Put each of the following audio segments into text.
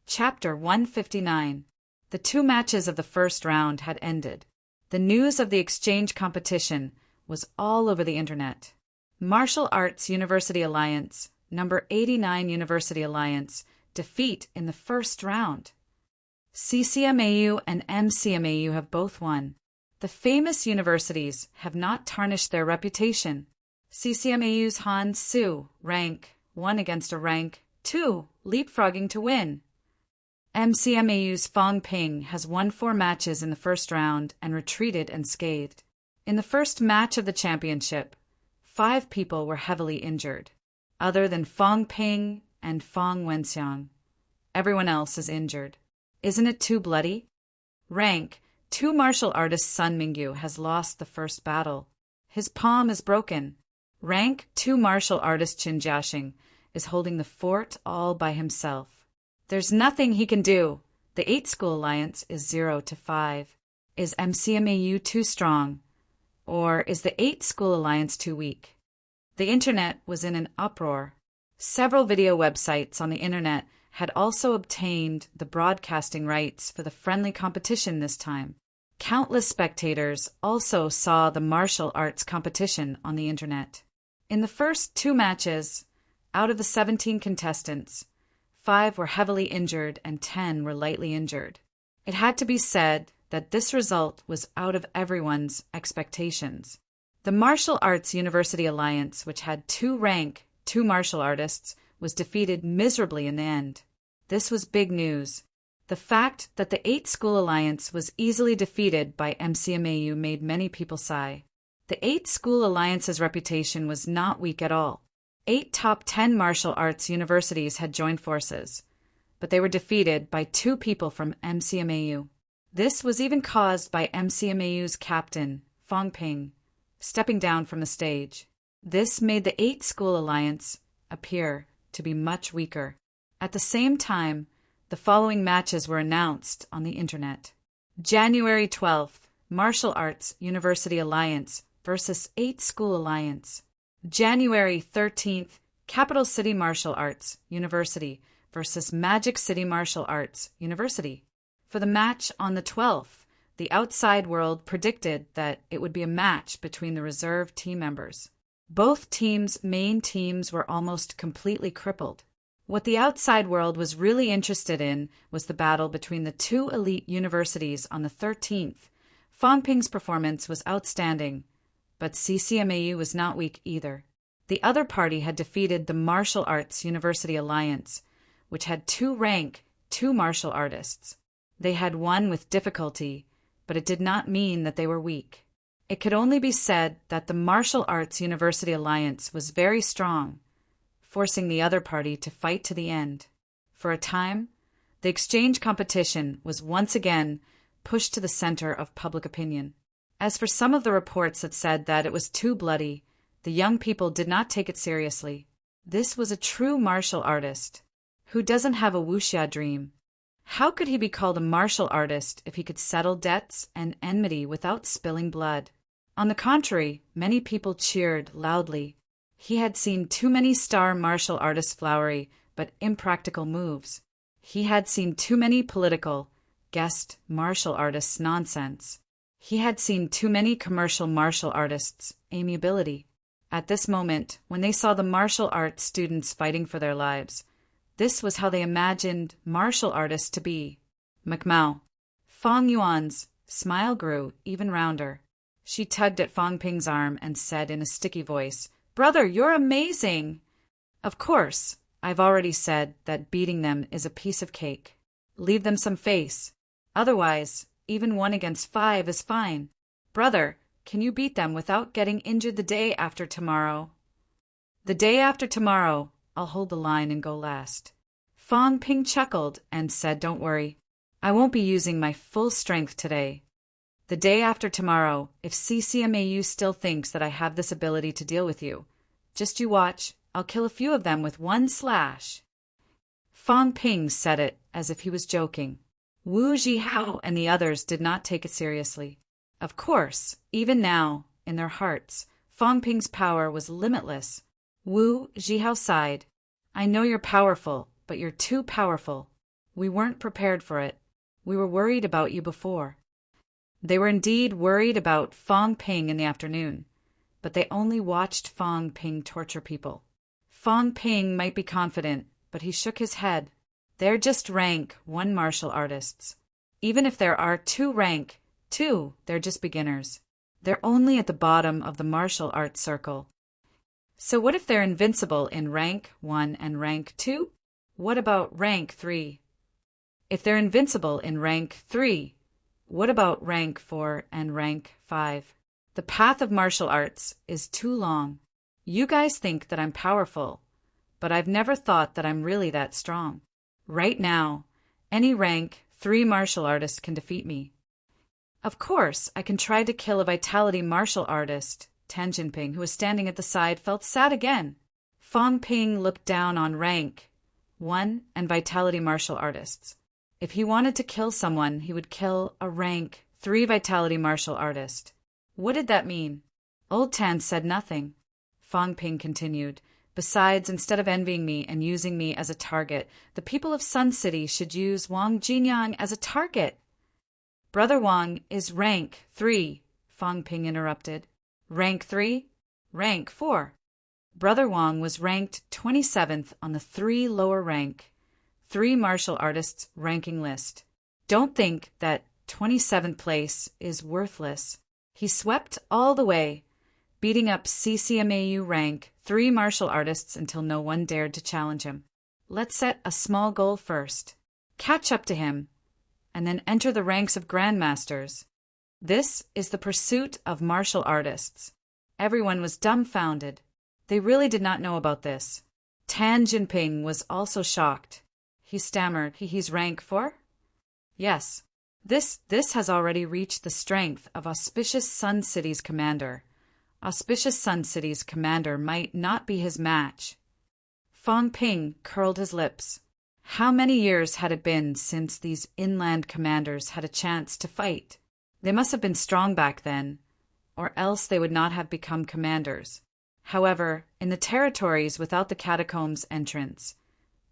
Chapter 159. The two matches of the first round had ended. The news of the exchange competition was all over the internet. Martial Arts University Alliance, number 89 University Alliance, defeat in the first round. CCMAU and MCMAU have both won. The famous universities have not tarnished their reputation. CCMAU's Han Su, rank 1 against a rank 2, leapfrogging to win. MCMAU's Fong Ping has won 4 matches in the first round and retreated unscathed. In the first match of the championship, 5 people were heavily injured, other than Fong Ping and Fong Wenxiang. Everyone else is injured. Isn't it too bloody? Rank 2 martial artist Sun Mingyu has lost the first battle. His palm is broken. Rank 2 martial artist Qin Jiaxing is holding the fort all by himself. There's nothing he can do. The 8-school alliance is 0-5. Is MCMAU too strong? Or is the 8-school alliance too weak? The internet was in an uproar. Several video websites on the internet had also obtained the broadcasting rights for the friendly competition this time. Countless spectators also saw the martial arts competition on the internet. In the first 2 matches, out of the 17 contestants, 5 were heavily injured and 10 were lightly injured. It had to be said that this result was out of everyone's expectations. The Martial Arts University Alliance, which had 2 martial artists, was defeated miserably in the end. This was big news. The fact that the 8-school alliance was easily defeated by MCMAU made many people sigh. The 8-school alliance's reputation was not weak at all. 8 top 10 martial arts universities had joined forces, but they were defeated by 2 people from MCMAU. This was even caused by MCMAU's captain, Fong Ping, stepping down from the stage. This made the 8-school alliance appear to be much weaker. At the same time, the following matches were announced on the internet. January 12th, Martial Arts University Alliance versus 8-school alliance. January 13th, Capital City Martial Arts University versus Magic City Martial Arts University. For the match on the 12th, the outside world predicted that it would be a match between the reserve team members. Both teams' main teams were almost completely crippled. What the outside world was really interested in was the battle between the 2 elite universities on the 13th. Fong Ping's performance was outstanding, but CCMAU was not weak either. The other party had defeated the Martial Arts University Alliance, which had 2 martial artists. They had won with difficulty, but it did not mean that they were weak. It could only be said that the Martial Arts University Alliance was very strong, forcing the other party to fight to the end. For a time, the exchange competition was once again pushed to the center of public opinion. As for some of the reports that said that it was too bloody, the young people did not take it seriously. This was a true martial artist. Who doesn't have a wuxia dream? How could he be called a martial artist if he could settle debts and enmity without spilling blood? On the contrary, many people cheered loudly. He had seen too many star martial artists' flowery but impractical moves. He had seen too many political, guest martial artists' nonsense. He had seen too many commercial martial artists' amiability. At this moment, when they saw the martial arts students fighting for their lives, this was how they imagined martial artists to be. Macmao. Fong Yuan's smile grew even rounder. She tugged at Fong Ping's arm and said in a sticky voice, "Brother, you're amazing!" Of course, I've already said that beating them is a piece of cake. Leave them some face. Otherwise, even 1 against 5 is fine. Brother, can you beat them without getting injured the day after tomorrow? The day after tomorrow, I'll hold the line and go last. Fong Ping chuckled and said, "Don't worry. I won't be using my full strength today. The day after tomorrow, if CCMAU still thinks that I have this ability to deal with you, just you watch, I'll kill a few of them with 1 slash." Fong Ping said it as if he was joking. Wu Zhihao and the others did not take it seriously. Of course, even now, in their hearts, Fong Ping's power was limitless. Wu Zhihao sighed. "I know you're powerful, but you're too powerful." We weren't prepared for it. We were worried about you before." They were indeed worried about Fong Ping in the afternoon, but they only watched Fong Ping torture people. Fong Ping might be confident, but he shook his head. "They're just rank 1 martial artists. Even if there are 2 rank 2, they're just beginners. They're only at the bottom of the martial arts circle." "So what if they're invincible in rank 1 and rank 2? What about rank 3? If they're invincible in rank 3, what about rank 4 and rank 5? The path of martial arts is too long. You guys think that I'm powerful, but I've never thought that I'm really that strong. Right now, any rank 3 martial artist can defeat me. Of course, I can try to kill a vitality martial artist." Tan Jinping, who was standing at the side, felt sad again. Fong Ping looked down on rank 1 and vitality martial artists. If he wanted to kill someone, he would kill a rank 3 vitality martial artist. What did that mean? Old Tan said nothing. Fong Ping continued, "Besides, instead of envying me and using me as a target, the people of Sun City should use Wang Jinyang as a target." "Brother Wang is rank 3, Fong Ping interrupted. "Rank 3? Rank 4. Brother Wang was ranked 27th on the 3 lower rank 3 martial artists ranking list. Don't think that 27th place is worthless. He swept all the way, beating up CCMAU rank 3 martial artists until no one dared to challenge him. Let's set a small goal first. Catch up to him, and then enter the ranks of grandmasters. This is the pursuit of martial artists." Everyone was dumbfounded. They really did not know about this. Tan Jinping was also shocked. He stammered, "He's rank 4? Yes. This has already reached the strength of Auspicious Sun City's commander. Auspicious Sun City's commander might not be his match." Fong Ping curled his lips. How many years had it been since these inland commanders had a chance to fight? They must have been strong back then, or else they would not have become commanders. However, in the territories without the catacombs entrance,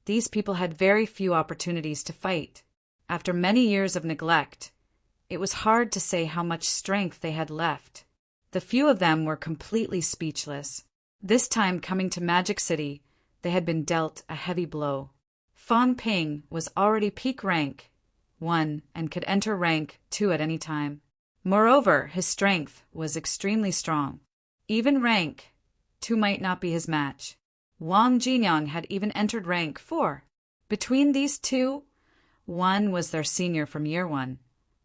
these people had very few opportunities to fight. After many years of neglect, it was hard to say how much strength they had left. The few of them were completely speechless. This time coming to Magic City, they had been dealt a heavy blow. Fong Ping was already peak rank 1 and could enter rank 2 at any time. Moreover, his strength was extremely strong. Even rank 2 might not be his match. Wang Jinyang had even entered rank 4. Between these two, one was their senior from year 1,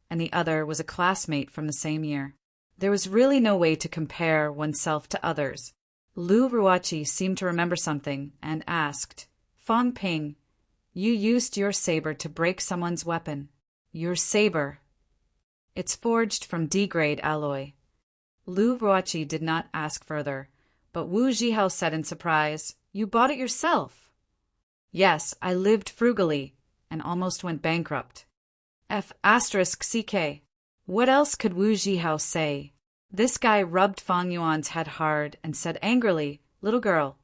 and the other was a classmate from the same year. There was really no way to compare oneself to others. Lu Ruoqi seemed to remember something and asked, "Fong Ping, you used your saber to break someone's weapon. Your saber. It's forged from D-grade alloy." Lu Ruoqi did not ask further, but Wu Zhihao said in surprise, "You bought it yourself?" "Yes, I lived frugally and almost went bankrupt." F***CK. What else could Wu Zhihao say? This guy rubbed Fang Yuan's head hard and said angrily, "Little girl,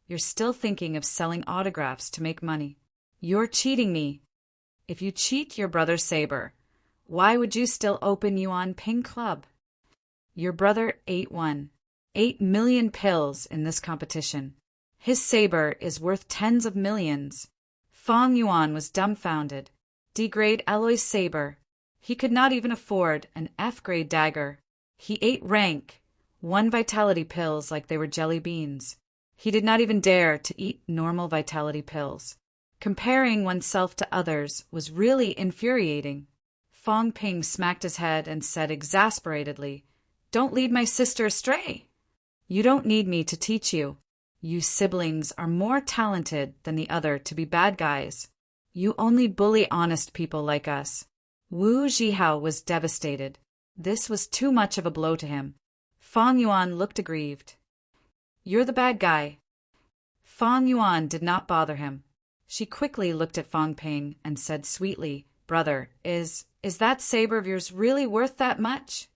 you're still thinking of selling autographs to make money. You're cheating me. If you cheat your brother's saber, why would you still open Yuan Ping Club? Your brother ate 8 million pills in this competition. His saber is worth tens of millions." Fang Yuan was dumbfounded. D-grade alloy saber. He could not even afford an F-grade dagger. He ate rank 1 vitality pills like they were jelly beans. He did not even dare to eat normal vitality pills. Comparing oneself to others was really infuriating. Fong Ping smacked his head and said exasperatedly, "Don't lead my sister astray. You don't need me to teach you. You siblings are more talented than the other to be bad guys. You only bully honest people like us." Wu Zhihao was devastated. This was too much of a blow to him. Fang Yuan looked aggrieved. "You're the bad guy." Fang Yuan did not bother him. She quickly looked at Fong Ping and said sweetly, "Brother, is that saber of yours really worth that much?"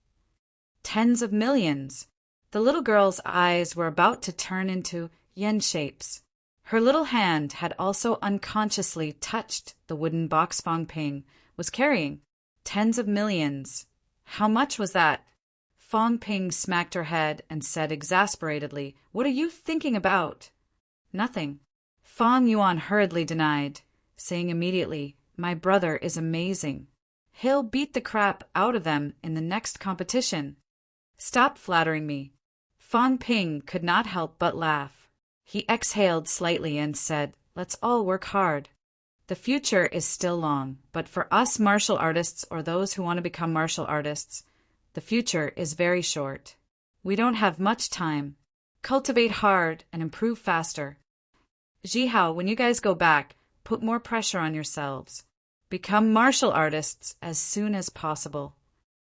"Tens of millions." The little girl's eyes were about to turn into yen shapes. Her little hand had also unconsciously touched the wooden box Fang Ping was carrying. Tens of millions. How much was that? Fang Ping smacked her head and said exasperatedly, "What are you thinking about?" "Nothing." Fang Yuan hurriedly denied, saying immediately, "My brother is amazing. He'll beat the crap out of them in the next competition." "Stop flattering me." Fang Ping could not help but laugh. He exhaled slightly and said, "Let's all work hard. The future is still long, but for us martial artists or those who want to become martial artists, the future is very short. We don't have much time. Cultivate hard and improve faster. Jihao, when you guys go back, put more pressure on yourselves. Become martial artists as soon as possible."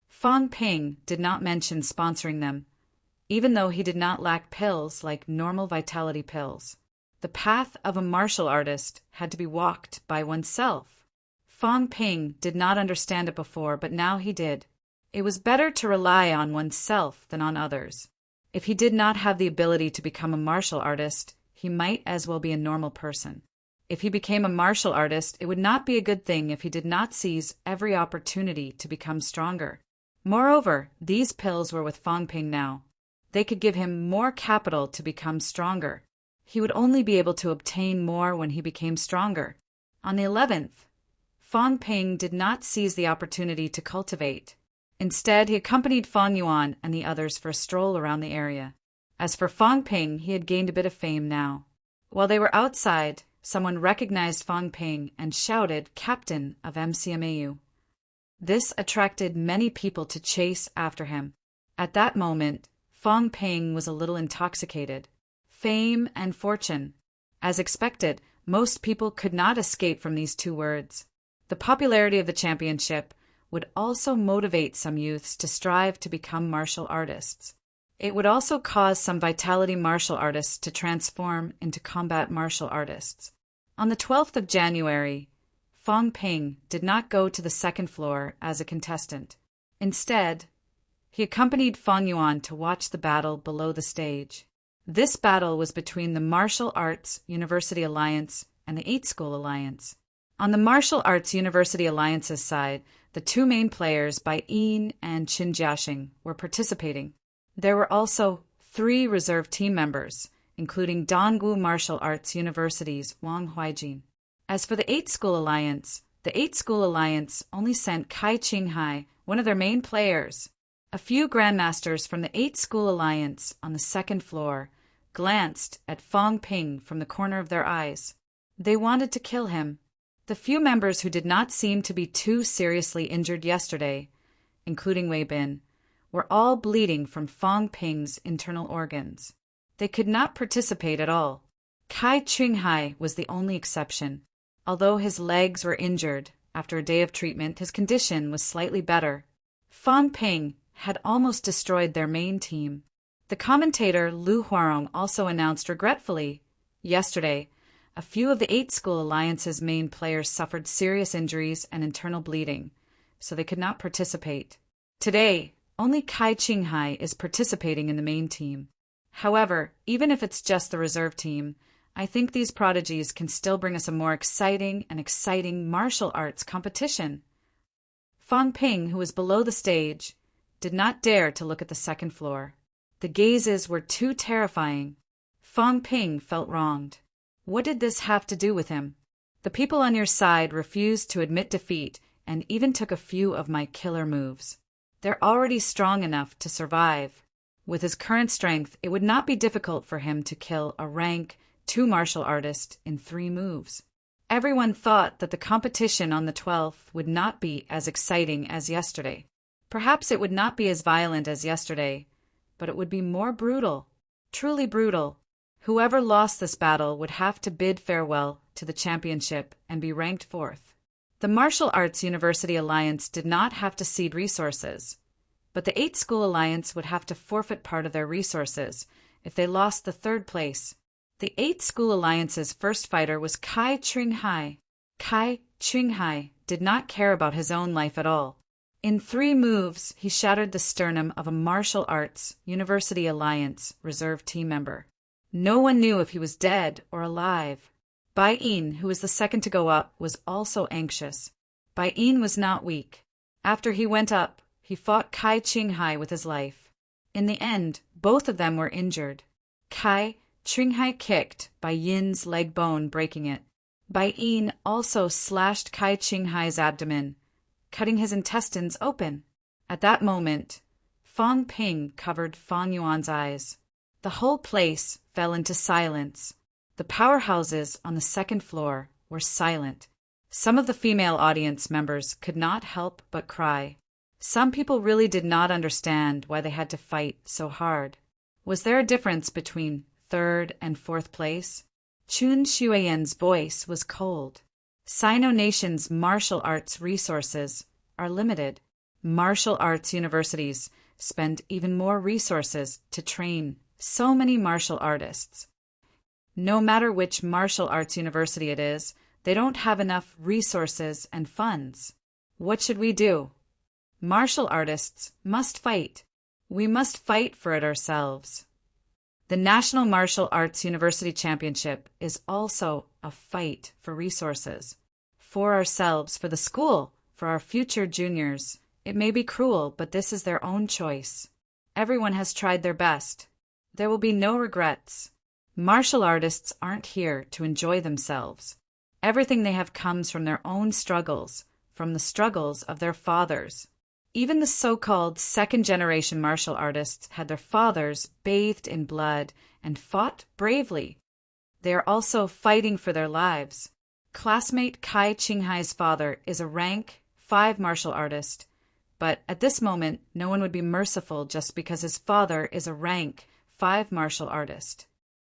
Fang Ping did not mention sponsoring them, even though he did not lack pills like normal vitality pills. The path of a martial artist had to be walked by oneself. Fang Ping did not understand it before, but now he did. It was better to rely on oneself than on others. If he did not have the ability to become a martial artist, he might as well be a normal person. If he became a martial artist, it would not be a good thing if he did not seize every opportunity to become stronger. Moreover, these pills were with Fang Ping now. They could give him more capital to become stronger. He would only be able to obtain more when he became stronger. On the 11th, Fang Ping did not seize the opportunity to cultivate. Instead, he accompanied Fang Yuan and the others for a stroll around the area. As for Fang Ping, he had gained a bit of fame now. While they were outside, someone recognized Fang Ping and shouted, "Captain of MCMAU." This attracted many people to chase after him. At that moment, Fang Ping was a little intoxicated. Fame and fortune. As expected, most people could not escape from these two words. The popularity of the championship would also motivate some youths to strive to become martial artists. It would also cause some vitality martial artists to transform into combat martial artists. On the 12th of January, Fang Ping did not go to the second floor as a contestant. Instead, he accompanied Fang Yuan to watch the battle below the stage. This battle was between the Martial Arts University Alliance and the 8 School Alliance. On the Martial Arts University Alliance's side, the two main players, Bai Yin and Qin Jiaxing, were participating. There were also 3 reserve team members, including Dongwu Martial Arts University's Wang Huijin. As for the 8 School Alliance, the 8 School Alliance only sent Kai Qinghai, one of their main players. A few grandmasters from the 8 School Alliance on the second floor glanced at Fang Ping from the corner of their eyes. They wanted to kill him. The few members who did not seem to be too seriously injured yesterday, including Wei Bin, were all bleeding from Fang Ping's internal organs. They could not participate at all. Kai Qinghai was the only exception. Although his legs were injured, after a day of treatment his condition was slightly better. Fang Ping had almost destroyed their main team. The commentator Lu Huarong also announced regretfully, yesterday, a few of the 8 School Alliance's main players suffered serious injuries and internal bleeding, so they could not participate. Today, only Kai Qinghai is participating in the main team. However, even if it's just the reserve team, I think these prodigies can still bring us a more exciting martial arts competition. Fang Ping, who was below the stage, did not dare to look at the second floor. The gazes were too terrifying. Fang Ping felt wronged. What did this have to do with him? The people on your side refused to admit defeat and even took a few of my killer moves. They're already strong enough to survive. With his current strength, it would not be difficult for him to kill a rank 2 martial artist in 3 moves. Everyone thought that the competition on the 12th would not be as exciting as yesterday. Perhaps it would not be as violent as yesterday, but it would be more brutal, truly brutal. Whoever lost this battle would have to bid farewell to the championship and be ranked 4th. The Martial Arts University Alliance did not have to cede resources, but the 8 School Alliance would have to forfeit part of their resources if they lost the 3rd place. The 8 School Alliance's first fighter was Kai Qinghai. Kai Qinghai did not care about his own life at all. In 3 moves, he shattered the sternum of a Martial Arts University Alliance reserve team member. No one knew if he was dead or alive. Bai Yin, who was the second to go up, was also anxious. Bai Yin was not weak. After he went up, he fought Kai Qinghai with his life. In the end, both of them were injured. Kai Qinghai kicked Bai Yin's leg bone, breaking it. Bai Yin also slashed Kai Qinghai's abdomen, cutting his intestines open. At that moment, Fang Ping covered Fang Yuan's eyes. The whole place fell into silence. The powerhouses on the second floor were silent. Some of the female audience members could not help but cry. Some people really did not understand why they had to fight so hard. Was there a difference between third and fourth place? Chun Shuiyan's voice was cold. Sino Nation's martial arts resources are limited. Martial arts universities spend even more resources to train so many martial artists. No matter which martial arts university it is, they don't have enough resources and funds. What should we do? Martial artists must fight. We must fight for it ourselves. The National Martial Arts University Championship is also a fight for resources. For ourselves, for the school, for our future juniors. It may be cruel, but this is their own choice. Everyone has tried their best. There will be no regrets. Martial artists aren't here to enjoy themselves. Everything they have comes from their own struggles, from the struggles of their fathers. Even the so-called second-generation martial artists had their fathers bathed in blood and fought bravely. They are also fighting for their lives. Classmate Kai Qinghai's father is a rank 5 martial artist, but at this moment no one would be merciful just because his father is a rank 5 martial artist.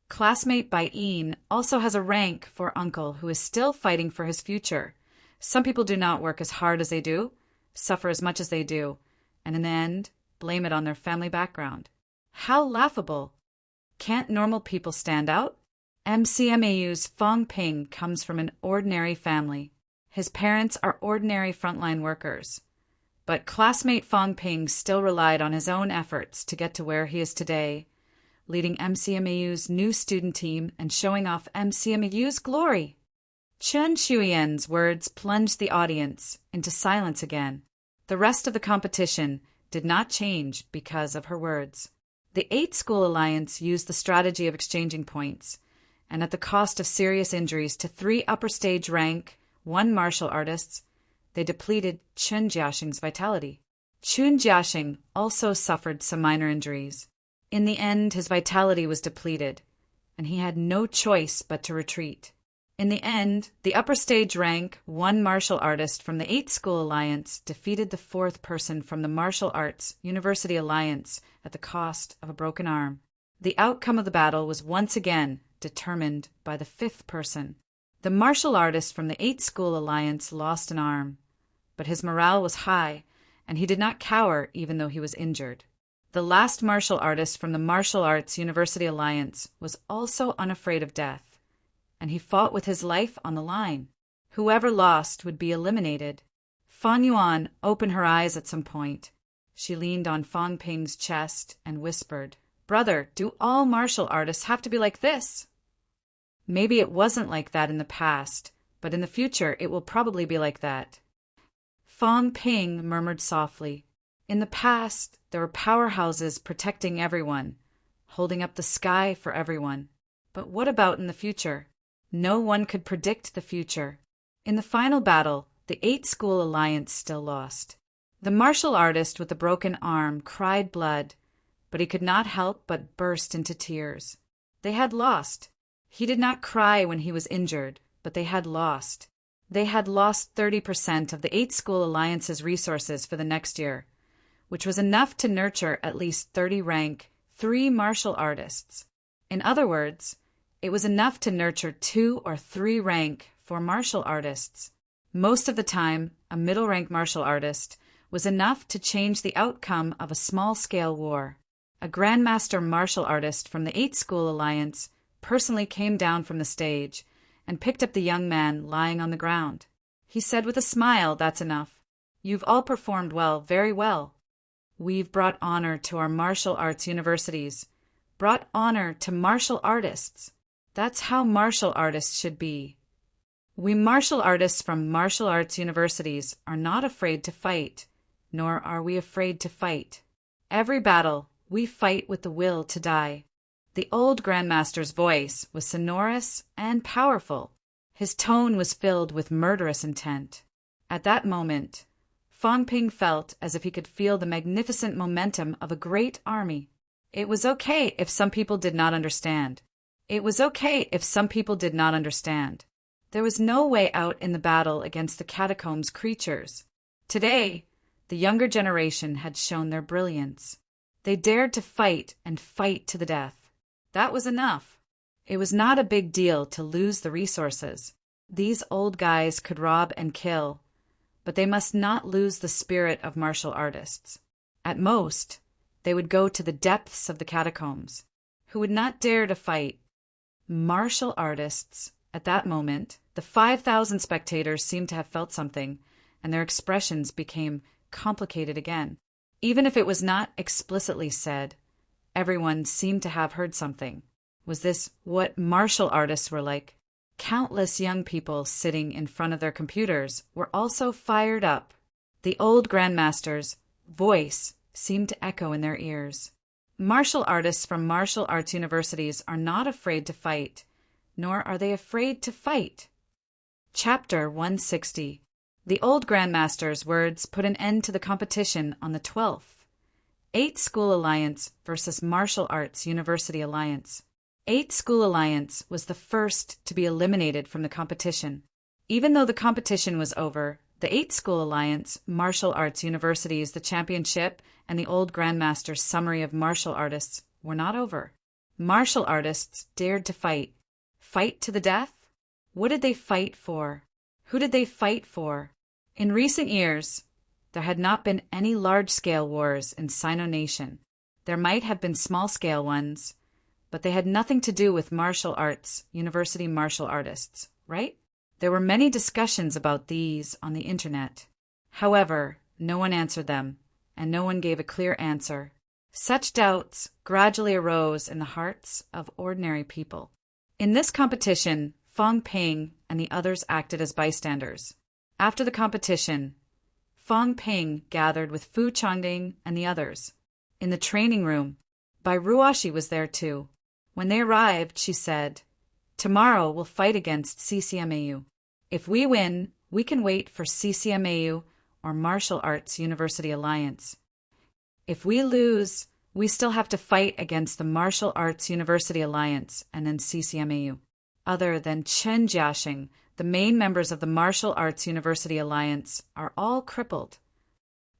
Classmate Bai Yin also has a rank 4 uncle who is still fighting for his future. Some people do not work as hard as they do, suffer as much as they do, and in the end, blame it on their family background. How laughable! Can't normal people stand out? MCMAU's Fang Ping comes from an ordinary family. His parents are ordinary frontline workers. But classmate Fang Ping still relied on his own efforts to get to where he is today, leading MCMAU's new student team and showing off MCMAU's glory. Chun Shuiyan's words plunged the audience into silence again. The rest of the competition did not change because of her words. The 8 School Alliance used the strategy of exchanging points, and at the cost of serious injuries to 3 upper stage rank 1 martial artists, they depleted Chun Jiaxing's vitality. Chun Jiaxing also suffered some minor injuries. In the end, his vitality was depleted, and he had no choice but to retreat. In the end, the upper stage rank 1 martial artist from the 8 School Alliance defeated the 4th person from the Martial Arts University Alliance at the cost of a broken arm. The outcome of the battle was once again determined by the 5th person. The martial artist from the 8 School Alliance lost an arm, but his morale was high, and he did not cower even though he was injured. The last martial artist from the Martial Arts University Alliance was also unafraid of death, and he fought with his life on the line. Whoever lost would be eliminated. Fang Yuan opened her eyes at some point. She leaned on Fang Ping's chest and whispered, "Brother, do all martial artists have to be like this?" Maybe it wasn't like that in the past, but in the future it will probably be like that. Fang Ping murmured softly, "In the past, there were powerhouses protecting everyone, holding up the sky for everyone. But what about in the future? No one could predict the future. In the final battle, the 8 School Alliance still lost. The martial artist with the broken arm cried blood, but he could not help but burst into tears. They had lost. He did not cry when he was injured, but they had lost. They had lost 30% of the 8 School Alliance's resources for the next year, which was enough to nurture at least 30 rank 3 martial artists. In other words, it was enough to nurture 2 or 3 rank 4 martial artists. Most of the time, a middle rank martial artist was enough to change the outcome of a small-scale war. A grandmaster martial artist from the 8 School Alliance personally came down from the stage and picked up the young man lying on the ground. He said with a smile, "That's enough. You've all performed well, very well. We've brought honor to our martial arts universities, brought honor to martial artists. That's how martial artists should be. We martial artists from martial arts universities are not afraid to fight, nor are we afraid to fight. Every battle, we fight with the will to die. The old Grandmaster's voice was sonorous and powerful. His tone was filled with murderous intent. At that moment, Fong Ping felt as if he could feel the magnificent momentum of a great army. It was okay if some people did not understand. It was okay if some people did not understand. There was no way out in the battle against the catacombs creatures. Today, the younger generation had shown their brilliance. They dared to fight and fight to the death. That was enough. It was not a big deal to lose the resources. These old guys could rob and kill, but they must not lose the spirit of martial artists. At most, they would go to the depths of the catacombs. Who would not dare to fight? Martial artists. At that moment, the 5,000 spectators seemed to have felt something, and their expressions became complicated again. Even if it was not explicitly said, everyone seemed to have heard something. Was this what martial artists were like? Countless young people sitting in front of their computers were also fired up. The old Grandmaster's voice seemed to echo in their ears. Martial artists from martial arts universities are not afraid to fight, nor are they afraid to fight. Chapter 160. The old Grandmaster's words put an end to the competition on the 12th. 8 School Alliance versus Martial Arts University Alliance. 8 School Alliance was the first to be eliminated from the competition. Even though the competition was over, the 8 School Alliance, Martial Arts Universities, the championship, and the old Grandmaster's summary of martial artists were not over. Martial artists dared to fight. Fight to the death? What did they fight for? Who did they fight for? In recent years, there had not been any large-scale wars in Sino Nation. There might have been small-scale ones, but they had nothing to do with martial arts, university martial artists, right? There were many discussions about these on the internet. However, no one answered them, and no one gave a clear answer. Such doubts gradually arose in the hearts of ordinary people. In this competition, Fong Ping and the others acted as bystanders. After the competition, Fong Ping gathered with Fu Changding and the others. In the training room, Bai Ruoshi was there too. When they arrived, she said, "Tomorrow we'll fight against CCMAU. If we win, we can wait for CCMAU or Martial Arts University Alliance. If we lose, we still have to fight against the Martial Arts University Alliance and then CCMAU. Other than Chen Jiaxing, the main members of the Martial Arts University Alliance are all crippled.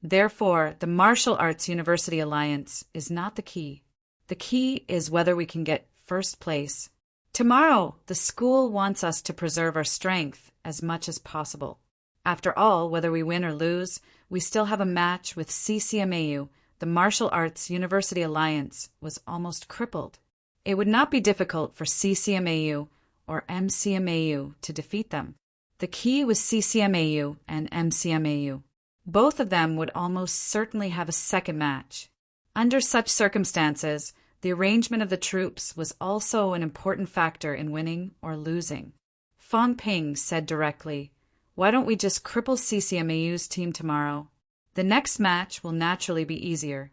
Therefore, the Martial Arts University Alliance is not the key. The key is whether we can get first place. Tomorrow, the school wants us to preserve our strength as much as possible. After all, whether we win or lose, we still have a match with CCMAU. The Martial Arts University Alliance was almost crippled. It would not be difficult for CCMAU or MCMAU to defeat them. The key was CCMAU and MCMAU. Both of them would almost certainly have a second match. Under such circumstances, the arrangement of the troops was also an important factor in winning or losing. Fong Ping said directly, "Why don't we just cripple CCMAU's team tomorrow? The next match will naturally be easier."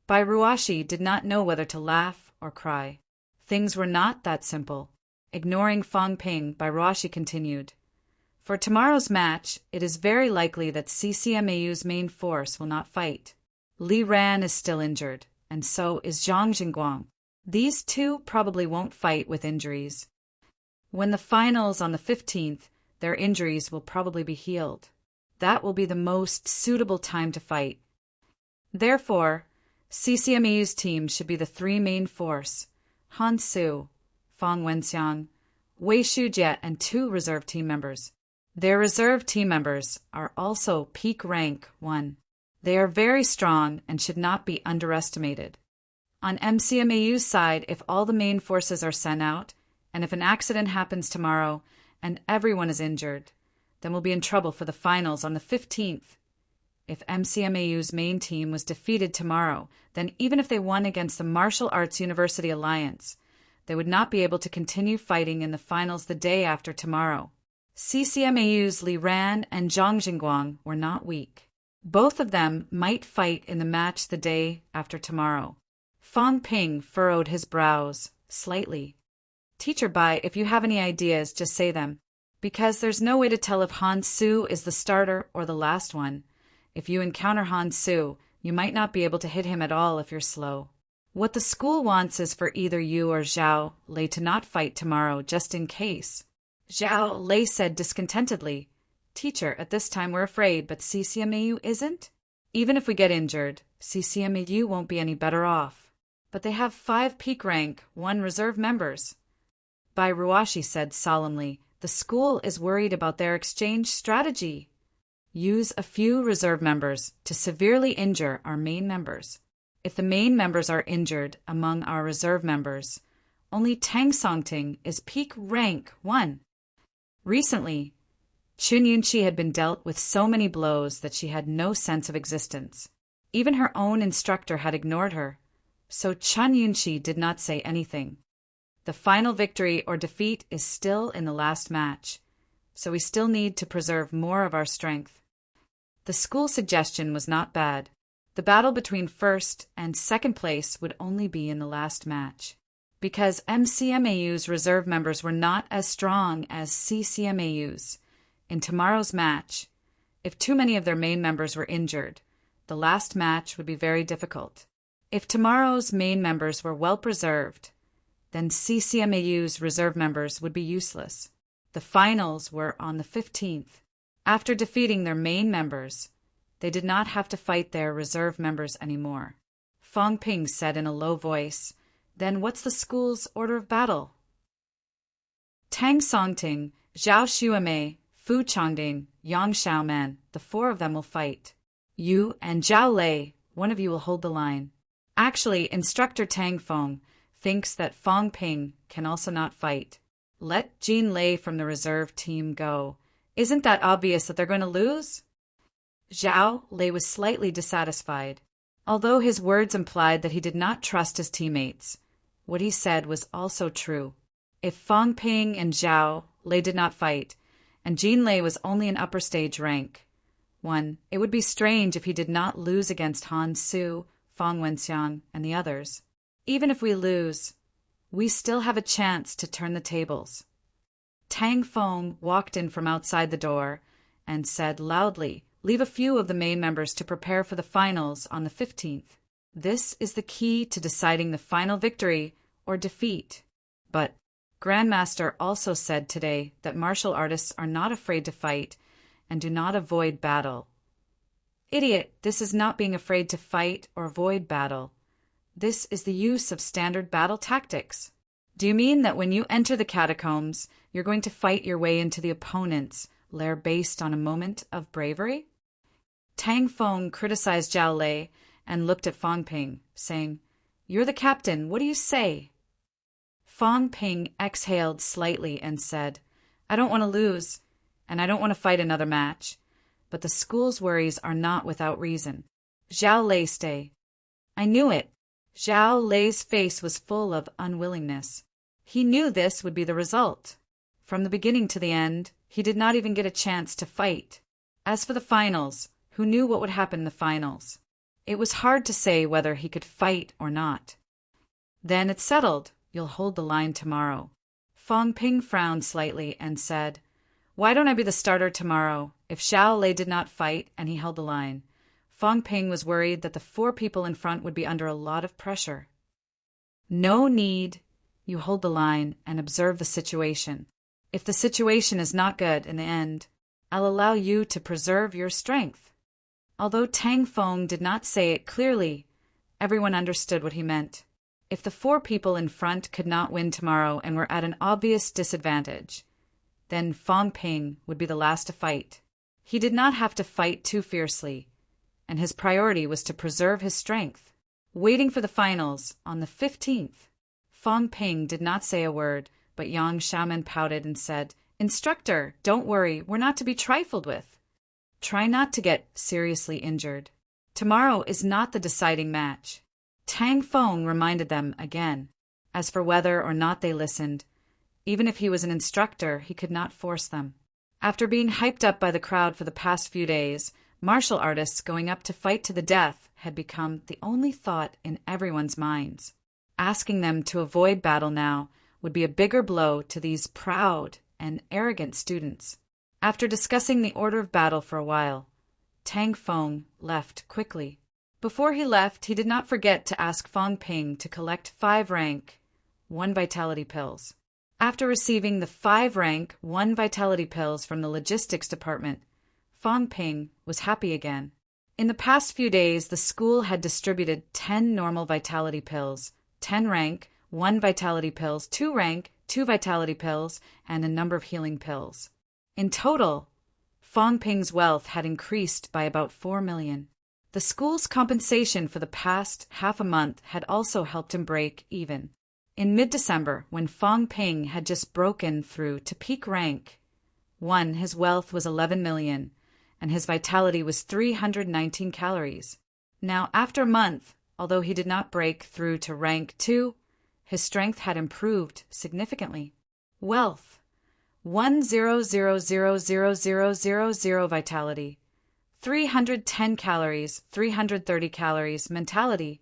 Bai Ruoshi did not know whether to laugh or cry. Things were not that simple. Ignoring Fong Ping, Bai Ruoshi continued, "For tomorrow's match, it is very likely that CCMAU's main force will not fight. Li Ran is still injured, and so is Zhang Jingguang. These two probably won't fight with injuries. When the finals on the 15th, their injuries will probably be healed. That will be the most suitable time to fight. Therefore, CCMAU's team should be the 3 main force, Han Su, Fang Wenxiang, Wei Shujie, and 2 reserve team members. Their reserve team members are also peak rank 1. They are very strong and should not be underestimated. On MCMAU's side, if all the main forces are sent out, and if an accident happens tomorrow and everyone is injured, then we'll be in trouble for the finals on the 15th. If MCMAU's main team was defeated tomorrow, then even if they won against the Martial Arts University Alliance, they would not be able to continue fighting in the finals the day after tomorrow. CCMAU's Li Ran and Zhang Jingguang were not weak. Both of them might fight in the match the day after tomorrow. Fang Ping furrowed his brows slightly. Teacher Bai, if you have any ideas, just say them. Because there's no way to tell if Han Su is the starter or the last one. If you encounter Han Su, you might not be able to hit him at all if you're slow. What the school wants is for either you or Zhao Lei to not fight tomorrow, just in case. Zhao Lei said discontentedly, Teacher, at this time we're afraid, but CCMAU isn't? Even if we get injured, CCMAU won't be any better off. But they have 5 peak rank, 1 reserve members. Bai Ruashi said solemnly, the school is worried about their exchange strategy. Use a few reserve members to severely injure our main members. If the main members are injured among our reserve members, only Tang Songting is peak rank 1. Recently, Chun Yunqi had been dealt with so many blows that she had no sense of existence. Even her own instructor had ignored her, so Chun Yunqi did not say anything. The final victory or defeat is still in the last match, so we still need to preserve more of our strength. The school suggestion was not bad. The battle between first and second place would only be in the last match. Because MCMAU's reserve members were not as strong as CCMAU's, in tomorrow's match, if too many of their main members were injured, the last match would be very difficult. If tomorrow's main members were well preserved, then CCMAU's reserve members would be useless. The finals were on the 15th. After defeating their main members, they did not have to fight their reserve members anymore. Fang Ping said in a low voice, Then what's the school's order of battle? Tang Songting, Zhao Xuemei, Fu Changding, Yang Xiaoman, the 4 of them will fight. You and Zhao Lei, one of you will hold the line. Actually, Instructor Tang Feng thinks that Fang Ping can also not fight. Let Jin Lei from the reserve team go. Isn't that obvious that they're going to lose? Zhao Lei was slightly dissatisfied. Although his words implied that he did not trust his teammates, what he said was also true. If Fang Ping and Zhao Lei did not fight, and Jin Lei was only an upper stage rank 1, it would be strange if he did not lose against Han Su, Fang Wenxiang, and the others. Even if we lose, we still have a chance to turn the tables. Tang Feng walked in from outside the door and said loudly, Leave a few of the main members to prepare for the finals on the 15th. This is the key to deciding the final victory or defeat. But Grandmaster also said today that martial artists are not afraid to fight and do not avoid battle. Idiot, this is not being afraid to fight or avoid battle. This is the use of standard battle tactics. Do you mean that when you enter the catacombs, you're going to fight your way into the opponent's lair based on a moment of bravery? Tang Feng criticized Zhao Lei and looked at Fang Ping, saying, You're the captain, what do you say? Fang Ping exhaled slightly and said, I don't want to lose, and I don't want to fight another match, but the school's worries are not without reason. Zhao Lei stay. I knew it. Zhao Lei's face was full of unwillingness. He knew this would be the result. From the beginning to the end, he did not even get a chance to fight. As for the finals, who knew what would happen in the finals? It was hard to say whether he could fight or not. Then it's settled. You'll hold the line tomorrow. Fang Ping frowned slightly and said, Why don't I be the starter tomorrow? If Zhao Lei did not fight and he held the line, Fang Ping was worried that the 4 people in front would be under a lot of pressure. No need. You hold the line and observe the situation. If the situation is not good in the end, I'll allow you to preserve your strength. Although Tang Feng did not say it clearly, everyone understood what he meant. If the 4 people in front could not win tomorrow and were at an obvious disadvantage, then Fang Ping would be the last to fight. He did not have to fight too fiercely, and his priority was to preserve his strength. Waiting for the finals on the 15th, Fang Ping did not say a word, but Yang Xiaoman pouted and said, Instructor, don't worry, we're not to be trifled with. Try not to get seriously injured. Tomorrow is not the deciding match. Tang Feng reminded them again. As for whether or not they listened, even if he was an instructor, he could not force them. After being hyped up by the crowd for the past few days, martial artists going up to fight to the death had become the only thought in everyone's minds. Asking them to avoid battle now would be a bigger blow to these proud and arrogant students. After discussing the order of battle for a while, Tang Feng left quickly. Before he left, he did not forget to ask Fang Ping to collect 5 rank, 1 vitality pills. After receiving the 5 rank, 1 vitality pills from the logistics department, Fang Ping was happy again. In the past few days, the school had distributed 10 normal vitality pills, 10 rank, 1 vitality pills, 2 rank, 2 vitality pills, and a number of healing pills. In total, Fang Ping's wealth had increased by about 4 million. The school's compensation for the past half a month had also helped him break even. In mid-December, when Fang Ping had just broken through to peak rank 1, his wealth was 11 million, and his vitality was 319 calories. Now, after a month, although he did not break through to rank 2, his strength had improved significantly. Wealth: 1,000,000 vitality, 310 calories, 330 calories. Mentality: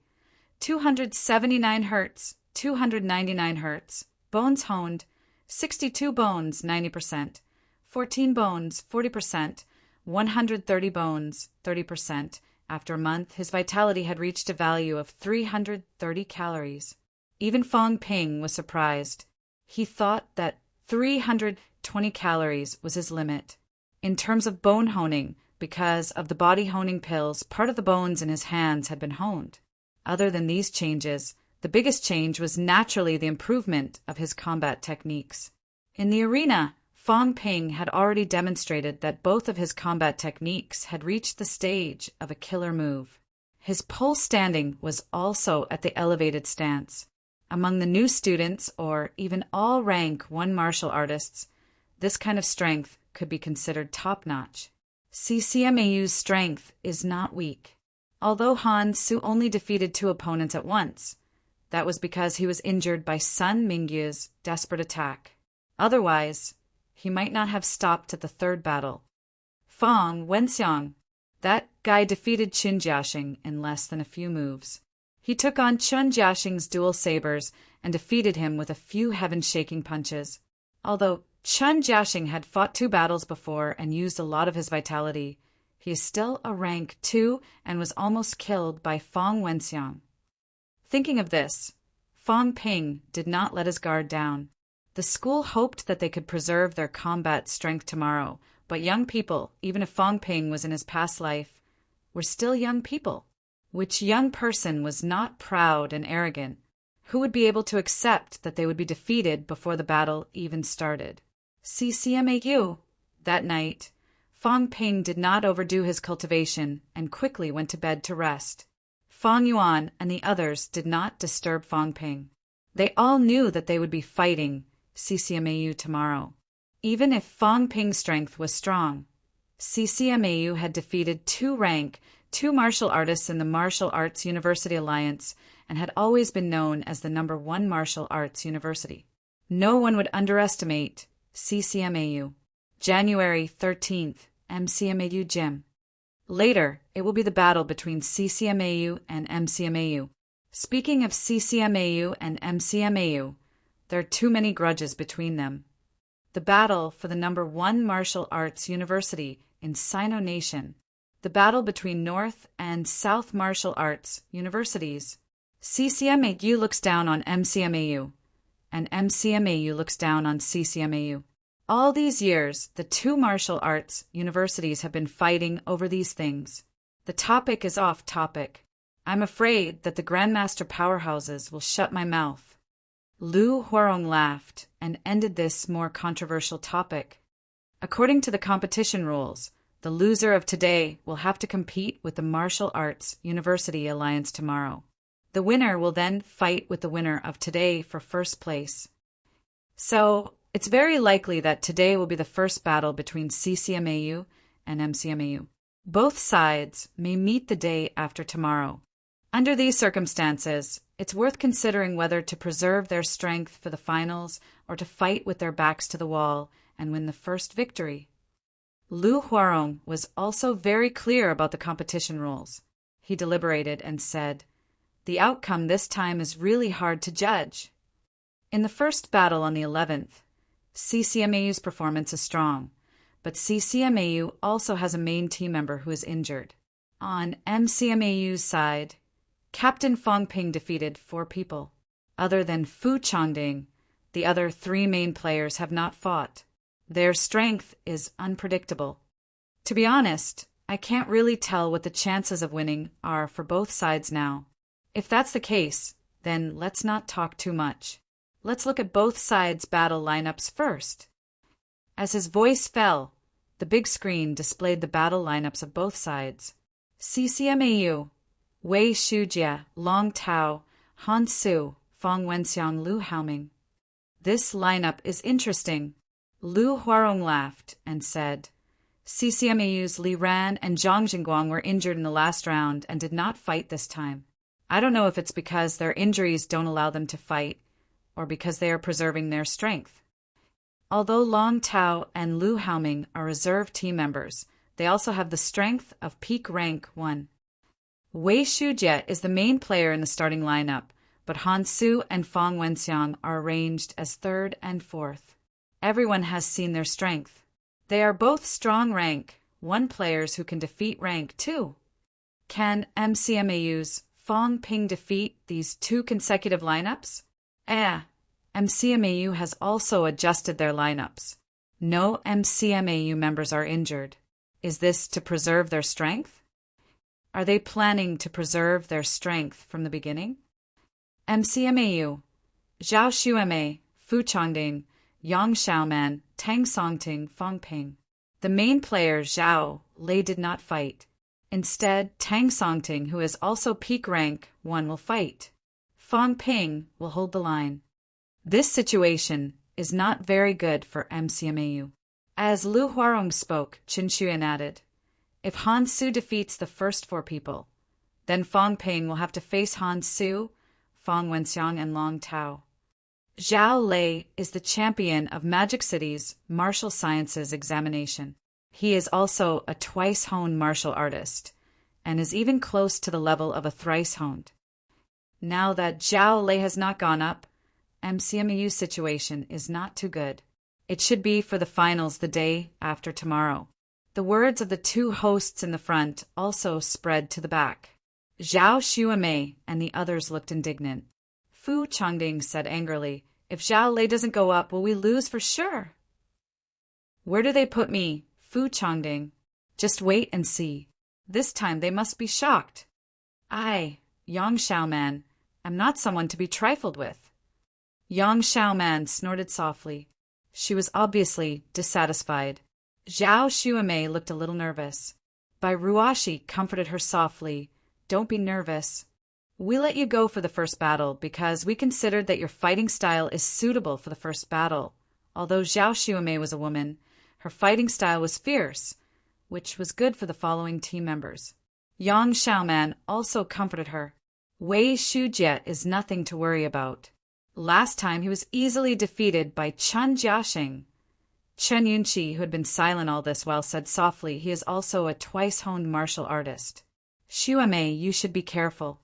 279 hertz, 299 hertz. Bones honed: 62 bones, 90%, 14 bones, 40%, 130 bones, 30%. After a month, his vitality had reached a value of 330 calories. Even Fang Ping was surprised. He thought that 320 calories was his limit. In terms of bone honing, because of the body honing pills, part of the bones in his hands had been honed. Other than these changes, the biggest change was naturally the improvement of his combat techniques. In the arena, Fang Ping had already demonstrated that both of his combat techniques had reached the stage of a killer move. His pole standing was also at the elevated stance. Among the new students, or even all rank 1 martial artists, this kind of strength could be considered top-notch. CCMAU's strength is not weak. Although Han Su only defeated 2 opponents at once, that was because he was injured by Sun Mingyu's desperate attack. Otherwise, he might not have stopped at the 3rd battle. Fang Wenxiang, that guy defeated Qin Jiaxing in less than a few moves. He took on Qin Jiaxing's dual sabers and defeated him with a few heaven-shaking punches. Although Qin Jiaxing had fought 2 battles before and used a lot of his vitality, he is still a rank 2 and was almost killed by Fang Wenxiang. Thinking of this, Fang Ping did not let his guard down. The school hoped that they could preserve their combat strength tomorrow, but young people, even if Fang Ping was in his past life, were still young people. Which young person was not proud and arrogant? Who would be able to accept that they would be defeated before the battle even started? CCMAU. That night, Fang Ping did not overdo his cultivation and quickly went to bed to rest. Fang Yuan and the others did not disturb Fang Ping. They all knew that they would be fighting CCMAU tomorrow. Even if Fang Ping's strength was strong, CCMAU had defeated 2 rank, 2 martial artists in the Martial Arts University Alliance and had always been known as the number 1 martial arts university. No one would underestimate CCMAU. January 13th, MCMAU Gym. Later, it will be the battle between CCMAU and MCMAU. Speaking of CCMAU and MCMAU, there are too many grudges between them. The battle for the number 1 martial arts university in Sino Nation. The battle between North and South martial arts universities. CCMAU looks down on MCMAU, and MCMAU looks down on CCMAU. All these years, the 2 martial arts universities have been fighting over these things. The topic is off topic. I'm afraid that the Grandmaster powerhouses will shut my mouth. Lu Huarong laughed and ended this more controversial topic. According to the competition rules, the loser of today will have to compete with the Martial Arts University Alliance tomorrow. The winner will then fight with the winner of today for first place. So, it's very likely that today will be the first battle between CCMAU and MCMAU. Both sides may meet the day after tomorrow. Under these circumstances, it's worth considering whether to preserve their strength for the finals or to fight with their backs to the wall and win the first victory. Lu Huarong was also very clear about the competition rules. He deliberated and said, "The outcome this time is really hard to judge." In the first battle on the 11th, CCMAU's performance is strong, but CCMAU also has a main team member who is injured. On MCMAU's side, Captain Fong Ping defeated 4 people. Other than Fu Changding, the other 3 main players have not fought. Their strength is unpredictable. To be honest, I can't really tell what the chances of winning are for both sides now. If that's the case, then let's not talk too much. Let's look at both sides' battle lineups first. As his voice fell, the big screen displayed the battle lineups of both sides. CCMAU, Wei Shujie, Long Tao, Han Su, Fong Wenxiang, Lu Haoming. This lineup is interesting. Lu Huarong laughed and said, CCMAU's Li Ran and Zhang Jingguang were injured in the last round and did not fight this time. I don't know if it's because their injuries don't allow them to fight or because they are preserving their strength. Although Long Tao and Lu Haoming are reserve team members, they also have the strength of peak rank 1. Wei Shujie is the main player in the starting lineup, but Han Su and Fong Wenxiang are arranged as 3rd and 4th. Everyone has seen their strength. They are both strong rank 1 players who can defeat rank 2. Can MCMAU's Fong Ping defeat these 2 consecutive lineups? MCMAU has also adjusted their lineups. No MCMAU members are injured. Is this to preserve their strength? Are they planning to preserve their strength from the beginning? MCMAU, Zhao Xueme, Fu Changding, Yang Xiaoman, Tang Songting, Fong Ping. The main player, Zhao Lei, did not fight. Instead, Tang Songting, who is also peak rank 1, will fight. Fong Ping will hold the line. This situation is not very good for MCMAU. As Lu Huarong spoke, Qin Xuan added, if Han Su defeats the first 4 people, then Fong Ping will have to face Han Su, Fong Wenxiang, and Long Tao. Zhao Lei is the champion of Magic City's martial sciences examination. He is also a twice-honed martial artist, and is even close to the level of a thrice-honed. Now that Zhao Lei has not gone up, MCMAU's situation is not too good. It should be for the finals the day after tomorrow. The words of the 2 hosts in the front also spread to the back. Zhao Xueme and the others looked indignant. Fu Changding said angrily, if Zhao Lei doesn't go up, will we lose for sure? Where do they put me, Fu Changding? Just wait and see. This time they must be shocked. I, Yang Xiaoman, am not someone to be trifled with. Yang Xiaoman snorted softly. She was obviously dissatisfied. Zhao Xueme looked a little nervous. Bai Ruoshi comforted her softly. Don't be nervous. We let you go for the first battle because we considered that your fighting style is suitable for the first battle. Although Zhao Xueme was a woman, her fighting style was fierce, which was good for the following team members. Yang Xiaoman also comforted her. Wei Shujie is nothing to worry about. Last time he was easily defeated by Chen Jiaxing. Chen Yunqi, who had been silent all this while, said softly, he is also a twice-honed martial artist. Xueme, you should be careful.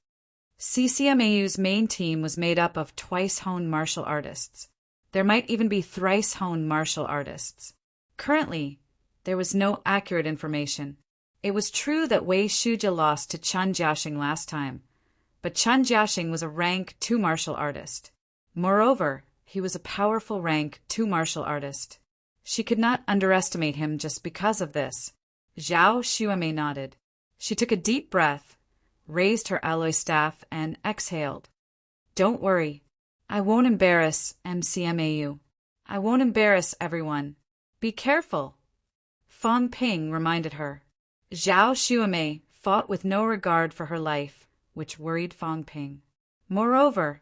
CCMAU's main team was made up of twice-honed martial artists. There might even be thrice-honed martial artists. Currently, there was no accurate information. It was true that Wei Shujie lost to Chen Jiaxing last time, but Chen Jiaxing was a rank 2 martial artist. Moreover, he was a powerful rank 2 martial artist. She could not underestimate him just because of this. Zhao Xueme nodded. She took a deep breath, raised her alloy staff, and exhaled. Don't worry. I won't embarrass MCMAU. I won't embarrass everyone. Be careful. Fong Ping reminded her. Zhao Xueme fought with no regard for her life, which worried Fong Ping. Moreover,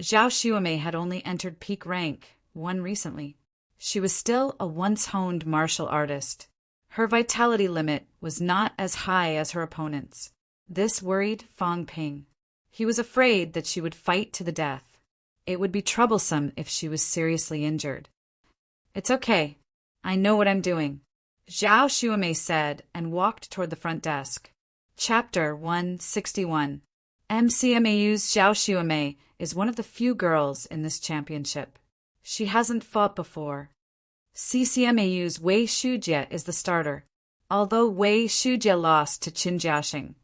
Zhao Xueme had only entered peak rank 1 recently. She was still a once-honed martial artist. Her vitality limit was not as high as her opponent's. This worried Fang Ping. He was afraid that she would fight to the death. It would be troublesome if she was seriously injured. "It's okay. I know what I'm doing," Zhao Xuemei said and walked toward the front desk. Chapter 161. MCMAU's Zhao Xuemei is one of the few girls in this championship. She hasn't fought before. CCMAU's Wei Shujie is the starter. Although Wei Shujie lost to Qin Jiaxing,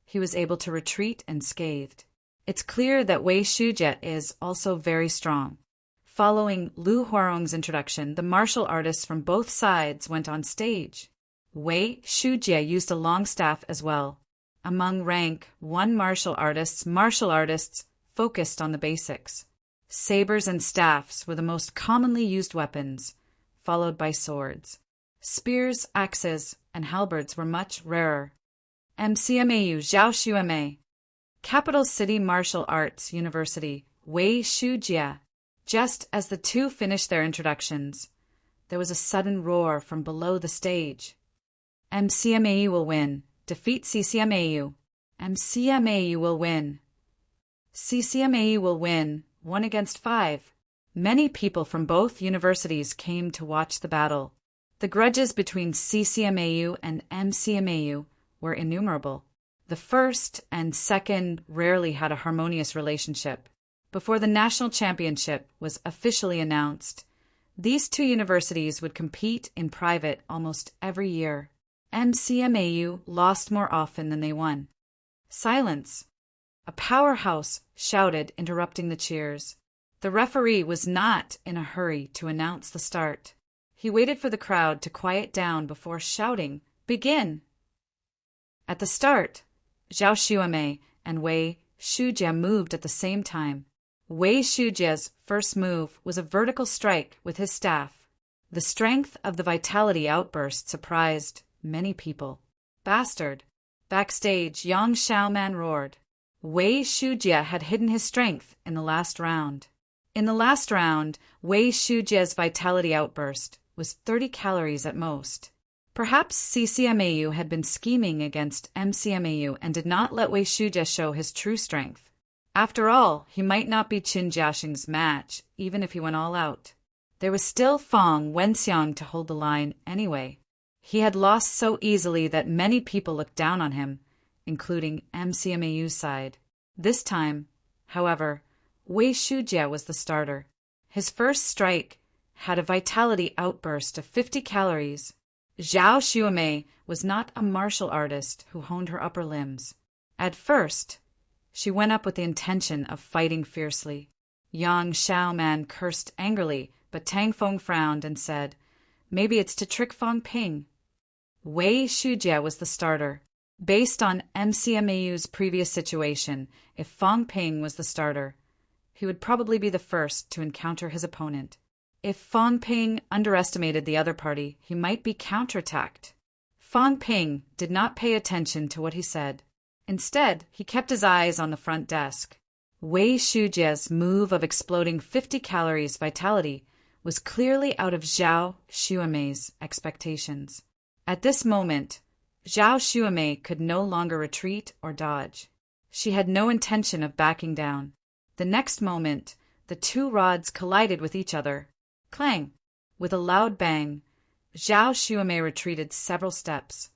he was able to retreat unscathed. It's clear that Wei Shujie is also very strong. Following Lu Huarong's introduction, the martial artists from both sides went on stage. Wei Shujie used a long staff as well. Among rank 1 martial artists focused on the basics. Sabers and staffs were the most commonly used weapons, followed by swords. Spears, axes, and halberds were much rarer. MCMAU Zhao Xuemei. Capital City Martial Arts University, Wei Shujie. Just as the two finished their introductions, there was a sudden roar from below the stage. MCMAU will win. Defeat CCMAU. MCMAU will win. CCMAU will win. 1 against 5. Many people from both universities came to watch the battle. The grudges between CCMAU and MCMAU were innumerable. The first and second rarely had a harmonious relationship. Before the national championship was officially announced, these two universities would compete in private almost every year. MCMAU lost more often than they won. Silence! A powerhouse shouted, interrupting the cheers. The referee was not in a hurry to announce the start. He waited for the crowd to quiet down before shouting, "Begin!" At the start, Zhao Xuemei and Wei Shujie moved at the same time. Wei Shujie's first move was a vertical strike with his staff. The strength of the vitality outburst surprised many people. "Bastard!" Backstage, Yang Xiaoman roared. Wei Shujie had hidden his strength in the last round. In the last round, Wei Shujie's vitality outburst was 30 calories at most. Perhaps CCMAU had been scheming against MCMAU and did not let Wei Shujie show his true strength. After all, he might not be Qin Jiaxing's match, even if he went all out. There was still Fang Wenxiang to hold the line anyway. He had lost so easily that many people looked down on him, including MCMAU's side. This time, however, Wei Shujie was the starter. His first strike had a vitality outburst of 50 calories. Zhao Xuemei was not a martial artist who honed her upper limbs. At first, she went up with the intention of fighting fiercely. Yang Xiaoman cursed angrily, but Tang Feng frowned and said, "Maybe it's to trick Fang Ping." Wei Shujie was the starter. Based on MCMAU's previous situation, if Fang Ping was the starter, he would probably be the first to encounter his opponent. If Fang Ping underestimated the other party, he might be counterattacked. Fang Ping did not pay attention to what he said. Instead, he kept his eyes on the front desk. Wei Shujie's move of exploding 50 calories vitality was clearly out of Zhao Xuemei's expectations. At this moment, Zhao Xuemei could no longer retreat or dodge. She had no intention of backing down. The next moment, the two rods collided with each other. Clang! With a loud bang, Zhao Xuemei retreated several steps.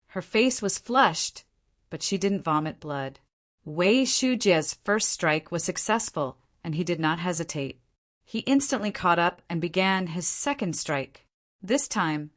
Her face was flushed, but she didn't vomit blood. Wei Shujie's first strike was successful, and he did not hesitate. He instantly caught up and began his second strike. This time,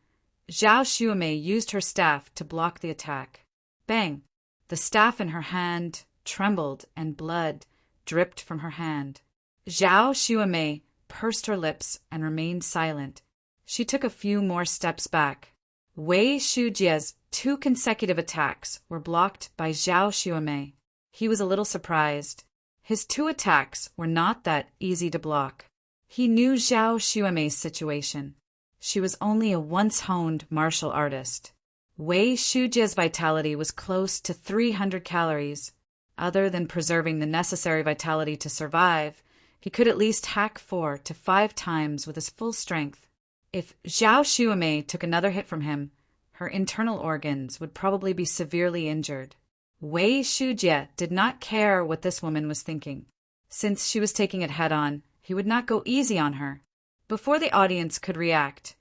Zhao Xuemei used her staff to block the attack. Bang! The staff in her hand trembled and blood dripped from her hand. Zhao Xuemei pursed her lips and remained silent. She took a few more steps back. Wei Shujie's 2 consecutive attacks were blocked by Zhao Xuemei. He was a little surprised. His 2 attacks were not that easy to block. He knew Zhao Xuemei's situation. She was only a once-honed martial artist. Wei Shujie's vitality was close to 300 calories. Other than preserving the necessary vitality to survive, he could at least hack 4 to 5 times with his full strength. If Zhao Xuemei took another hit from him, Her internal organs would probably be severely injured. Wei Shujie did not care what this woman was thinking. Since she was taking it head-on, he would not go easy on her. Before the audience could react,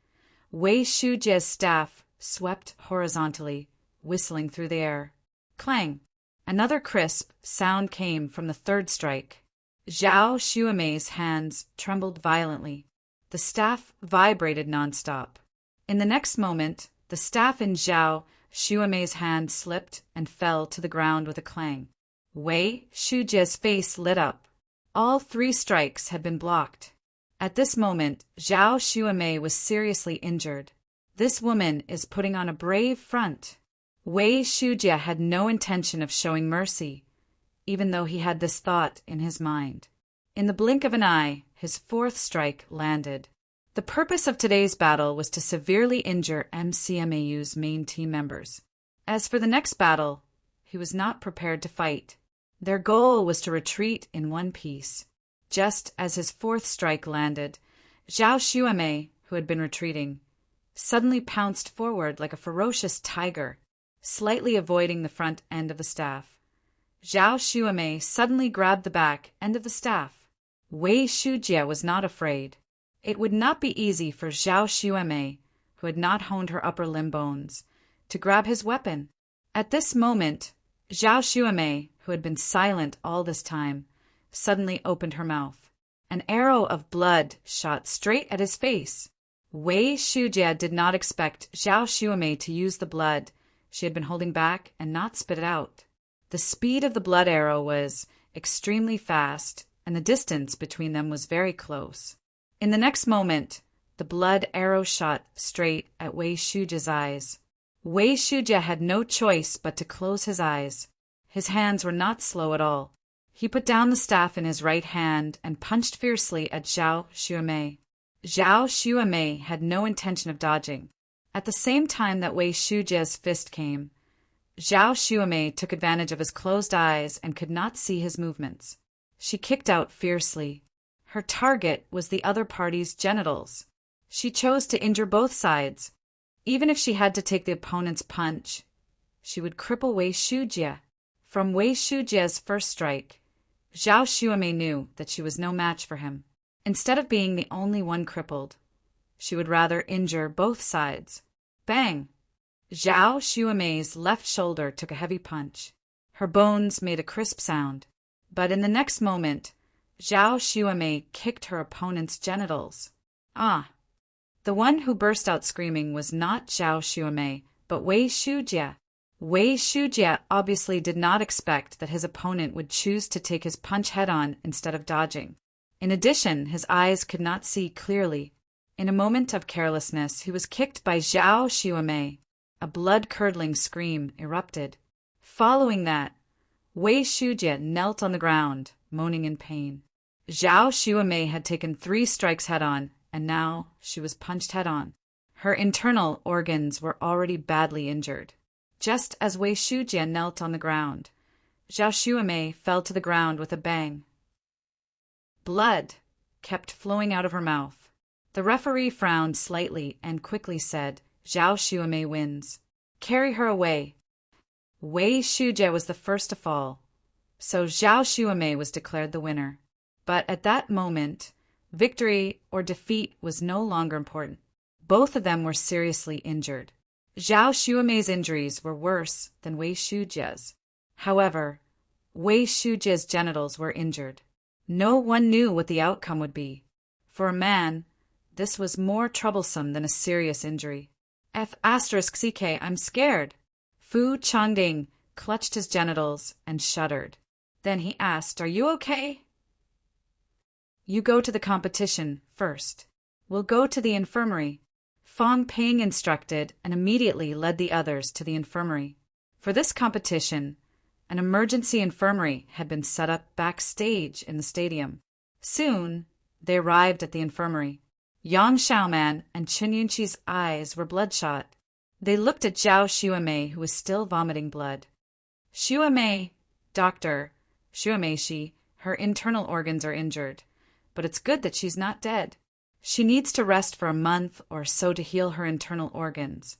Wei Shujie's staff swept horizontally, whistling through the air. Clang! Another crisp sound came from the third strike. Zhao Xuemei's hands trembled violently. The staff vibrated nonstop. In the next moment, the staff in Zhao Xuemei's hand slipped and fell to the ground with a clang. Wei Shujie's face lit up. All 3 strikes had been blocked. At this moment, Zhao Xuemei was seriously injured. This woman is putting on a brave front. Wei Shujie had no intention of showing mercy, even though he had this thought in his mind. In the blink of an eye, his 4th strike landed. The purpose of today's battle was to severely injure MCMAU's main team members. As for the next battle, he was not prepared to fight. Their goal was to retreat in one piece. Just as his 4th strike landed, Zhao Xuemei, who had been retreating, suddenly pounced forward like a ferocious tiger, slightly avoiding the front end of the staff. Zhao Xuemei suddenly grabbed the back end of the staff. Wei Shujie was not afraid. It would not be easy for Zhao Xuemei, who had not honed her upper limb bones, to grab his weapon. At this moment, Zhao Xuemei, who had been silent all this time, suddenly opened her mouth. An arrow of blood shot straight at his face. Wei Shujie did not expect Zhao Xuemei to use the blood she had been holding back and not spit it out. The speed of the blood arrow was extremely fast, and the distance between them was very close. In the next moment, the blood arrow shot straight at Wei Shujie's eyes. Wei Shujie had no choice but to close his eyes. His hands were not slow at all. He put down the staff in his right hand and punched fiercely at Zhao Xuemei. Zhao Xuemei had no intention of dodging. At the same time that Wei Shujie's fist came, Zhao Xuemei took advantage of his closed eyes and could not see his movements. She kicked out fiercely. Her target was the other party's genitals. She chose to injure both sides. Even if she had to take the opponent's punch, she would cripple Wei Shujie. From Wei Shujie's first strike, Zhao Xuemei knew that she was no match for him. Instead of being the only one crippled, she would rather injure both sides. Bang! Zhao Xuemei's left shoulder took a heavy punch. Her bones made a crisp sound. But in the next moment, Zhao Xuemei kicked her opponent's genitals. Ah! The one who burst out screaming was not Zhao Xuemei, but Wei Shujie. Wei Shujie obviously did not expect that his opponent would choose to take his punch head-on instead of dodging. In addition, his eyes could not see clearly. In a moment of carelessness, he was kicked by Zhao Xuemei. A blood-curdling scream erupted. Following that, Wei Shujie knelt on the ground, moaning in pain. Zhao Xuemei had taken 3 strikes head-on, and now she was punched head-on. Her internal organs were already badly injured. Just as Wei Shujie knelt on the ground, Zhao Xuemei fell to the ground with a bang. Blood kept flowing out of her mouth. The referee frowned slightly and quickly said, "Zhao Xuemei wins. Carry her away." Wei Shujie was the first to fall, so Zhao Xuemei was declared the winner. But at that moment, victory or defeat was no longer important. Both of them were seriously injured. Zhao Xuemei's injuries were worse than Wei Shujie's. However, Wei Shujie's genitals were injured. No one knew what the outcome would be. For a man, this was more troublesome than a serious injury. F***CK, I'm scared. Fu Changding clutched his genitals and shuddered. Then he asked, "Are you okay?" "You go to the competition first. We'll go to the infirmary." Fang Ping instructed and immediately led the others to the infirmary. For this competition, an emergency infirmary had been set up backstage in the stadium. Soon, they arrived at the infirmary. Yang Xiaoman and Qin Yunqi's eyes were bloodshot. They looked at Zhao Xuemei, who was still vomiting blood. "Xuemei, doctor, Xuemei, her internal organs are injured, but it's good that she's not dead. She needs to rest for a month or so to heal her internal organs.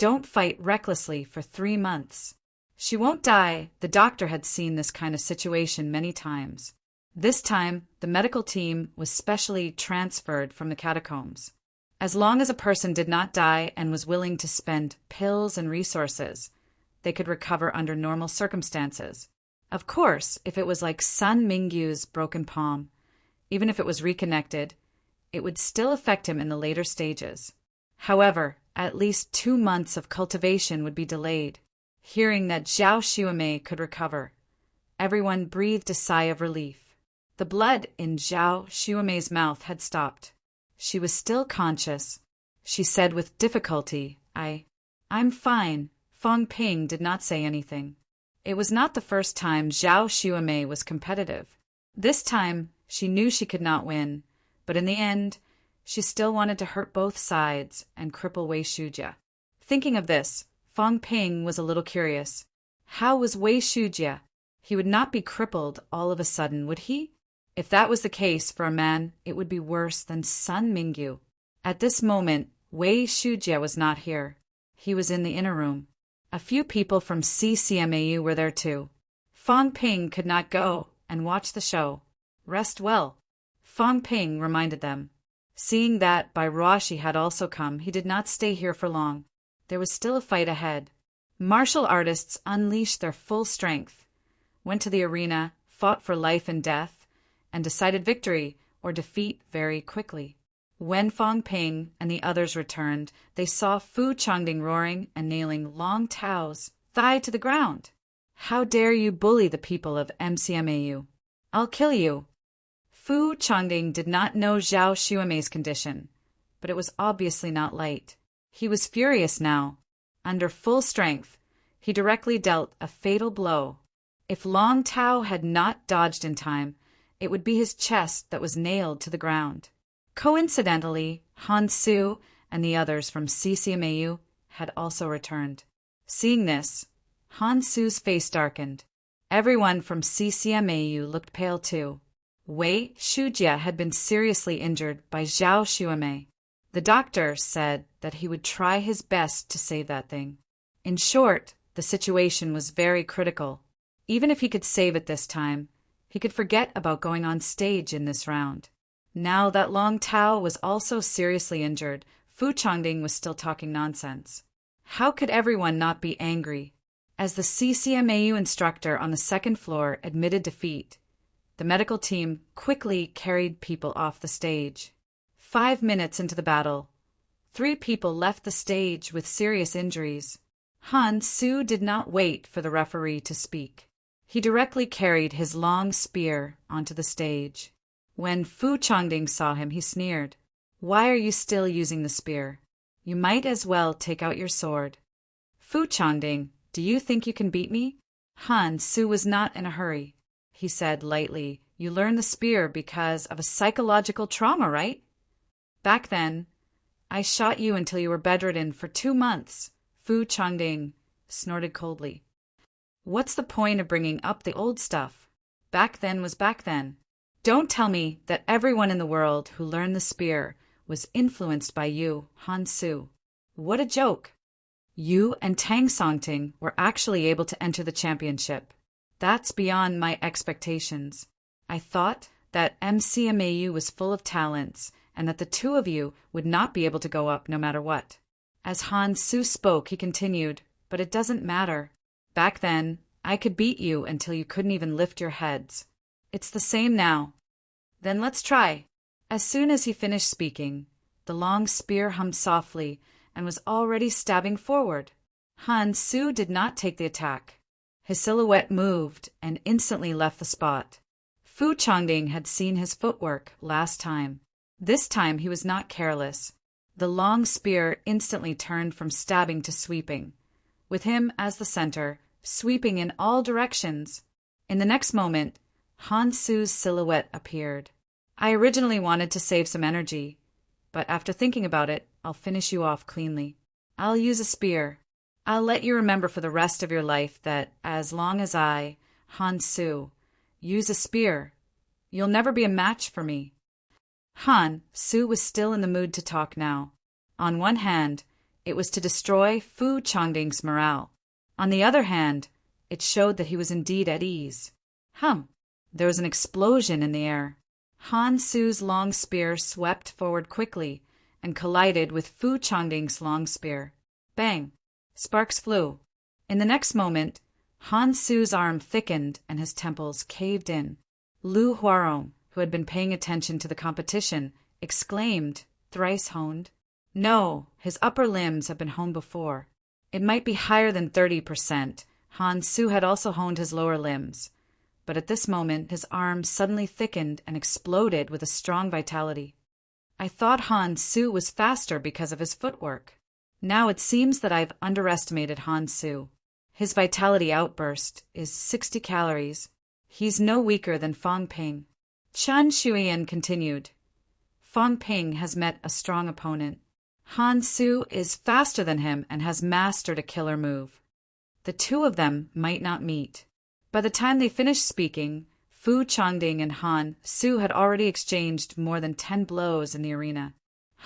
don't fight recklessly for 3 months. She won't die. The doctor had seen this kind of situation many times. This time, the medical team was specially transferred from the catacombs. As long as a person did not die and was willing to spend pills and resources, they could recover under normal circumstances. Of course, if it was like Sun Mingyu's broken palm, even if it was reconnected, it would still affect him in the later stages. However, at least 2 months of cultivation would be delayed. Hearing that Zhao Xuemei could recover, everyone breathed a sigh of relief. The blood in Zhao Xuemei's mouth had stopped. She was still conscious. She said with difficulty, I'm fine. Feng Ping did not say anything. It was not the first time Zhao Xuemei was competitive. This time, she knew she could not win, but in the end, she still wanted to hurt both sides and cripple Wei Shujie. Thinking of this, Feng Ping was a little curious. How was Wei Shujie? He would not be crippled all of a sudden, would he? If that was the case for a man, it would be worse than Sun Mingyu. At this moment, Wei Shujie was not here. He was in the inner room. A few people from CCMAU were there too. Feng Ping could not go and watch the show. Rest well, Feng Ping reminded them. Seeing that Bai Ruoxi had also come, he did not stay here for long. There was still a fight ahead. Martial artists unleashed their full strength, went to the arena, fought for life and death, and decided victory or defeat very quickly. When Feng Ping and the others returned, they saw Fu Changding roaring and nailing Long Tao's thigh to the ground. How dare you bully the people of MCMAU? I'll kill you. Fu Changding did not know Zhao Xuemei's condition, but it was obviously not light. He was furious now. Under full strength, he directly dealt a fatal blow. If Long Tao had not dodged in time, it would be his chest that was nailed to the ground. Coincidentally, Han Su and the others from CCMAU had also returned. Seeing this, Han Su's face darkened. Everyone from CCMAU looked pale too. Wei Shujie had been seriously injured by Zhao Xuemei. The doctor said that he would try his best to save that thing. In short, the situation was very critical. Even if he could save it this time, he could forget about going on stage in this round. Now that Long Tao was also seriously injured, Fu Changding was still talking nonsense. How could everyone not be angry? As the CCMAU instructor on the second floor admitted defeat, the medical team quickly carried people off the stage. 5 minutes into the battle, 3 people left the stage with serious injuries. Han Su did not wait for the referee to speak. He directly carried his long spear onto the stage. When Fu Changding saw him, he sneered. Why are you still using the spear? You might as well take out your sword. Fu Changding, do you think you can beat me? Han Su was not in a hurry. He said lightly, you learned the spear because of a psychological trauma, right? Back then, I shot you until you were bedridden for 2 months. Fu Changding snorted coldly. What's the point of bringing up the old stuff? Back then was back then. Don't tell me that everyone in the world who learned the spear was influenced by you, Han Su. What a joke. You and Tang Songting were actually able to enter the championship. That's beyond my expectations. I thought that MCMAU was full of talents and that the two of you would not be able to go up no matter what. As Han Su spoke, he continued, but it doesn't matter. Back then, I could beat you until you couldn't even lift your heads. It's the same now. Then let's try. As soon as he finished speaking, the long spear hummed softly and was already stabbing forward. Han Su did not take the attack. His silhouette moved and instantly left the spot. Fu Changding had seen his footwork last time. This time he was not careless. The long spear instantly turned from stabbing to sweeping, with him as the center, sweeping in all directions. In the next moment, Han Su's silhouette appeared. I originally wanted to save some energy, but after thinking about it, I'll finish you off cleanly. I'll use a spear. I'll let you remember for the rest of your life that as long as I, Han Su, use a spear, you'll never be a match for me. Han Su was still in the mood to talk now. On one hand, It was to destroy Fu Changding's morale. On the other hand, it showed that he was indeed at ease. There was an explosion in the air. Han Su's long spear swept forward quickly and collided with Fu Changding's long spear. Bang! Sparks flew. In the next moment, Han Su's arm thickened and his temples caved in. Lu Huarong, who had been paying attention to the competition, exclaimed, thrice honed. No, his upper limbs had been honed before. It might be higher than 30%. Han Su had also honed his lower limbs. But at this moment, his arms suddenly thickened and exploded with a strong vitality. I thought Han Su was faster because of his footwork. Now it seems that I've underestimated Han Su. His vitality outburst is 60 calories. He's no weaker than Fang Ping. Chen Shuiyan continued. Fang Ping has met a strong opponent. Han Su is faster than him and has mastered a killer move. The two of them might not meet. By the time they finished speaking, Fu Changding and Han Su had already exchanged more than 10 blows in the arena.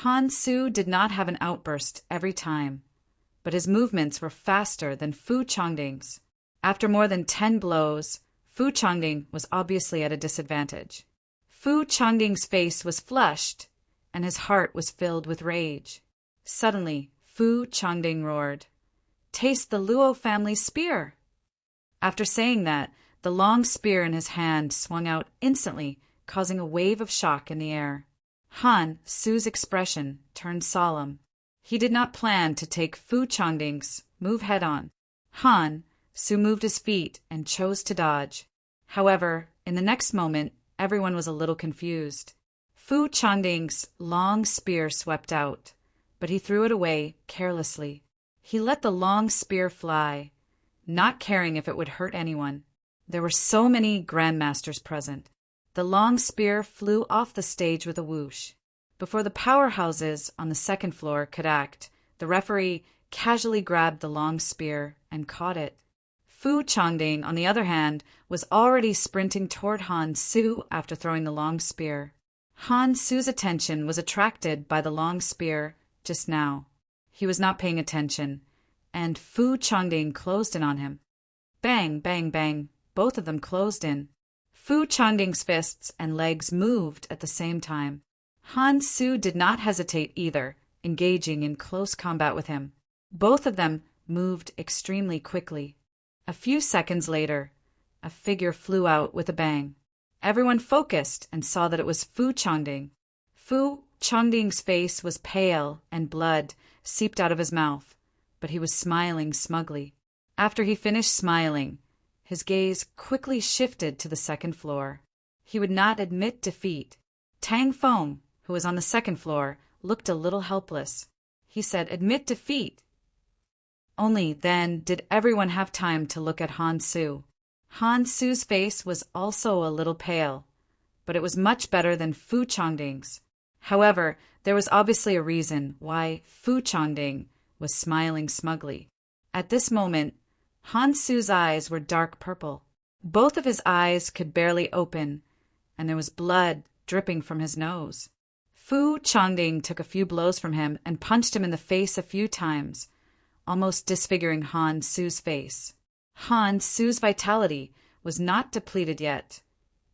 Han Su did not have an outburst every time, but his movements were faster than Fu Changding's. After more than 10 blows, Fu Changding was obviously at a disadvantage. Fu Changding's face was flushed, and his heart was filled with rage. Suddenly, Fu Changding roared, "Taste the Luo family spear!" After saying that, the long spear in his hand swung out instantly, causing a wave of shock in the air. Han Su's expression turned solemn. He did not plan to take Fu Changding's move head-on. Han Su moved his feet and chose to dodge. However, in the next moment, everyone was a little confused. Fu Changding's long spear swept out, but he threw it away carelessly. He let the long spear fly, not caring if it would hurt anyone. There were so many grandmasters present. The long spear flew off the stage with a whoosh. Before the powerhouses on the second floor could act, the referee casually grabbed the long spear and caught it. Fu Changding, on the other hand, was already sprinting toward Han Su after throwing the long spear. Han Su's attention was attracted by the long spear just now. He was not paying attention, and Fu Changding closed in on him. Bang, bang, bang, both of them closed in. Fu Changding's fists and legs moved at the same time. Han Su did not hesitate either, engaging in close combat with him. Both of them moved extremely quickly. A few seconds later, a figure flew out with a bang. Everyone focused and saw that it was Fu Changding. Fu Changding's face was pale and blood seeped out of his mouth, but he was smiling smugly. After he finished smiling, his gaze quickly shifted to the second floor. He would not admit defeat. Tang Feng, who was on the second floor, looked a little helpless. He said, "Admit defeat." Only then did everyone have time to look at Han Su. Han Su's face was also a little pale, but it was much better than Fu Changding's. However, there was obviously a reason why Fu Changding was smiling smugly. At this moment, Han Su's eyes were dark purple. Both of his eyes could barely open, and there was blood dripping from his nose. Fu Changding took a few blows from him and punched him in the face a few times, almost disfiguring Han Su's face. Han Su's vitality was not depleted yet,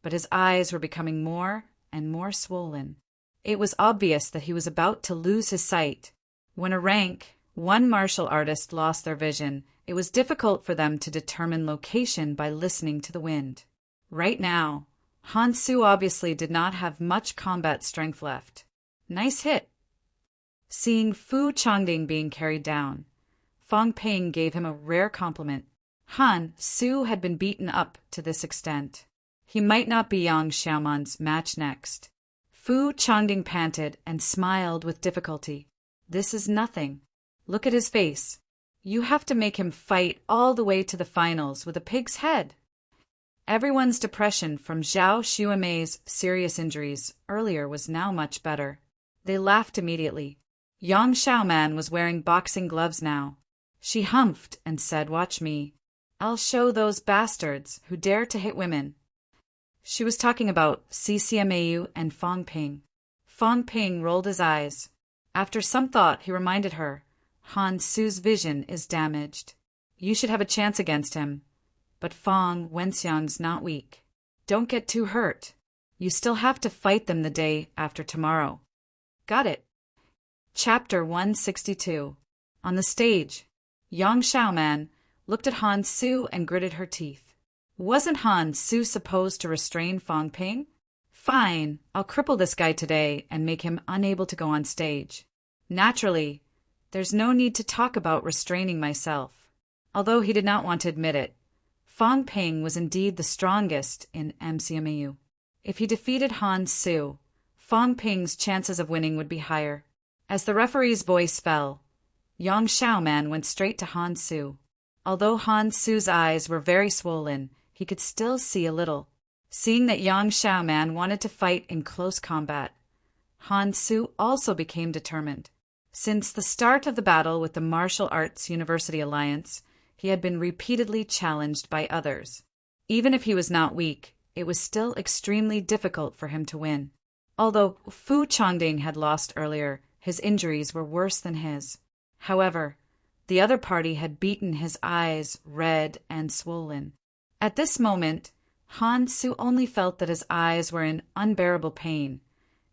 but his eyes were becoming more and more swollen. It was obvious that he was about to lose his sight. When a rank 1 martial artist lost their vision, it was difficult for them to determine location by listening to the wind. Right now, Han Su obviously did not have much combat strength left. Nice hit. Seeing Fu Changding being carried down, Fang Ping gave him a rare compliment. Han Su had been beaten up to this extent. He might not be Yang Xiaoman's match next. Fu Changding panted and smiled with difficulty. "This is nothing. Look at his face. You have to make him fight all the way to the finals with a pig's head." Everyone's depression from Zhao Xuemei's serious injuries earlier was now much better. They laughed immediately. Yang Xiaoman was wearing boxing gloves now. She humphed and said, "Watch me. I'll show those bastards who dare to hit women." She was talking about CCMAU and Fang Ping. Fang Ping rolled his eyes. After some thought, he reminded her, Han Su's vision is damaged. You should have a chance against him. But Fong Wenxiang's not weak. Don't get too hurt. You still have to fight them the day after tomorrow. Got it. Chapter 162. On the stage, Yang Xiaoman looked at Han Su and gritted her teeth. Wasn't Han Su supposed to restrain Fong Ping? Fine, I'll cripple this guy today and make him unable to go on stage. Naturally, there's no need to talk about restraining myself. Although he did not want to admit it, Fong Ping was indeed the strongest in MCMAU. If he defeated Han Su, Fong Ping's chances of winning would be higher. As the referee's voice fell, Yang Xiaoman went straight to Han Su. Although Han Su's eyes were very swollen, he could still see a little. Seeing that Yang Xiaoman wanted to fight in close combat, Han Su also became determined. Since the start of the battle with the Martial Arts University Alliance, he had been repeatedly challenged by others. Even if he was not weak, it was still extremely difficult for him to win. Although Fu Chongding had lost earlier, his injuries were worse than his. However, the other party had beaten his eyes red and swollen. At this moment, Han Su only felt that his eyes were in unbearable pain,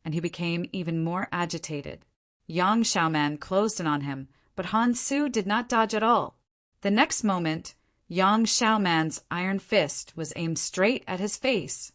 and he became even more agitated. Yang Xiaoman closed in on him, but Han Su did not dodge at all. The next moment, Yang Xiaoman's iron fist was aimed straight at his face.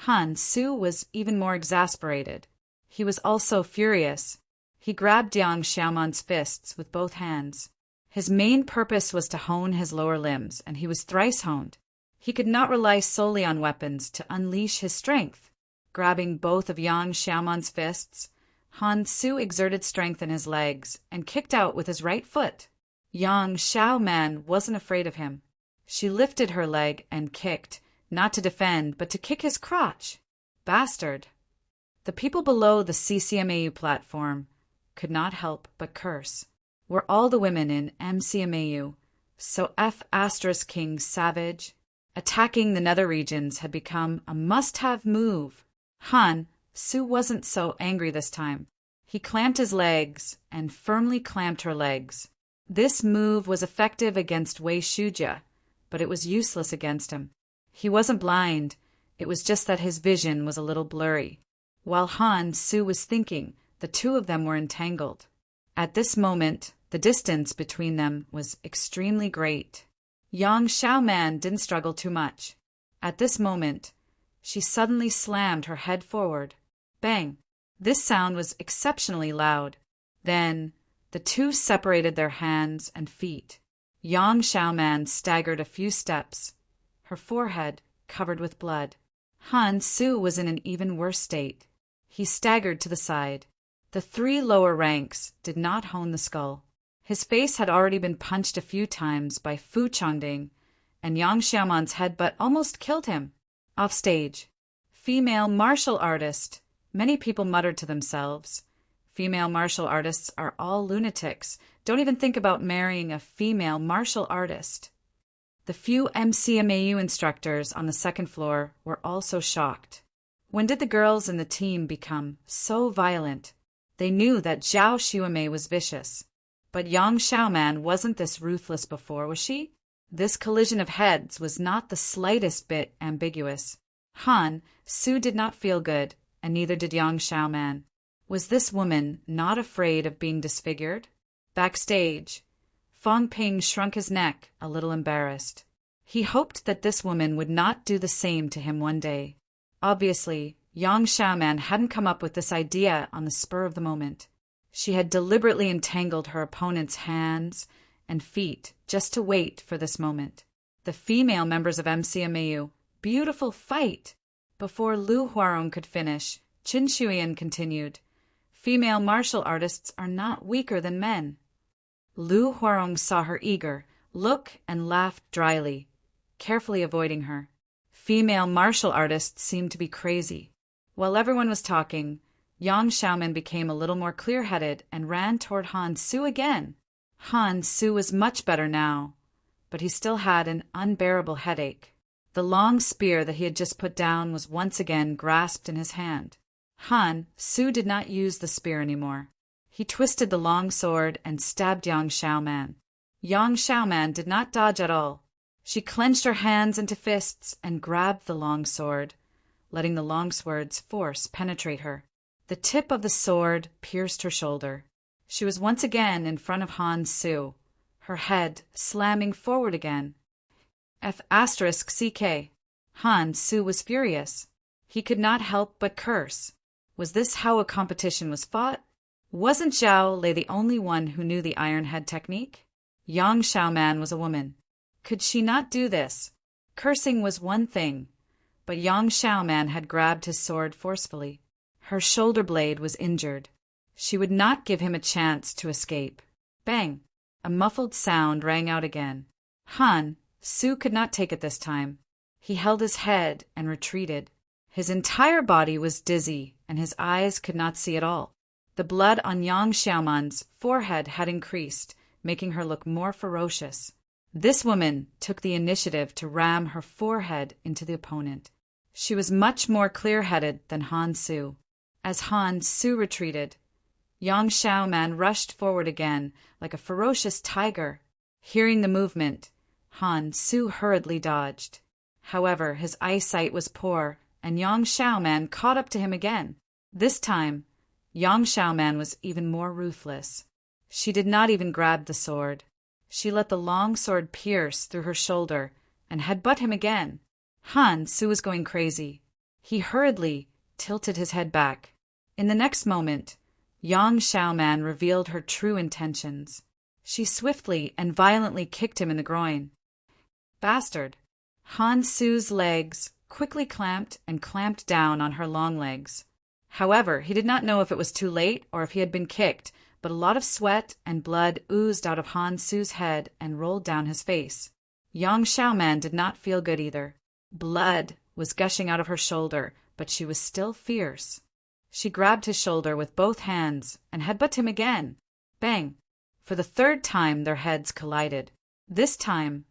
Han Su was even more exasperated. He was also furious. He grabbed Yang Xiaoman's fists with both hands. His main purpose was to hone his lower limbs, and he was thrice honed. He could not rely solely on weapons to unleash his strength. Grabbing both of Yang Xiaoman's fists, Han Su exerted strength in his legs and kicked out with his right foot. Yang Xiaoman wasn't afraid of him. She lifted her leg and kicked, not to defend, but to kick his crotch. Bastard. The people below the CCMAU platform could not help but curse. Were all the women in MCMAU so F*King savage? Attacking the nether regions had become a must-have move. Han Su wasn't so angry this time. He clamped his legs and firmly clamped her legs. This move was effective against Wei Shujia, but it was useless against him. He wasn't blind, it was just that his vision was a little blurry. While Han Su was thinking, the two of them were entangled. At this moment, the distance between them was extremely great. Yang Xiaoman didn't struggle too much. At this moment, she suddenly slammed her head forward. Bang! This sound was exceptionally loud. Then, the two separated their hands and feet. Yang Xiaoman staggered a few steps, her forehead covered with blood. Han Su was in an even worse state. He staggered to the side. The three lower ranks did not hone the skull. His face had already been punched a few times by Fu Chongding, and Yang Xiaoman's headbutt almost killed him. Off stage. Female martial artist. Many people muttered to themselves. Female martial artists are all lunatics. Don't even think about marrying a female martial artist. The few MCMAU instructors on the second floor were also shocked. When did the girls in the team become so violent? They knew that Zhao Xiumei was vicious. But Yang Xiaoman wasn't this ruthless before, was she? This collision of heads was not the slightest bit ambiguous. Han Su did not feel good, and neither did Yang Xiaoman. Was this woman not afraid of being disfigured? Backstage, Fong Ping shrunk his neck, a little embarrassed. He hoped that this woman would not do the same to him one day. Obviously, Yang Xiaoman hadn't come up with this idea on the spur of the moment. She had deliberately entangled her opponent's hands and feet just to wait for this moment. The female members of MCMAU, beautiful fight! Before Lu Huarong could finish, Qin Shuyan continued, female martial artists are not weaker than men. Lu Huarong saw her eager look and laughed dryly, carefully avoiding her. Female martial artists seemed to be crazy. While everyone was talking, Yang Xiaoman became a little more clear-headed and ran toward Han Su again. Han Su was much better now, but he still had an unbearable headache. The long spear that he had just put down was once again grasped in his hand. Han Su did not use the spear anymore. He twisted the long sword and stabbed Yang Xiaoman. Yang Xiaoman did not dodge at all. She clenched her hands into fists and grabbed the long sword, letting the long sword's force penetrate her. The tip of the sword pierced her shoulder. She was once again in front of Han Su, her head slamming forward again. F***CK. Han Su was furious. He could not help but curse. Was this how a competition was fought? Wasn't Zhao Lei the only one who knew the iron head technique? Yang Xiaoman was a woman. Could she not do this? Cursing was one thing, but Yang Xiaoman had grabbed his sword forcefully. Her shoulder blade was injured. She would not give him a chance to escape. Bang! A muffled sound rang out again. Han Su could not take it this time. He held his head and retreated. His entire body was dizzy, and his eyes could not see at all. The blood on Yang Xiaoman's forehead had increased, making her look more ferocious. This woman took the initiative to ram her forehead into the opponent. She was much more clear-headed than Han Su. As Han Su retreated, Yang Xiaoman rushed forward again like a ferocious tiger. Hearing the movement, Han Su hurriedly dodged. However, his eyesight was poor, and Yang Xiaoman caught up to him again. This time, Yang Xiaoman was even more ruthless. She did not even grab the sword. She let the long sword pierce through her shoulder and headbutt him again. Han Su was going crazy. He hurriedly tilted his head back. In the next moment, Yang Xiaoman revealed her true intentions. She swiftly and violently kicked him in the groin. Bastard! Han Su's legs quickly clamped down on her long legs. However, he did not know if it was too late or if he had been kicked, but a lot of sweat and blood oozed out of Han Su's head and rolled down his face. Yang Xiaoman did not feel good either. Blood was gushing out of her shoulder, but she was still fierce. She grabbed his shoulder with both hands and headbutted him again. Bang! For the third time their heads collided. This time,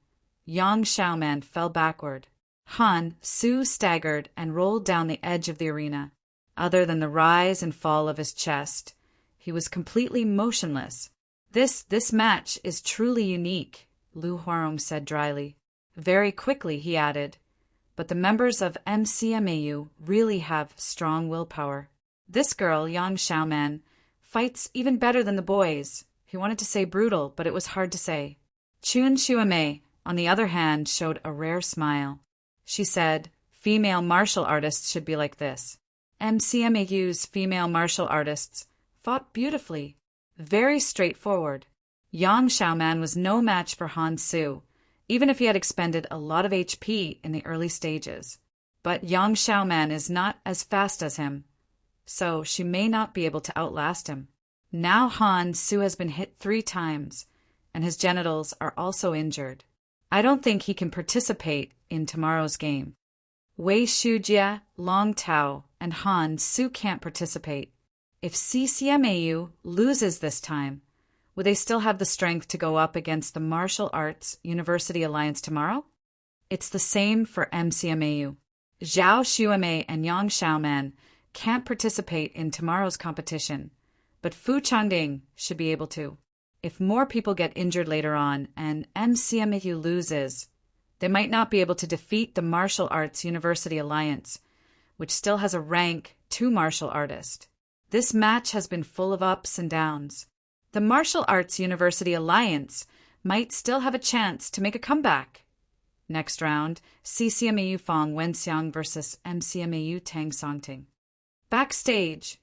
Yang Xiaoman fell backward. Han Su staggered and rolled down the edge of the arena. Other than the rise and fall of his chest, he was completely motionless. This match is truly unique, Lu Huarong said dryly. Very quickly, he added, but the members of MCMAU really have strong willpower. This girl, Yang Xiaoman, fights even better than the boys. He wanted to say brutal, but it was hard to say. Chun Xuemei, on the other hand, showed a rare smile. She said, female martial artists should be like this. MCMAU's female martial artists fought beautifully, very straightforward. Yang Xiaoman was no match for Han Su, even if he had expended a lot of HP in the early stages. But Yang Xiaoman is not as fast as him, so she may not be able to outlast him. Now Han Su has been hit 3 times, and his genitals are also injured. I don't think he can participate in tomorrow's game. Wei Shujie, Long Tao, and Han Su can't participate. If CCMAU loses this time, would they still have the strength to go up against the Martial Arts University Alliance tomorrow? It's the same for MCMAU. Zhao Xuemei and Yang Xiaoman can't participate in tomorrow's competition, but Fu Changding should be able to. If more people get injured later on and MCMAU loses, they might not be able to defeat the Martial Arts University Alliance, which still has a rank 2 martial artist. This match has been full of ups and downs. The Martial Arts University Alliance might still have a chance to make a comeback. Next round, CCMAU Fong Wenxiang versus MCMAU Tang Songting. Backstage,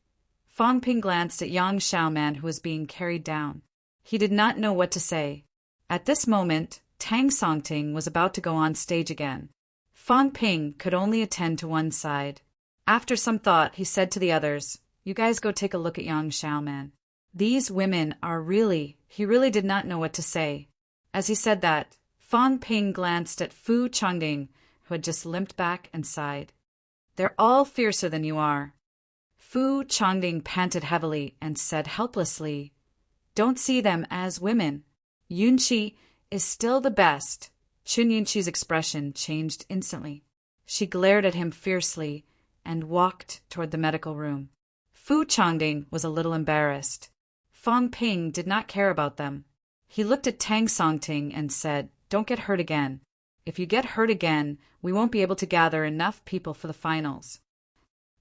Fong Ping glanced at Yang Xiaoman, who was being carried down. He did not know what to say. At this moment, Tang Songting was about to go on stage again. Fong Ping could only attend to one side. After some thought, he said to the others, "You guys go take a look at Yang Xiaoman. These women are really..." He really did not know what to say. As he said that, Fong Ping glanced at Fu Changding, who had just limped back and sighed. "They're all fiercer than you are." Fu Changding panted heavily and said helplessly, "Don't see them as women. Yunqi is still the best." Chun Yunqi's expression changed instantly. She glared at him fiercely and walked toward the medical room. Fu Changding was a little embarrassed. Fong Ping did not care about them. He looked at Tang Songting and said, "Don't get hurt again. If you get hurt again, we won't be able to gather enough people for the finals."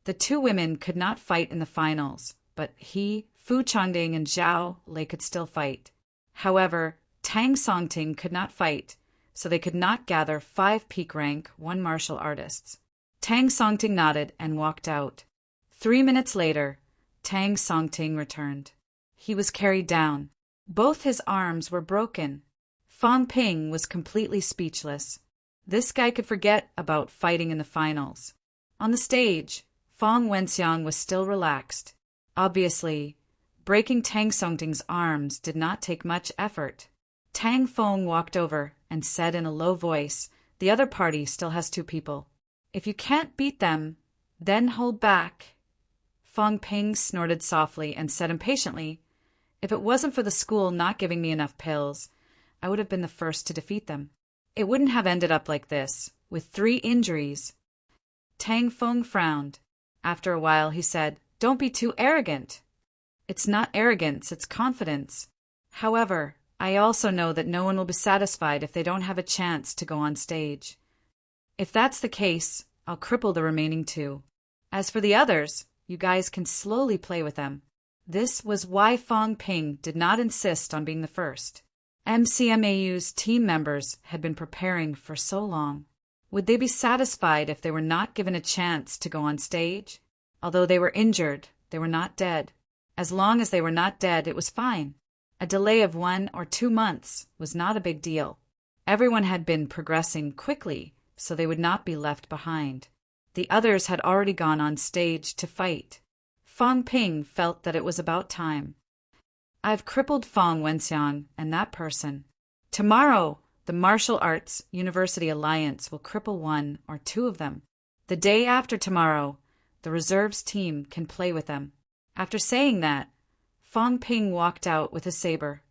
The two women could not fight in the finals, but he, Fu Changding, and Zhao Lei could still fight. However, Tang Songting could not fight, so they could not gather 5 peak rank 1 martial artists. Tang Songting nodded and walked out. 3 minutes later, Tang Songting returned. He was carried down. Both his arms were broken. Fong Ping was completely speechless. This guy could forget about fighting in the finals. On the stage, Fong Wenxiang was still relaxed. Obviously, breaking Tang Songting's arms did not take much effort. Tang Fong walked over and said in a low voice, "The other party still has 2 people. If you can't beat them, then hold back." Fong Ping snorted softly and said impatiently, "If it wasn't for the school not giving me enough pills, I would have been the first to defeat them. It wouldn't have ended up like this, with 3 injuries." Tang Fong frowned. After a while he said, "Don't be too arrogant." "It's not arrogance, it's confidence. However, I also know that no one will be satisfied if they don't have a chance to go on stage. If that's the case, I'll cripple the remaining 2. As for the others, you guys can slowly play with them." This was why Fong Ping did not insist on being the first. MCMAU's team members had been preparing for so long. Would they be satisfied if they were not given a chance to go on stage? Although they were injured, they were not dead. As long as they were not dead, it was fine. A delay of 1 or 2 months was not a big deal. Everyone had been progressing quickly, so they would not be left behind. The others had already gone on stage to fight. Fong Ping felt that it was about time. "I've crippled Fong Wenxiang and that person. Tomorrow, the Martial Arts University Alliance will cripple 1 or 2 of them. The day after tomorrow, the reserves team can play with them." After saying that, Fong Ping walked out with his saber.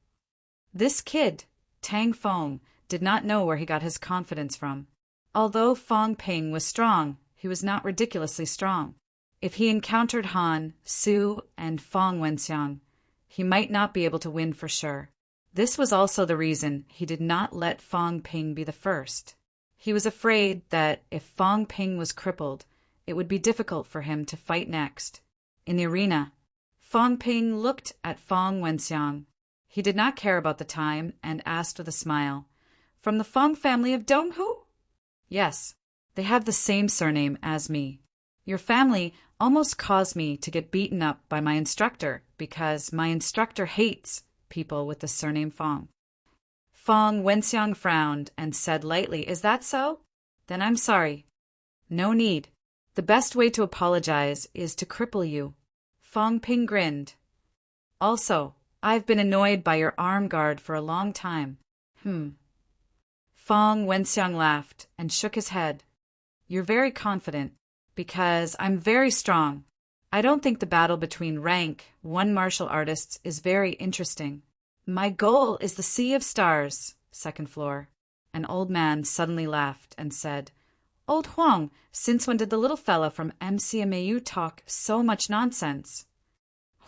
This kid, Tang Fong, did not know where he got his confidence from. Although Fong Ping was strong, he was not ridiculously strong. If he encountered Han, Su, and Fong Wenxiang, he might not be able to win for sure. This was also the reason he did not let Fong Ping be the first. He was afraid that if Fong Ping was crippled, it would be difficult for him to fight next. In the arena, Fong Ping looked at Fong Wenxiang. He did not care about the time and asked with a smile, "From the Fong family of Donghu?" "Yes, they have the same surname as me. Your family almost caused me to get beaten up by my instructor because my instructor hates people with the surname Fong." Fong Wenxiang frowned and said lightly, "Is that so? Then I'm sorry." "No need. The best way to apologize is to cripple you." Fong Ping grinned. "Also, I've been annoyed by your arm guard for a long time." Fong Wenxiang laughed and shook his head. "You're very confident, because I'm very strong. I don't think the battle between rank 1 martial artists is very interesting. My goal is the Sea of Stars, 2nd floor." An old man suddenly laughed and said, "Old Huang, since when did the little fella from MCMAU talk so much nonsense?"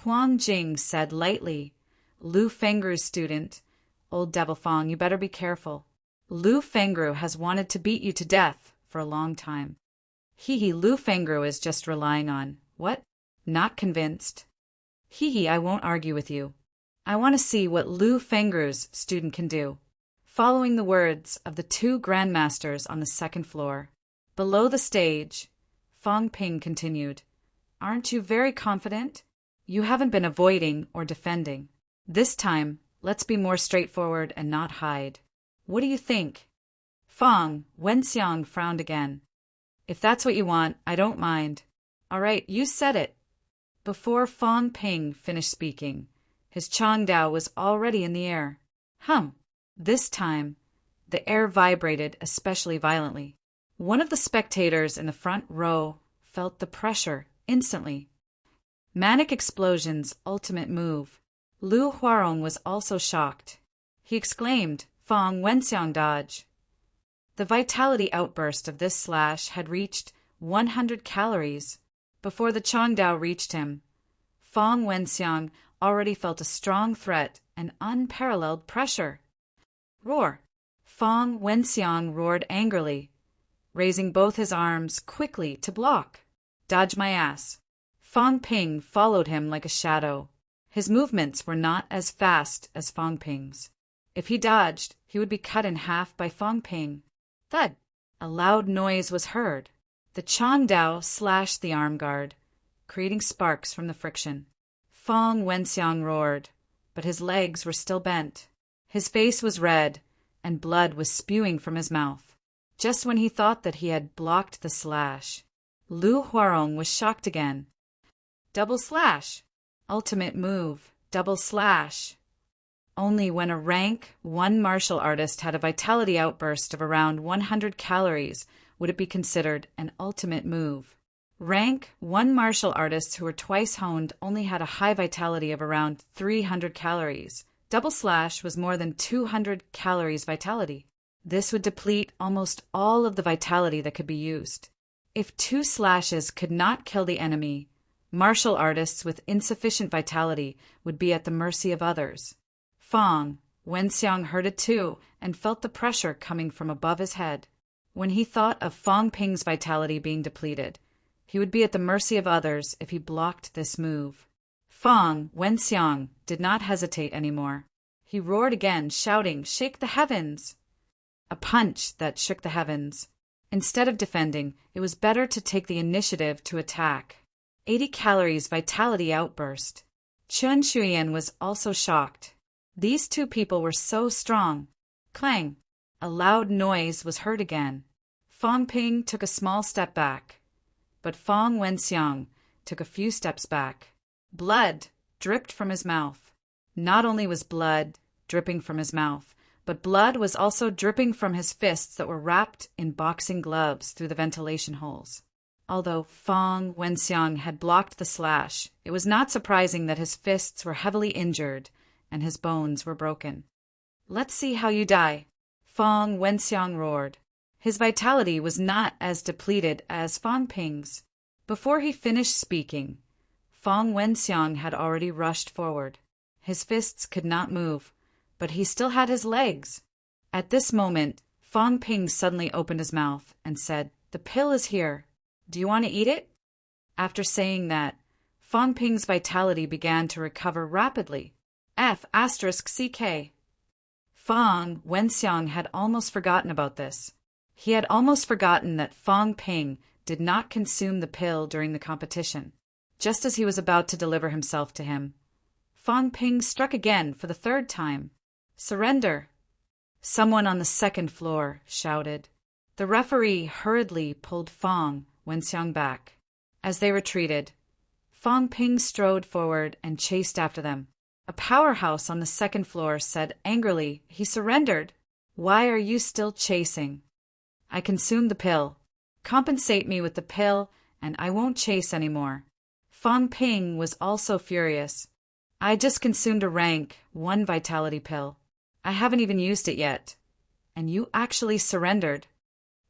Huang Jing said lightly, "Lu Fengru's student. Old Devil Fong, you better be careful. Lu Fengru has wanted to beat you to death for a long time." "Hee, Lu Fengru is just relying on, what? Not convinced." "Hee, I won't argue with you. I want to see what Lu Fengru's student can do." Following the words of the 2 grandmasters on the 2nd floor, below the stage, Fong Ping continued, "Aren't you very confident? You haven't been avoiding or defending. This time, let's be more straightforward and not hide. What do you think?" Fong Wenxiang frowned again. "If that's what you want, I don't mind." "All right, you said it." Before Fong Ping finished speaking, his Changdao was already in the air. This time, the air vibrated especially violently. One of the spectators in the front row felt the pressure instantly. Manic Explosion's ultimate move. Lu Huarong was also shocked. He exclaimed, "Fong Wenxiang dodge." The vitality outburst of this slash had reached 100 calories. Before the Changdao reached him, Fong Wenxiang already felt a strong threat and unparalleled pressure. Roar! Fong Wenxiang roared angrily, raising both his arms quickly to block. Dodge my ass. Fong Ping followed him like a shadow. His movements were not as fast as Fong Ping's. If he dodged, he would be cut in half by Fong Ping. Thud! A loud noise was heard. The Changdao slashed the arm guard, creating sparks from the friction. Fong Wenxiang roared, but his legs were still bent. His face was red, and blood was spewing from his mouth. Just when he thought that he had blocked the slash, Lu Huarong was shocked again. Double slash! Ultimate move, double slash! Only when a rank 1 martial artist had a vitality outburst of around 100 calories would it be considered an ultimate move. Rank 1 martial artists who were twice honed only had a high vitality of around 300 calories. Double slash was more than 200 calories vitality. This would deplete almost all of the vitality that could be used. If 2 slashes could not kill the enemy, martial artists with insufficient vitality would be at the mercy of others. Fong Wenxiang heard it too and felt the pressure coming from above his head. When he thought of Fong Ping's vitality being depleted, he would be at the mercy of others if he blocked this move. Fong Wenxiang did not hesitate anymore. He roared again, shouting, "Shake the heavens!" A punch that shook the heavens. Instead of defending, it was better to take the initiative to attack. 80 calories vitality outburst. Chun Shuyan was also shocked. These two people were so strong. Clang! A loud noise was heard again. Fong Ping took a small step back, but Fong Wenxiang took a few steps back. Blood dripped from his mouth. Not only was blood dripping from his mouth, but blood was also dripping from his fists that were wrapped in boxing gloves through the ventilation holes. Although Fong Wenxiang had blocked the slash, it was not surprising that his fists were heavily injured and his bones were broken. "Let's see how you die," Fong Wenxiang roared. His vitality was not as depleted as Fong Ping's. Before he finished speaking, Fong Wenxiang had already rushed forward. His fists could not move, but he still had his legs. At this moment, Fong Ping suddenly opened his mouth and said, "The pill is here. Do you want to eat it?" After saying that, Fong Ping's vitality began to recover rapidly. F***CK. Fong Wenxiang had almost forgotten about this. He had almost forgotten that Fong Ping did not consume the pill during the competition. Just as he was about to deliver himself to him, Fong Ping struck again for the 3rd time. "Surrender!" Someone on the 2nd floor shouted. The referee hurriedly pulled Fong Wenxiang back. As they retreated, Fong Ping strode forward and chased after them. A powerhouse on the 2nd floor said angrily, "He surrendered. Why are you still chasing?" "I consumed the pill. Compensate me with the pill and I won't chase anymore." Fong Ping was also furious. "I just consumed a rank 1 vitality pill. I haven't even used it yet. And you actually surrendered."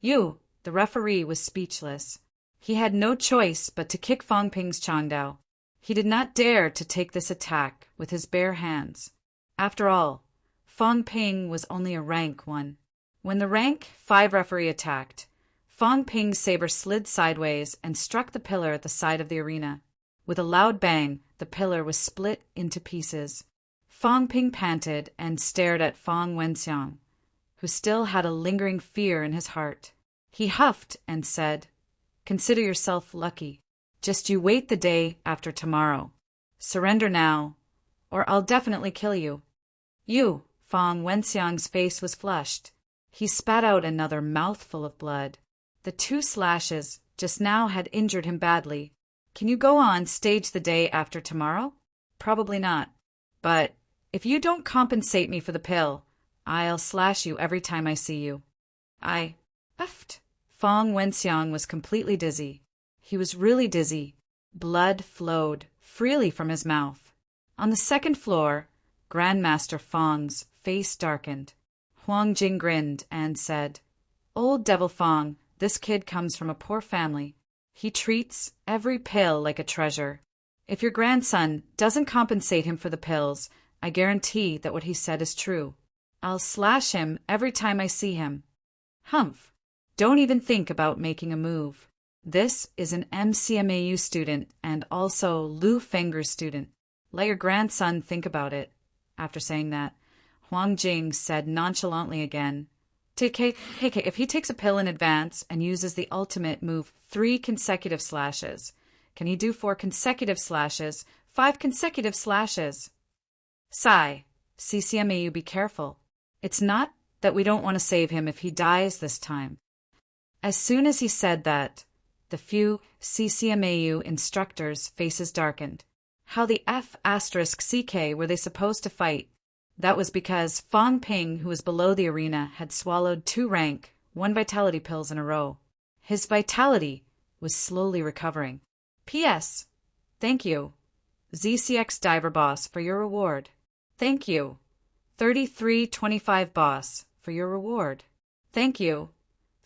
"You!" The referee was speechless. He had no choice but to kick Fong Ping's Changdao. He did not dare to take this attack with his bare hands. After all, Fong Ping was only a rank 1. When the rank 5 referee attacked, Fong Ping's saber slid sideways and struck the pillar at the side of the arena. With a loud bang, the pillar was split into pieces. Fong Ping panted and stared at Fong Wenxiang, who still had a lingering fear in his heart. He huffed and said, "Consider yourself lucky. Just you wait the day after tomorrow. Surrender now, or I'll definitely kill you." "You!" Fong Wenxiang's face was flushed. He spat out another mouthful of blood. The 2 slashes just now had injured him badly. "Can you go on stage the day after tomorrow?" "Probably not. But if you don't compensate me for the pill, I'll slash you every time I see you." I effed. Fong Wenxiang was completely dizzy. He was really dizzy. Blood flowed freely from his mouth. On the 2nd floor, Grandmaster Fong's face darkened. Huang Jing grinned and said, "Old Devil Fong, this kid comes from a poor family. He treats every pill like a treasure. If your grandson doesn't compensate him for the pills, I guarantee that what he said is true. I'll slash him every time I see him. Humph. Don't even think about making a move. This is an MCMAU student and also Lu Fengger's student. Let your grandson think about it. After saying that, Huang Jing said nonchalantly again, if he takes a pill in advance and uses the ultimate move 3 consecutive slashes, can he do 4 consecutive slashes, 5 consecutive slashes? Sigh. CCMAU, be careful. It's not that we don't want to save him if he dies this time. As soon as he said that, the few CCMAU instructors' faces darkened. How the F*CK were they supposed to fight? That was because Fang Ping, who was below the arena, had swallowed 2 rank, 1 vitality pills in a row. His vitality was slowly recovering. P.S. Thank you, ZCX Diver Boss, for your reward. Thank you, 3325 Boss, for your reward. Thank you,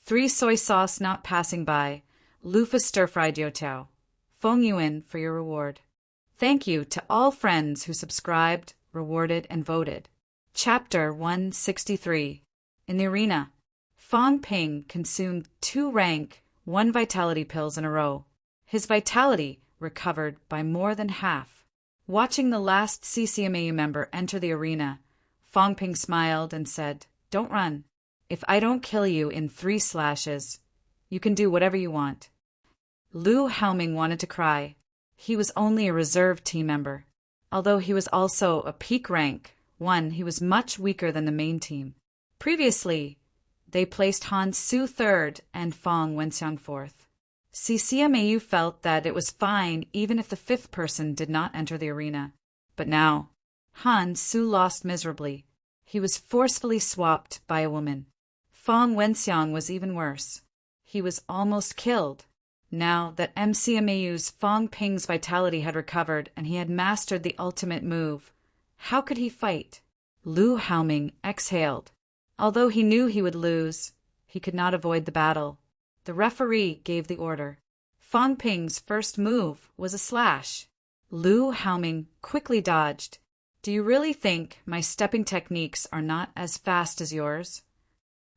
3 Soy Sauce Not Passing By, Lufa Stir Fried Youtiao, Feng Yuan, for your reward. Thank you to all friends who subscribed, rewarded, and voted. Chapter 163. In the arena, Fang Ping consumed 2 rank, 1 vitality pills in a row. His vitality recovered by more than half. Watching the last CCMAU member enter the arena, Fang Ping smiled and said, "Don't run. If I don't kill you in 3 slashes, you can do whatever you want." Lu Haoming wanted to cry. He was only a reserve team member. Although he was also a peak rank 1, he was much weaker than the main team. Previously, they placed Han Su 3rd and Fang Wenxiang 4th. CCMAU felt that it was fine even if the 5th person did not enter the arena. But now, Han Su lost miserably. He was forcefully swapped by a woman. Fang Wenxiang was even worse. He was almost killed. Now that MCMAU's Fang Ping's vitality had recovered and he had mastered the ultimate move, how could he fight? Lu Haoming exhaled. Although he knew he would lose, he could not avoid the battle. The referee gave the order. Fang Ping's first move was a slash. Lu Haoming quickly dodged. "Do you really think my stepping techniques are not as fast as yours?"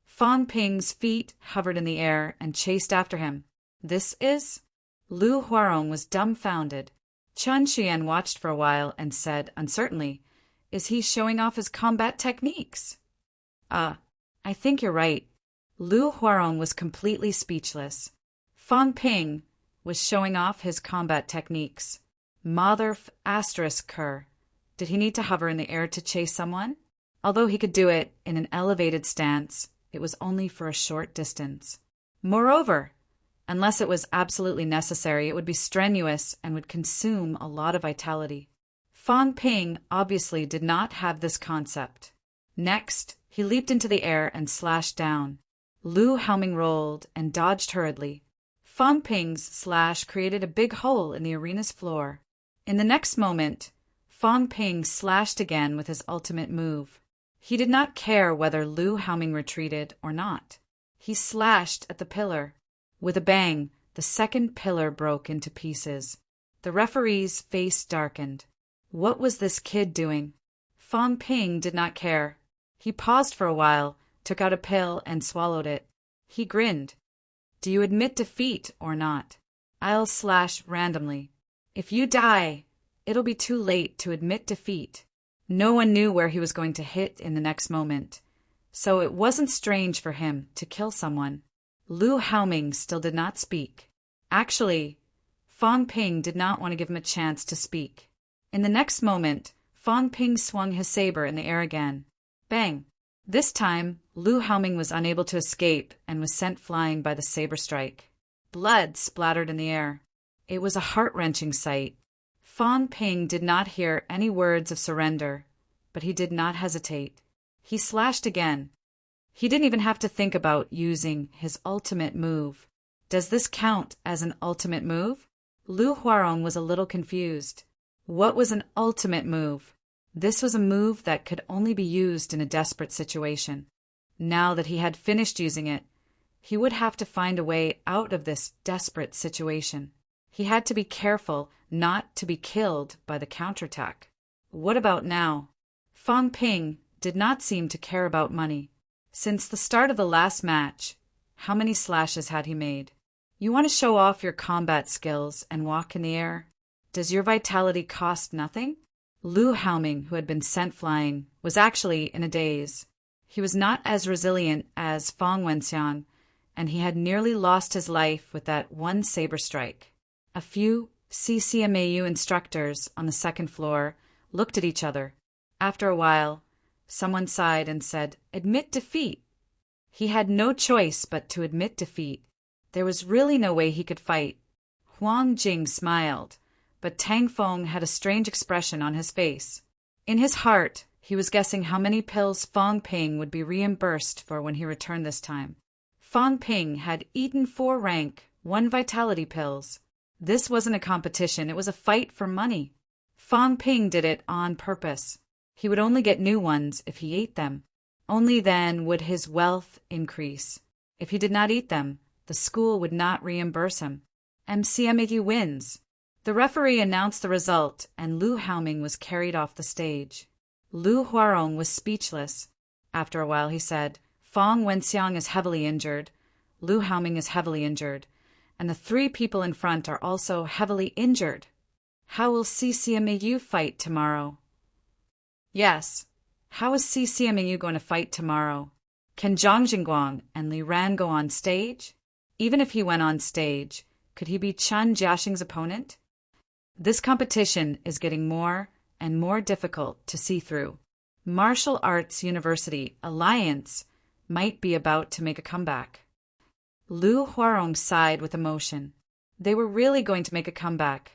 Fang Ping's feet hovered in the air and chased after him. "This is?" Lu Huarong was dumbfounded. Chun Xian watched for a while and said uncertainly, "Is he showing off his combat techniques?" I think you're right." Lu Huarong was completely speechless. Fang Ping was showing off his combat techniques. Mother ****. Did he need to hover in the air to chase someone? Although he could do it in an elevated stance, it was only for a short distance. Moreover, unless it was absolutely necessary, it would be strenuous and would consume a lot of vitality. Fang Ping obviously did not have this concept. Next, he leaped into the air and slashed down. Lu Haoming rolled and dodged hurriedly. Fang Ping's slash created a big hole in the arena's floor. In the next moment, Fang Ping slashed again with his ultimate move. He did not care whether Lu Haoming retreated or not. He slashed at the pillar. With a bang, the second pillar broke into pieces. The referee's face darkened. What was this kid doing? Fang Ping did not care. He paused for a while, took out a pill, and swallowed it. He grinned. "Do you admit defeat or not? I'll slash randomly. If you die, it'll be too late to admit defeat." No one knew where he was going to hit in the next moment, so it wasn't strange for him to kill someone. Lu Haoming still did not speak. Actually, Fang Ping did not want to give him a chance to speak. In the next moment, Fang Ping swung his saber in the air again. Bang! This time, Lu Haoming was unable to escape and was sent flying by the saber strike. Blood splattered in the air. It was a heart-wrenching sight. Fang Ping did not hear any words of surrender, but he did not hesitate. He slashed again. He didn't even have to think about using his ultimate move. Does this count as an ultimate move? Lu Huarong was a little confused. What was an ultimate move? This was a move that could only be used in a desperate situation. Now that he had finished using it, he would have to find a way out of this desperate situation. He had to be careful not to be killed by the counterattack. What about now? Fang Ping did not seem to care about money. Since the start of the last match, how many slashes had he made? You want to show off your combat skills and walk in the air? Does your vitality cost nothing? Lu Haoming, who had been sent flying, was actually in a daze. He was not as resilient as Fang Wenxiang, and he had nearly lost his life with that one saber strike. A few CCMAU instructors on the second floor looked at each other. After a while, someone sighed and said, "Admit defeat." He had no choice but to admit defeat. There was really no way he could fight. Huang Jing smiled, but Tang Feng had a strange expression on his face. In his heart, he was guessing how many pills Fang Ping would be reimbursed for when he returned this time. Fang Ping had eaten 4 rank, 1 vitality pills. This wasn't a competition, it was a fight for money. Fang Ping did it on purpose. He would only get new ones if he ate them. Only then would his wealth increase. If he did not eat them, the school would not reimburse him. MCMAU wins. The referee announced the result, and Lu Haoming was carried off the stage. Lu Huarong was speechless. After a while he said, "Fang Wenxiang is heavily injured, Lu Haoming is heavily injured, and the 3 people in front are also heavily injured. How will CCMAU fight tomorrow?" Yes, how is CCMAU going to fight tomorrow? Can Zhang Jingguang and Li Ran go on stage? Even if he went on stage, could he be Chen Jiaxing's opponent? This competition is getting more and more difficult to see through. Martial Arts University Alliance might be about to make a comeback. Lu Huarong sighed with emotion. They were really going to make a comeback.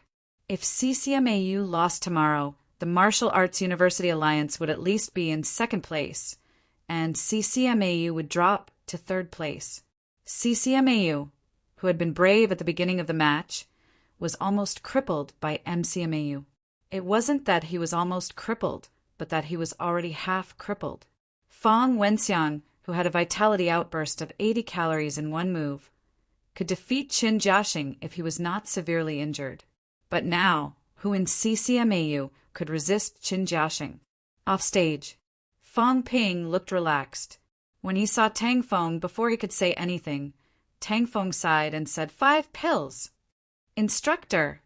If CCMAU lost tomorrow, the Martial Arts University Alliance would at least be in 2nd place, and CCMAU would drop to 3rd place. CCMAU, who had been brave at the beginning of the match, was almost crippled by MCMAU. It wasn't that he was almost crippled, but that he was already half crippled. Fang Wenxiang, who had a vitality outburst of 80 calories in one move, could defeat Chen Jiaxing if he was not severely injured. But now, who in CCMAU could resist Chen Jiaxing? Off stage, Fang Ping looked relaxed. When he saw Tang Feng before he could say anything, Tang Feng sighed and said, "5 pills. Instructor,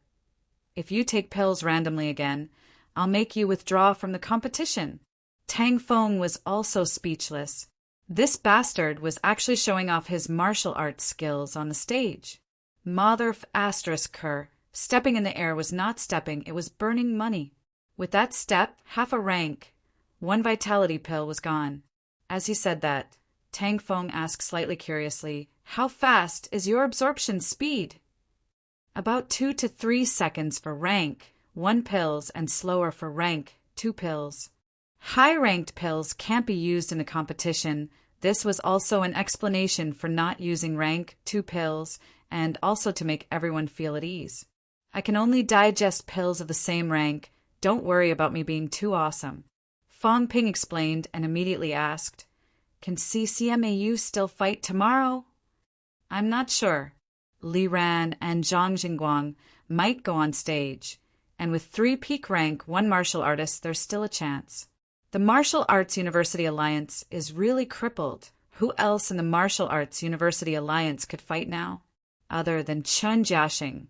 if you take pills randomly again, I'll make you withdraw from the competition." Tang Feng was also speechless. This bastard was actually showing off his martial arts skills on the stage. Mother asterisk her, stepping in the air was not stepping, it was burning money. With that step, half a rank, 1 vitality pill was gone. As he said that, Tang Feng asked slightly curiously, "How fast is your absorption speed?" "About 2 to 3 seconds for rank 1 pills and slower for rank 2 pills. High-ranked pills can't be used in a competition. This was also an explanation for not using rank 2 pills and also to make everyone feel at ease. I can only digest pills of the same rank. Don't worry about me being too awesome." Fang Ping explained and immediately asked, "Can CCMAU still fight tomorrow?" "I'm not sure. Li Ran and Zhang Jingguang might go on stage, and with 3 peak rank 1 martial artists, there's still a chance. The Martial Arts University Alliance is really crippled. Who else in the Martial Arts University Alliance could fight now? Other than Chen Jiaxing.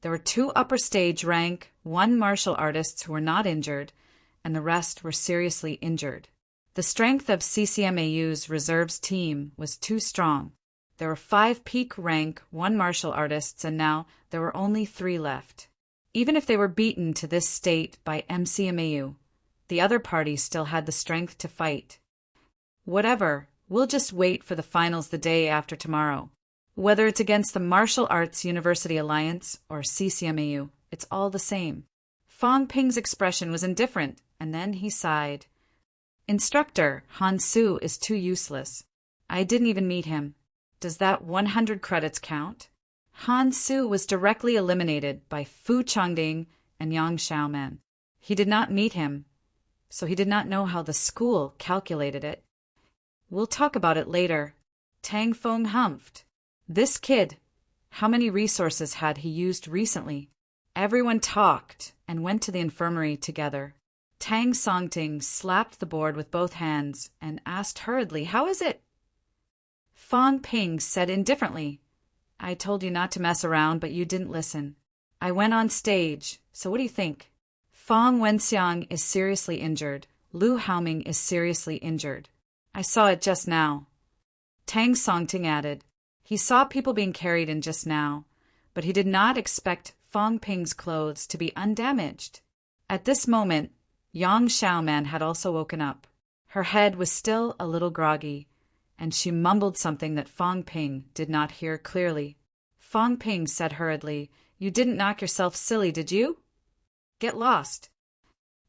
There were 2 upper stage rank 1 martial artists who were not injured, and the rest were seriously injured. The strength of CCMAU's reserves team was too strong. There were 5 peak rank 1 martial artists, and now there were only 3 left. Even if they were beaten to this state by MCMAU, the other party still had the strength to fight. Whatever, we'll just wait for the finals the day after tomorrow. Whether it's against the Martial Arts University Alliance or CCMAU, it's all the same." Fang Ping's expression was indifferent, and then he sighed. "Instructor, Han Su is too useless. I didn't even meet him. Does that 100 credits count?" Han Su was directly eliminated by Fu Changding and Yang Xiaoman. He did not meet him, so he did not know how the school calculated it. "We'll talk about it later." Tang Feng humphed. "This kid, How many resources had he used recently? Everyone talked and went to the infirmary together. Tang Songting slapped the board with both hands and asked hurriedly, "How is it?" Fang Ping said indifferently, "I told you not to mess around, but you didn't listen. I went on stage, so what do you think? Fang Wenxiang is seriously injured. Lu Haoming is seriously injured. I saw it just now." Tang Songting added, he saw people being carried in just now, but he did not expect Fang Ping's clothes to be undamaged. At this moment, Yang Xiaoman had also woken up. Her head was still a little groggy, and she mumbled something that Fang Ping did not hear clearly. Fang Ping said hurriedly, "You didn't knock yourself silly, did you? Get lost."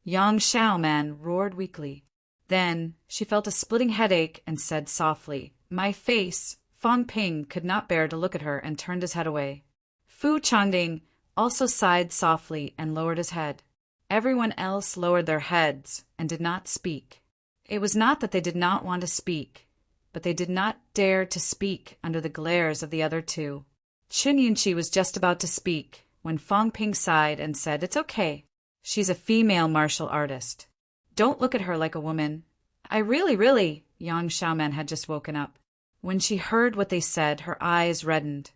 Yang Xiaoman roared weakly. Then she felt a splitting headache and said softly, "My face." Fang Ping could not bear to look at her and turned his head away. Fu Changding also sighed softly and lowered his head. Everyone else lowered their heads and did not speak. It was not that they did not want to speak, but they did not dare to speak under the glares of the other two. Chun Yunqi was just about to speak when Fang Ping sighed and said, "It's okay. She's a female martial artist. Don't look at her like a woman." I really, Yang Xiaoman had just woken up. When she heard what they said, her eyes reddened.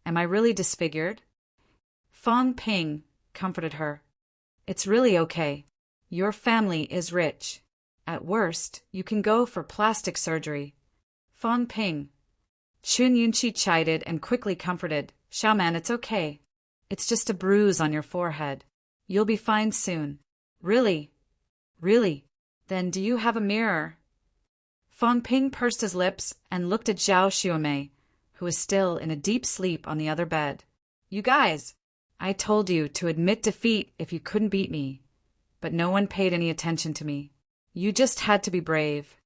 "Am I really disfigured?" Fang Ping comforted her. "It's really okay. Your family is rich. At worst, you can go for plastic surgery." Fang Ping. Chun Yunqi chided and quickly comforted, "Xiaoman, it's okay. It's just a bruise on your forehead. You'll be fine soon." Really? Then do you have a mirror?" Fang Ping pursed his lips and looked at Zhao Xiaomei, who was still in a deep sleep on the other bed. "You guys, I told you to admit defeat if you couldn't beat me, but no one paid any attention to me. You just had to be brave.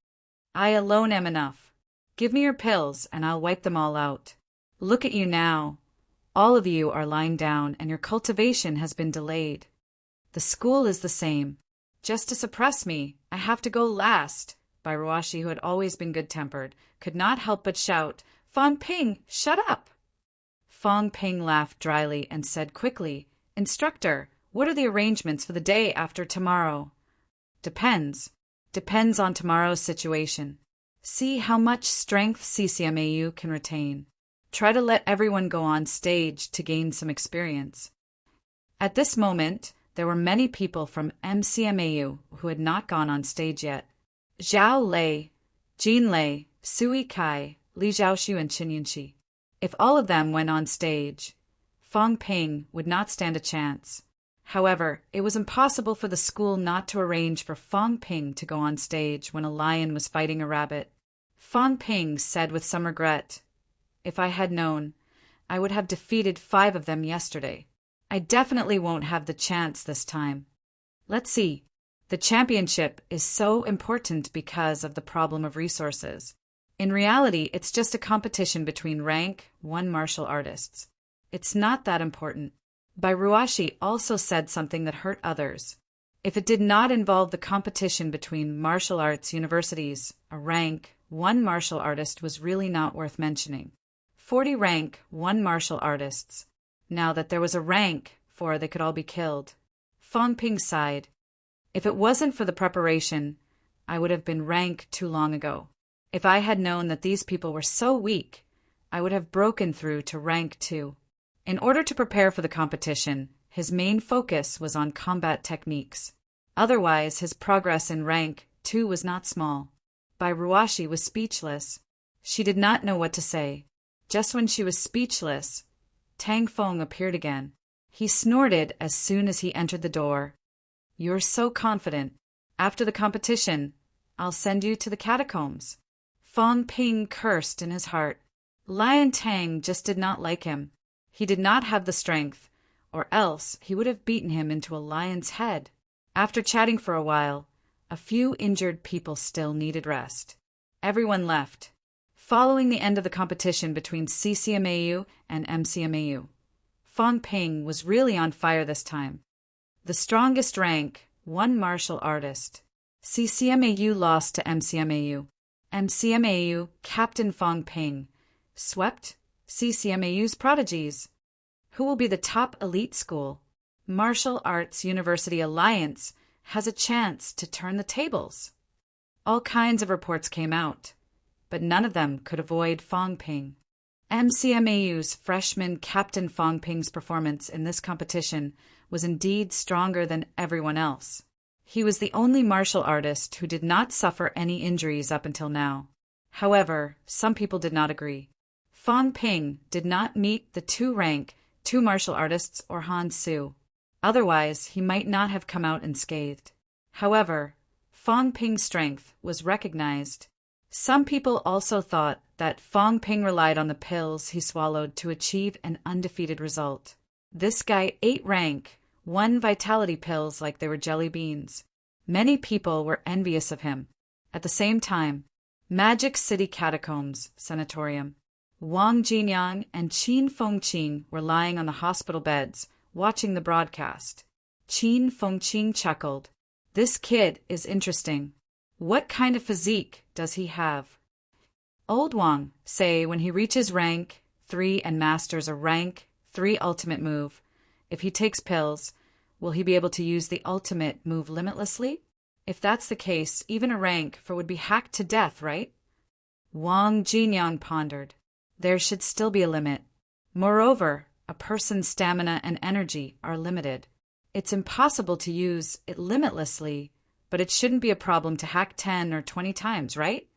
I alone am enough. Give me your pills and I'll wipe them all out. Look at you now. All of you are lying down and your cultivation has been delayed. The school is the same. Just to suppress me, I have to go last." Bairuashi, who had always been good-tempered, could not help but shout, "Fang Ping, shut up!" Fang Ping laughed dryly and said quickly, "Instructor, what are the arrangements for the day after tomorrow?" Depends on tomorrow's situation. See how much strength CCMAU can retain. Try to let everyone go on stage to gain some experience." At this moment, there were many people from MCMAU who had not gone on stage yet. Zhao Lei, Jin Lei, Sui Kai, Li Zhaoxu and Chun Yunqi. If all of them went on stage, Fang Ping would not stand a chance. However, it was impossible for the school not to arrange for Fang Ping to go on stage when a lion was fighting a rabbit. Fang Ping said with some regret, "If I had known, I would have defeated 5 of them yesterday. I definitely won't have the chance this time. Let's see. The championship is so important because of the problem of resources. In reality, it's just a competition between rank 1 martial artists. It's not that important." Bairuashi also said something that hurt others. If it did not involve the competition between martial arts universities, a rank 1 martial artist was really not worth mentioning. 40 rank 1 martial artists. Now that there was a rank 4, they could all be killed. Fang Ping sighed. "If it wasn't for the preparation, I would have been rank 2 long ago. If I had known that these people were so weak, I would have broken through to rank 2. In order to prepare for the competition, his main focus was on combat techniques. Otherwise, his progress in rank 2 was not small. Bairuashi was speechless. She did not know what to say. Just when she was speechless, Tang Feng appeared again. He snorted as soon as he entered the door. "You're so confident. After the competition, I'll send you to the catacombs." Fang Ping cursed in his heart. Lion Tang just did not like him. He did not have the strength, or else he would have beaten him into a lion's head. After chatting for a while, a few injured people still needed rest. Everyone left, following the end of the competition between CCMAU and MCMAU. Fang Ping was really on fire this time. The strongest rank, 1 martial artist. CCMAU lost to MCMAU. MCMAU, Captain Fang Ping, swept CCMAU's prodigies. Who will be the top elite school? Martial Arts University Alliance has a chance to turn the tables. All kinds of reports came out, but none of them could avoid Fong Ping. MCMAU's freshman Captain Fong Ping's performance in this competition was indeed stronger than everyone else. He was the only martial artist who did not suffer any injuries up until now. However, some people did not agree. Fong Ping did not meet the rank 2 martial artists or Han Su. Otherwise, he might not have come out unscathed. However, Fong Ping's strength was recognized. Some people also thought that Fong Ping relied on the pills he swallowed to achieve an undefeated result. This guy ate rank 1 vitality pills like they were jelly beans. Many people were envious of him. At the same time, Magic City Catacombs Sanatorium, Wang Jinyang and Qin Fengqing were lying on the hospital beds, watching the broadcast. Qin Fengqing chuckled. This kid is interesting. What kind of physique does he have? Old Wang, say when he reaches rank 3 and masters a rank 3 ultimate move, if he takes pills, will he be able to use the ultimate move limitlessly? If that's the case, even a rank 4 would be hacked to death, right? Wang Jinyang pondered. There should still be a limit. Moreover, a person's stamina and energy are limited. It's impossible to use it limitlessly, but it shouldn't be a problem to hack 10 or 20 times, right?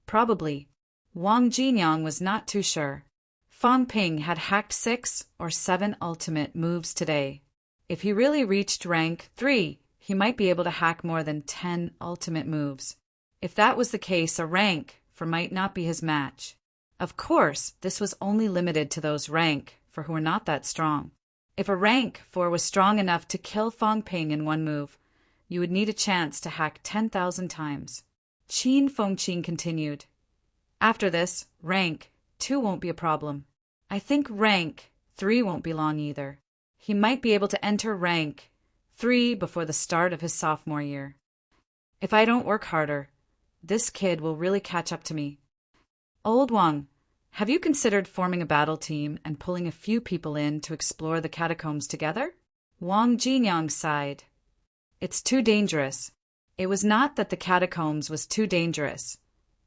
Probably. Wang Jinyang was not too sure. Fong Ping had hacked 6 or 7 ultimate moves today. If he really reached rank 3, he might be able to hack more than 10 ultimate moves. If that was the case, a rank 4 might not be his match. Of course, this was only limited to those rank 4 who were not that strong. If a rank 4 was strong enough to kill Fong Ping in 1 move, you would need a chance to hack 10,000 times. Qin Fengqing continued. After this, rank 2 won't be a problem. I think rank 3 won't be long either. He might be able to enter rank 3 before the start of his sophomore year. If I don't work harder, this kid will really catch up to me. Old Wang, have you considered forming a battle team and pulling a few people in to explore the catacombs together? Wang Jinyang sighed. It's too dangerous. It was not that the catacombs was too dangerous,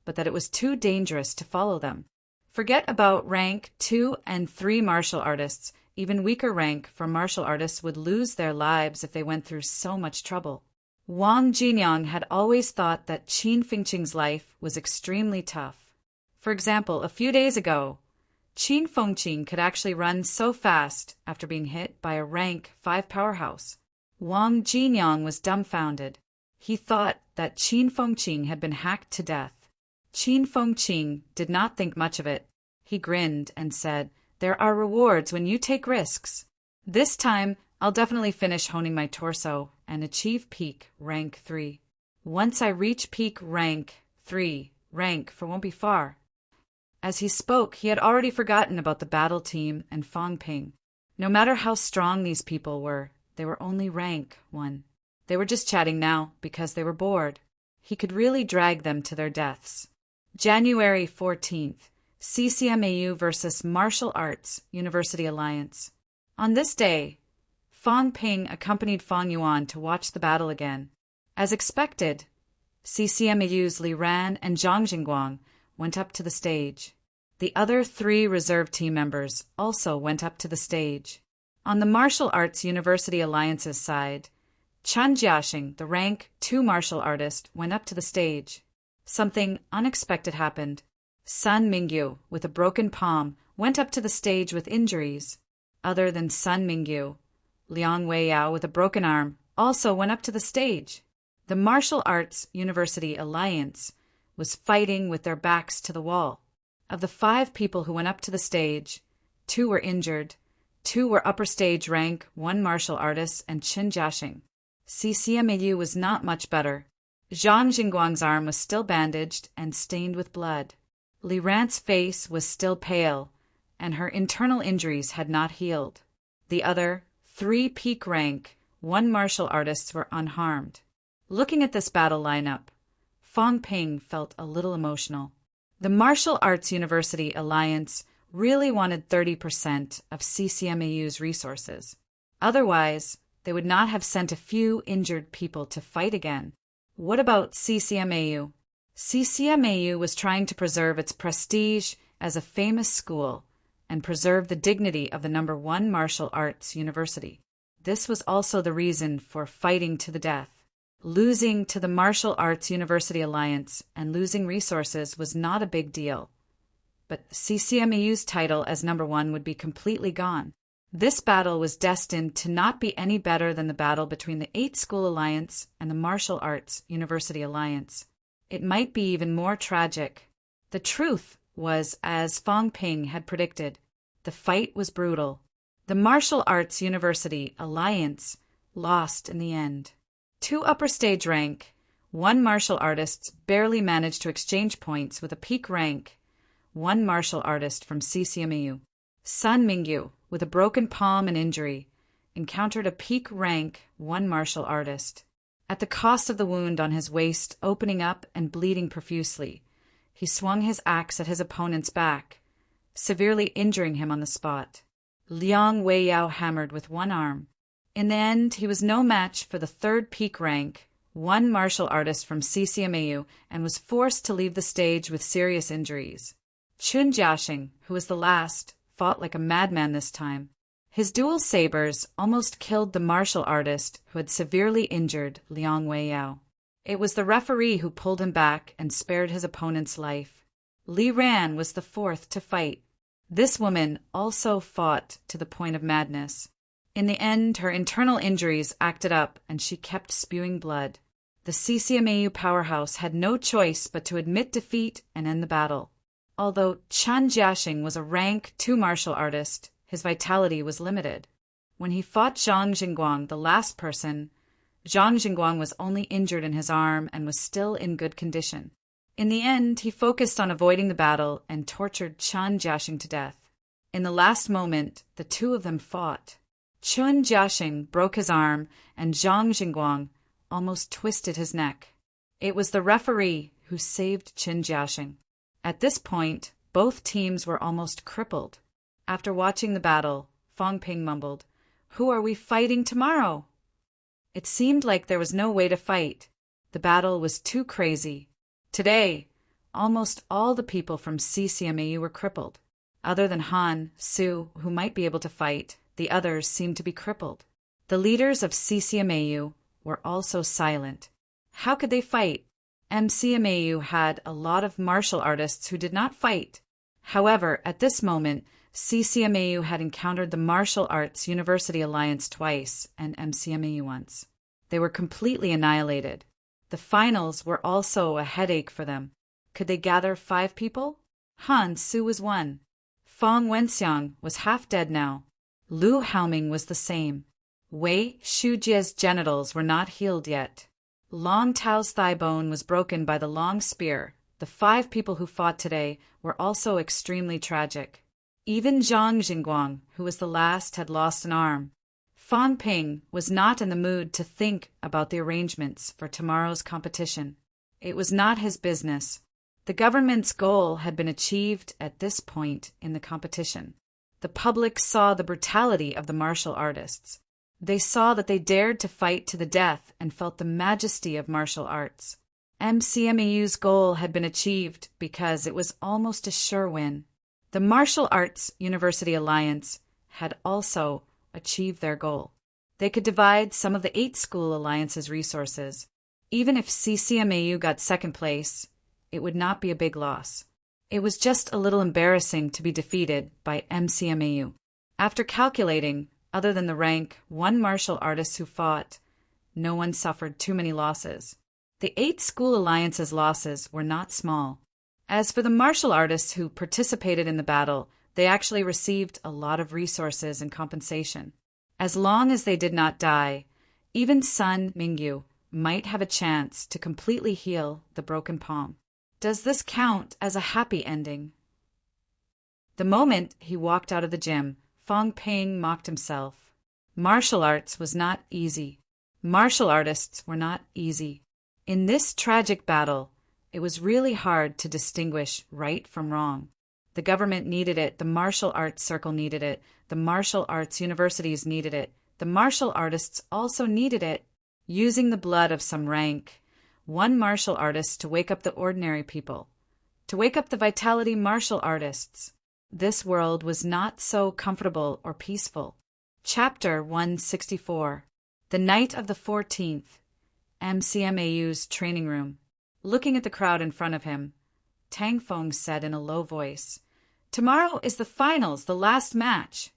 but that it was too dangerous to follow them. Forget about rank 2 and 3 martial artists. Even weaker rank 4 martial artists would lose their lives if they went through so much trouble. Wang Jinyang had always thought that Qin Fengqing's life was extremely tough. For example, a few days ago, Qin Fengqing could actually run so fast after being hit by a rank 5 powerhouse. Wang Jinyang was dumbfounded. He thought that Qin Fengqing had been hacked to death. Qin Fengqing did not think much of it. He grinned and said, "There are rewards when you take risks. This time, I'll definitely finish honing my torso and achieve peak rank 3. Once I reach peak rank 3, rank 4 won't be far." As he spoke, he had already forgotten about the battle team and Fong Ping. No matter how strong these people were, they were only rank 1. They were just chatting now because they were bored. He could really drag them to their deaths. January 14th, CCMAU versus Martial Arts University Alliance. On this day, Fong Ping accompanied Fong Yuan to watch the battle again. As expected, CCMAU's Li Ran and Zhang Jingguang went up to the stage. The other 3 reserve team members also went up to the stage. On the Martial Arts University Alliance's side, Chen Jiaxing, the rank 2 martial artist, went up to the stage. Something unexpected happened. Sun Mingyu, with a broken palm, went up to the stage with injuries. Other than Sun Mingyu, Liang Weiyao, with a broken arm, also went up to the stage. The Martial Arts University Alliance was fighting with their backs to the wall. Of the 5 people who went up to the stage, 2 were injured, 2 were upper stage rank 1 martial artists, and Chen Jiaxing. CCMAU was not much better. Zhang Jingguang's arm was still bandaged and stained with blood. Li Ran's face was still pale, and her internal injuries had not healed. The other 3 peak rank 1 martial artists were unharmed. Looking at this battle lineup, Fong Ping felt a little emotional. The Martial Arts University Alliance really wanted 30% of CCMAU's resources. Otherwise, they would not have sent a few injured people to fight again. What about CCMAU? CCMAU was trying to preserve its prestige as a famous school and preserve the dignity of the #1 martial arts university. This was also the reason for fighting to the death. Losing to the Martial Arts University Alliance and losing resources was not a big deal. But CCMAU's title as #1 would be completely gone. This battle was destined to not be any better than the battle between the 8-School Alliance and the Martial Arts University Alliance. It might be even more tragic. The truth was, as Fong Ping had predicted, the fight was brutal. The Martial Arts University Alliance lost in the end. 2 upper stage rank, 1 martial artists barely managed to exchange points with a peak rank, 1 martial artist from CCMAU. Sun Mingyu, with a broken palm and injury, encountered a peak rank 1 martial artist. At the cost of the wound on his waist opening up and bleeding profusely, he swung his axe at his opponent's back, severely injuring him on the spot. Liang Weiyao hammered with 1 arm. In the end, he was no match for the 3rd peak rank, 1 martial artist from CCMAU, and was forced to leave the stage with serious injuries. Chun Jiaxing, who was the last, fought like a madman this time. His dual sabers almost killed the martial artist who had severely injured Liang Weiyao. It was the referee who pulled him back and spared his opponent's life. Li Ran was the 4th to fight. This woman also fought to the point of madness. In the end, her internal injuries acted up and she kept spewing blood. The CCMAU powerhouse had no choice but to admit defeat and end the battle. Although Chan Jiaxing was a rank 2 martial artist, his vitality was limited. When he fought Zhang Jingguang, the last person, Zhang Jingguang was only injured in his arm and was still in good condition. In the end, he focused on avoiding the battle and tortured Chan Jiaxing to death. In the last moment, the 2 of them fought. Chun Jiaxing broke his arm and Zhang Jingguang almost twisted his neck. It was the referee who saved Chun Jiaxing. At this point, both teams were almost crippled. After watching the battle, Fong Ping mumbled, "Who are we fighting tomorrow?" It seemed like there was no way to fight. The battle was too crazy. Today, almost all the people from CCMAU were crippled. Other than Han, Su, who might be able to fight, the others seemed to be crippled. The leaders of CCMAU were also silent. How could they fight? MCMAU had a lot of martial artists who did not fight. However, at this moment, CCMAU had encountered the Martial Arts University Alliance twice and MCMAU once. They were completely annihilated. The finals were also a headache for them. Could they gather 5 people? Han Su was 1. Fong Wenxiang was half dead now. Lu Haoming was the same. Wei Shujie's genitals were not healed yet. Long Tao's thigh bone was broken by the long spear. The 5 people who fought today were also extremely tragic. Even Zhang Jingguang, who was the last, had lost an arm. Fong Ping was not in the mood to think about the arrangements for tomorrow's competition. It was not his business. The government's goal had been achieved at this point in the competition. The public saw the brutality of the martial artists. They saw that they dared to fight to the death and felt the majesty of martial arts. MCMAU's goal had been achieved because it was almost a sure win. The Martial Arts University Alliance had also achieved their goal. They could divide some of the 8-School Alliance's resources. Even if CCMAU got second place, it would not be a big loss. It was just a little embarrassing to be defeated by MCMAU. After calculating, other than the rank 1 martial artists who fought, no one suffered too many losses. The 8-School Alliance's losses were not small. As for the martial artists who participated in the battle, they actually received a lot of resources and compensation. As long as they did not die, even Sun Mingyu might have a chance to completely heal the broken palm. Does this count as a happy ending? The moment he walked out of the gym, Fong Ping mocked himself. Martial arts was not easy. Martial artists were not easy. In this tragic battle, it was really hard to distinguish right from wrong. The government needed it, the martial arts circle needed it, the martial arts universities needed it, the martial artists also needed it. Using the blood of some rank, one martial artist to wake up the ordinary people, to wake up the vitality martial artists. This world was not so comfortable or peaceful. Chapter 164. The night of the 14th. MCMAU's training room. Looking at the crowd in front of him, Tang Feng said in a low voice, "Tomorrow is the finals, the last match.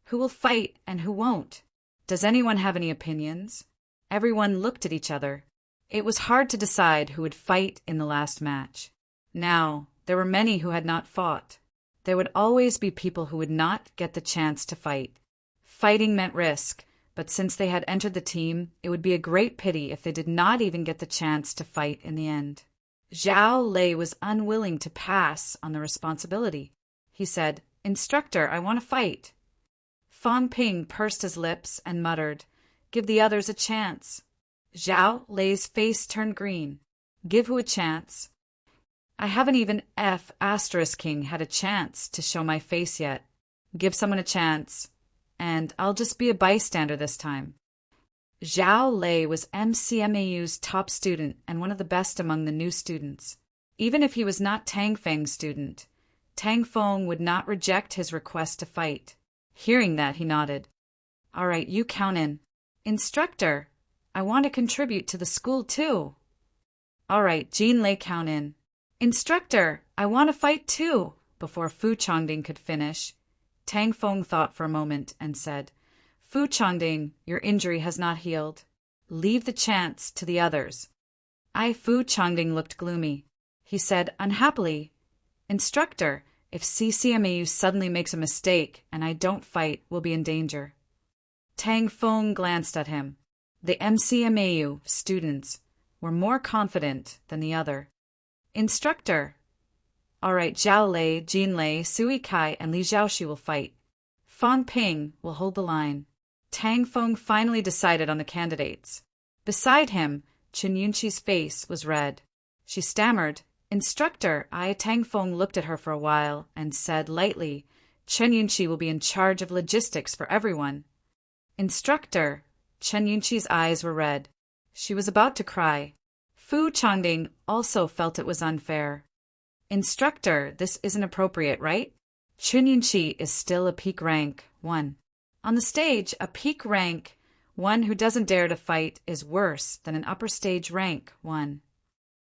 Who will fight and who won't? Does anyone have any opinions?" Everyone looked at each other. It was hard to decide who would fight in the last match. Now, there were many who had not fought. There would always be people who would not get the chance to fight. Fighting meant risk, but since they had entered the team, it would be a great pity if they did not even get the chance to fight in the end. Zhao Lei was unwilling to pass on the responsibility. He said, "Instructor, I want to fight." Fang Ping pursed his lips and muttered, "Give the others a chance." Zhao Lei's face turned green. "Give who a chance?" "I haven't even King had a chance to show my face yet. Give someone a chance, and I'll just be a bystander this time." Zhao Lei was MCMAU's top student and one of the best among the new students. Even if he was not Tang Feng's student, Tang Feng would not reject his request to fight. Hearing that, he nodded. "All right, you count in." "Instructor, I want to contribute to the school too." "All right, Jean Lei, count in." "Instructor, I want to fight too." Before Fu Chongding could finish, Tang Feng thought for a moment and said, "Fu Chongding, your injury has not healed. Leave the chance to the others." Fu Chongding looked gloomy. He said unhappily, "Instructor, if CCMAU suddenly makes a mistake and I don't fight, we'll be in danger." Tang Feng glanced at him. The MCMAU students were more confident than the other. "Instructor, all right, Zhao Lei, Jin Lei, Sui Kai, and Li Zhaoxu will fight. Fang Ping will hold the line." Tang Feng finally decided on the candidates. Beside him, Chen Yunqi's face was red. She stammered, "Instructor." Tang Feng looked at her for a while and said lightly, "Chen Yunqi will be in charge of logistics for everyone." "Instructor." Chen Yunqi's eyes were red. She was about to cry. Fu Chongding also felt it was unfair. "Instructor, this isn't appropriate, right? Chen Yunqi is still a peak rank 1. On the stage, a peak rank 1 who doesn't dare to fight is worse than an upper stage rank 1.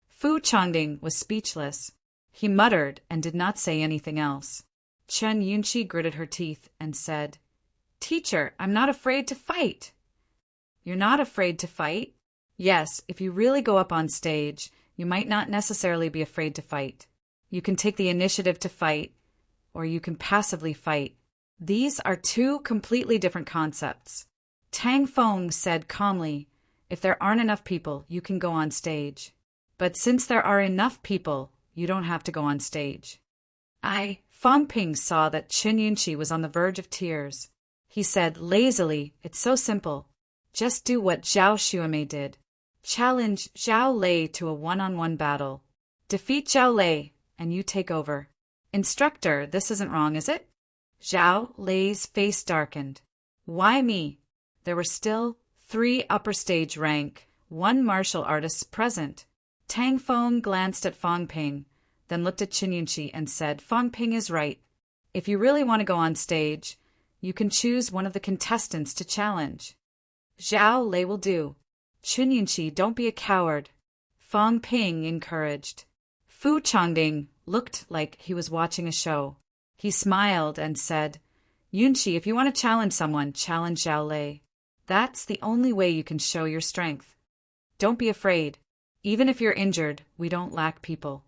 Fu Chongding was speechless. He muttered and did not say anything else. Chen Yunqi gritted her teeth and said, "Teacher, I'm not afraid to fight." "You're not afraid to fight?" "Yes, if you really go up on stage, you might not necessarily be afraid to fight. You can take the initiative to fight, or you can passively fight. These are two completely different concepts." Tang Feng said calmly, "If there aren't enough people, you can go on stage. But since there are enough people, you don't have to go on stage." Fang Ping saw that Chen Yunqi was on the verge of tears. He said lazily, "It's so simple. Just do what Zhao Xuemei did. Challenge Zhao Lei to a one-on-one battle. Defeat Zhao Lei, and you take over." "Instructor, this isn't wrong, is it?" Zhao Lei's face darkened. "Why me?" There were still 3 upper stage rank 1 martial artists present. Tang Feng glanced at Fang Ping, then looked at Chen Yunqi and said, "Fang Ping is right. If you really want to go on stage, you can choose one of the contestants to challenge. Zhao Lei will do." "Chen Yunqi, don't be a coward," Fang Ping encouraged. Fu Chongding looked like he was watching a show. He smiled and said, "Yunqi, if you want to challenge someone, challenge Zhao Lei. That's the only way you can show your strength. Don't be afraid. Even if you're injured, we don't lack people."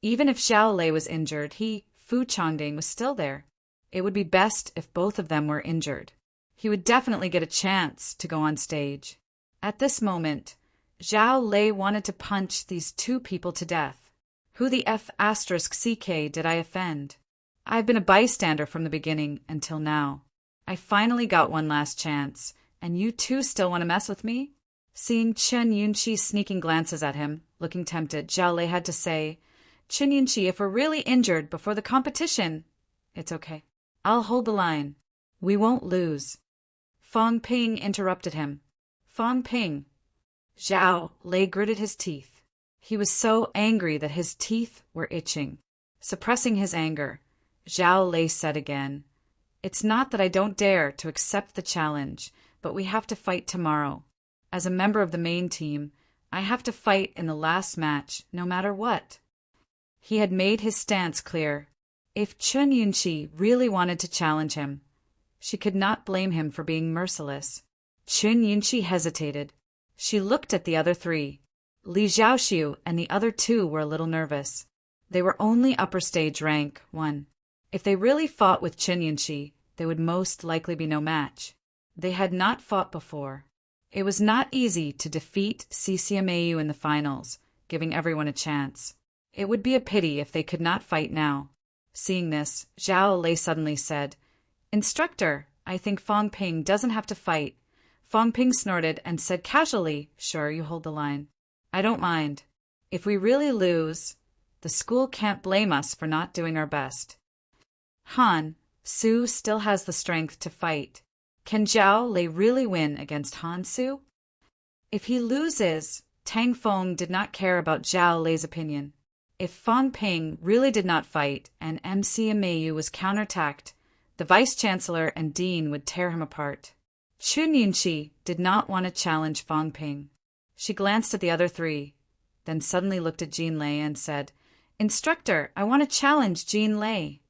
Even if Zhao Lei was injured, Fu Chongding, was still there. It would be best if both of them were injured. He would definitely get a chance to go on stage. At this moment, Zhao Lei wanted to punch these 2 people to death. Who the CK did I offend? I've been a bystander from the beginning until now. I finally got one last chance, and you 2 still want to mess with me? Seeing Chen Yunqi sneaking glances at him, looking tempted, Zhao Lei had to say, Chen Yunqi, if we're really injured before the competition, it's okay. I'll hold the line. We won't lose. Fang Ping interrupted him. Fang Ping. Zhao Lei gritted his teeth. He was so angry that his teeth were itching. Suppressing his anger, Zhao Lei said again, "It's not that I don't dare to accept the challenge, but we have to fight tomorrow. As a member of the main team, I have to fight in the last match, no matter what." He had made his stance clear. If Chen Yunqi really wanted to challenge him, she could not blame him for being merciless. Chen Yunqi hesitated. She looked at the other three. Li Zhaoxiu and the other two were a little nervous. They were only upper stage rank 1. If they really fought with Chen Yunqi, they would most likely be no match. They had not fought before. It was not easy to defeat CCMAU in the finals, giving everyone a chance. It would be a pity if they could not fight now. Seeing this, Zhao Lei suddenly said, "Instructor, I think Fang Ping doesn't have to fight." Fang Ping snorted and said casually, "Sure, you hold the line. I don't mind. If we really lose, the school can't blame us for not doing our best." Han Su still has the strength to fight. Can Zhao Lei really win against Han Su? If he loses, Tang Feng did not care about Zhao Lei's opinion. If Fang Ping really did not fight and MCMAU was counterattacked, the vice-chancellor and dean would tear him apart. Chen Yunqi did not want to challenge Fang Ping. She glanced at the other three, then suddenly looked at Jean Lei and said, "Instructor, I want to challenge Jean Lei."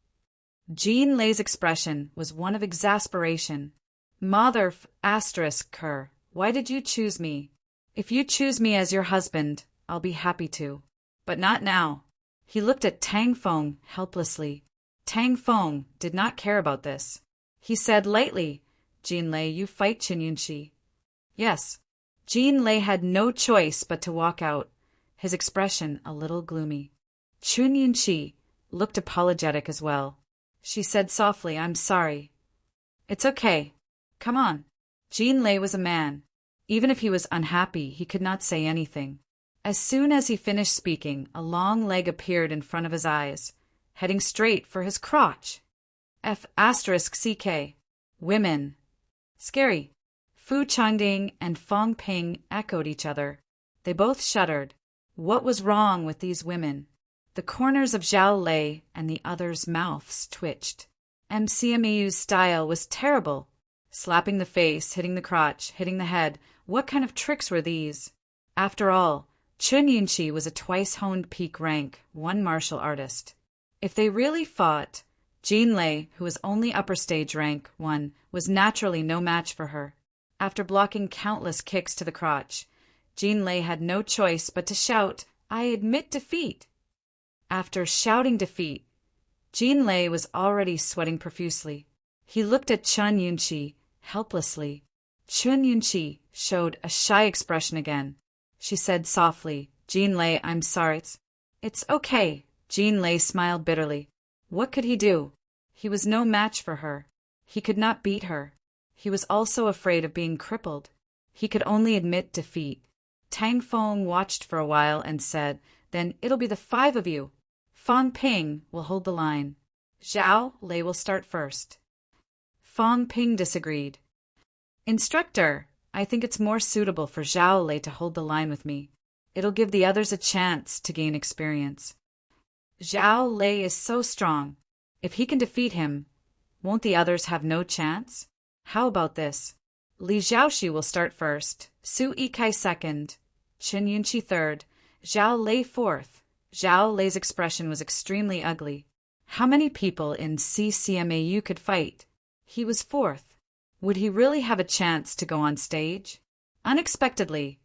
Jean Lei's expression was one of exasperation. "Mother her, why did you choose me? If you choose me as your husband, I'll be happy to. But not now." He looked at Tang Feng helplessly. Tang Feng did not care about this. He said lightly, "Jean Lei, you fight Chen Yunqi." Yes. Jean Lei had no choice but to walk out, his expression a little gloomy. Chen Yunqi looked apologetic as well. She said softly, "I'm sorry." "It's okay. Come on." Jean Lei was a man. Even if he was unhappy, he could not say anything. As soon as he finished speaking, a long leg appeared in front of his eyes, heading straight for his crotch. F***CK. Women. Scary. Fu Changding and Fang Ping echoed each other. They both shuddered. What was wrong with these women? The corners of Zhao Lei and the others' mouths twitched. MCMAU's style was terrible. Slapping the face, hitting the crotch, hitting the head. What kind of tricks were these? After all, Chen Yunqi was a twice-honed peak rank 1 martial artist. If they really fought, Jean Lei, who was only upper stage rank 1, was naturally no match for her. After blocking countless kicks to the crotch, Jean Lei had no choice but to shout, "I admit defeat." After shouting defeat, Jean Lei was already sweating profusely. He looked at Chen Yunqi helplessly. Chen Yunqi showed a shy expression again. She said softly, "Jean Lei, I'm sorry." It's okay." Jean Lei smiled bitterly. What could he do? He was no match for her. He could not beat her. He was also afraid of being crippled. He could only admit defeat. Tang Feng watched for a while and said, "Then it'll be the 5 of you. Fang Ping will hold the line. Zhao Lei will start first." Fang Ping disagreed. "Instructor, I think it's more suitable for Zhao Lei to hold the line with me. It'll give the others a chance to gain experience." "Zhao Lei is so strong. If he can defeat him, won't the others have no chance? How about this? Li Zhaoxi will start first, Su Yikai second, Chen Yunqi third, Zhao Lei fourth." Zhao Lei's expression was extremely ugly. How many people in CCMAU could fight? He was fourth. Would he really have a chance to go on stage? Unexpectedly,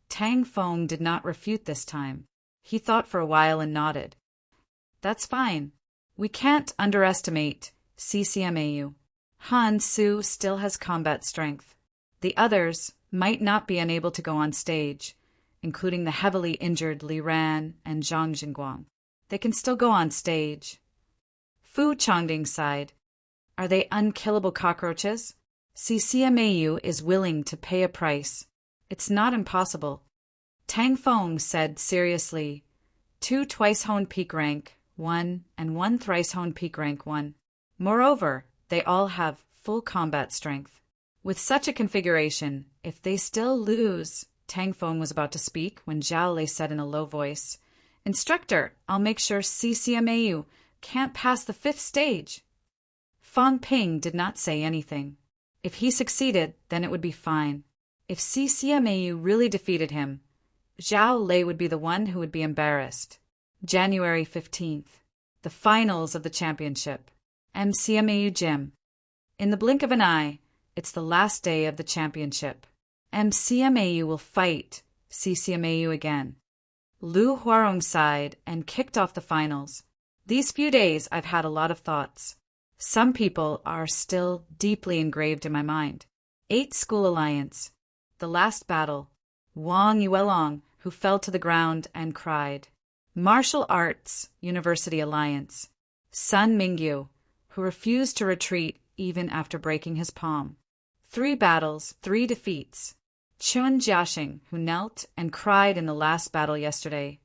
Tang Feng did not refute this time. He thought for a while and nodded. "That's fine. We can't underestimate CCMAU. Han Su still has combat strength. The others might not be unable to go on stage, including the heavily injured Li Ran and Zhang Jingguang. They can still go on stage." Fu Changding sighed. "Are they unkillable cockroaches? CCMAU is willing to pay a price. It's not impossible." Tang Feng said seriously, 2 twice-honed peak rank 1 and 1 thrice-honed peak rank 1. Moreover, they all have full combat strength. With such a configuration, if they still lose, Tang Feng was about to speak when Zhao Lei said in a low voice, "Instructor, I'll make sure CCMAU can't pass the 5th stage." Fang Ping did not say anything. If he succeeded, then it would be fine. If CCMAU really defeated him, Zhao Lei would be the one who would be embarrassed. January 15th. The finals of the championship. MCMAU Gym. In the blink of an eye, it's the last day of the championship. MCMAU will fight CCMAU again. Lu Huarong sighed and kicked off the finals. These few days I've had a lot of thoughts. Some people are still deeply engraved in my mind. 8 School Alliance. The last battle. Wang Yuelong, who fell to the ground and cried. Martial Arts University Alliance. Sun Mingyu, who refused to retreat even after breaking his palm. 3 battles, 3 defeats. Chun Jiaxing, who knelt and cried in the last battle yesterday.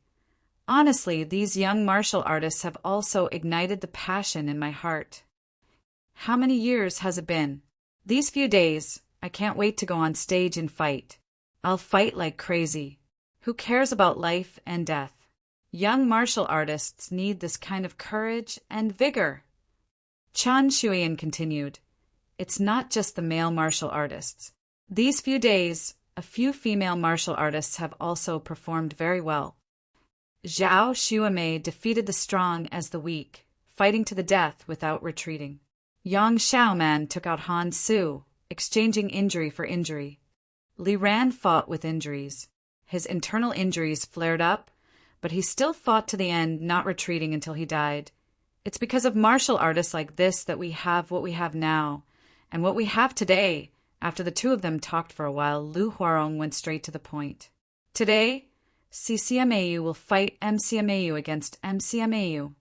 Honestly, these young martial artists have also ignited the passion in my heart. How many years has it been? These few days, I can't wait to go on stage and fight. I'll fight like crazy. Who cares about life and death? Young martial artists need this kind of courage and vigor. Chan Shuiyan continued, "It's not just the male martial artists. These few days, a few female martial artists have also performed very well. Zhao Xuemei defeated the strong as the weak, fighting to the death without retreating. Yang Xiaoman took out Han Su, exchanging injury for injury. Li Ran fought with injuries. His internal injuries flared up, but he still fought to the end, not retreating until he died. It's because of martial artists like this that we have what we have now, and what we have today." After the two of them talked for a while, Lu Huarong went straight to the point. "Today, CCMAU will fight MCMAU against MCMAU.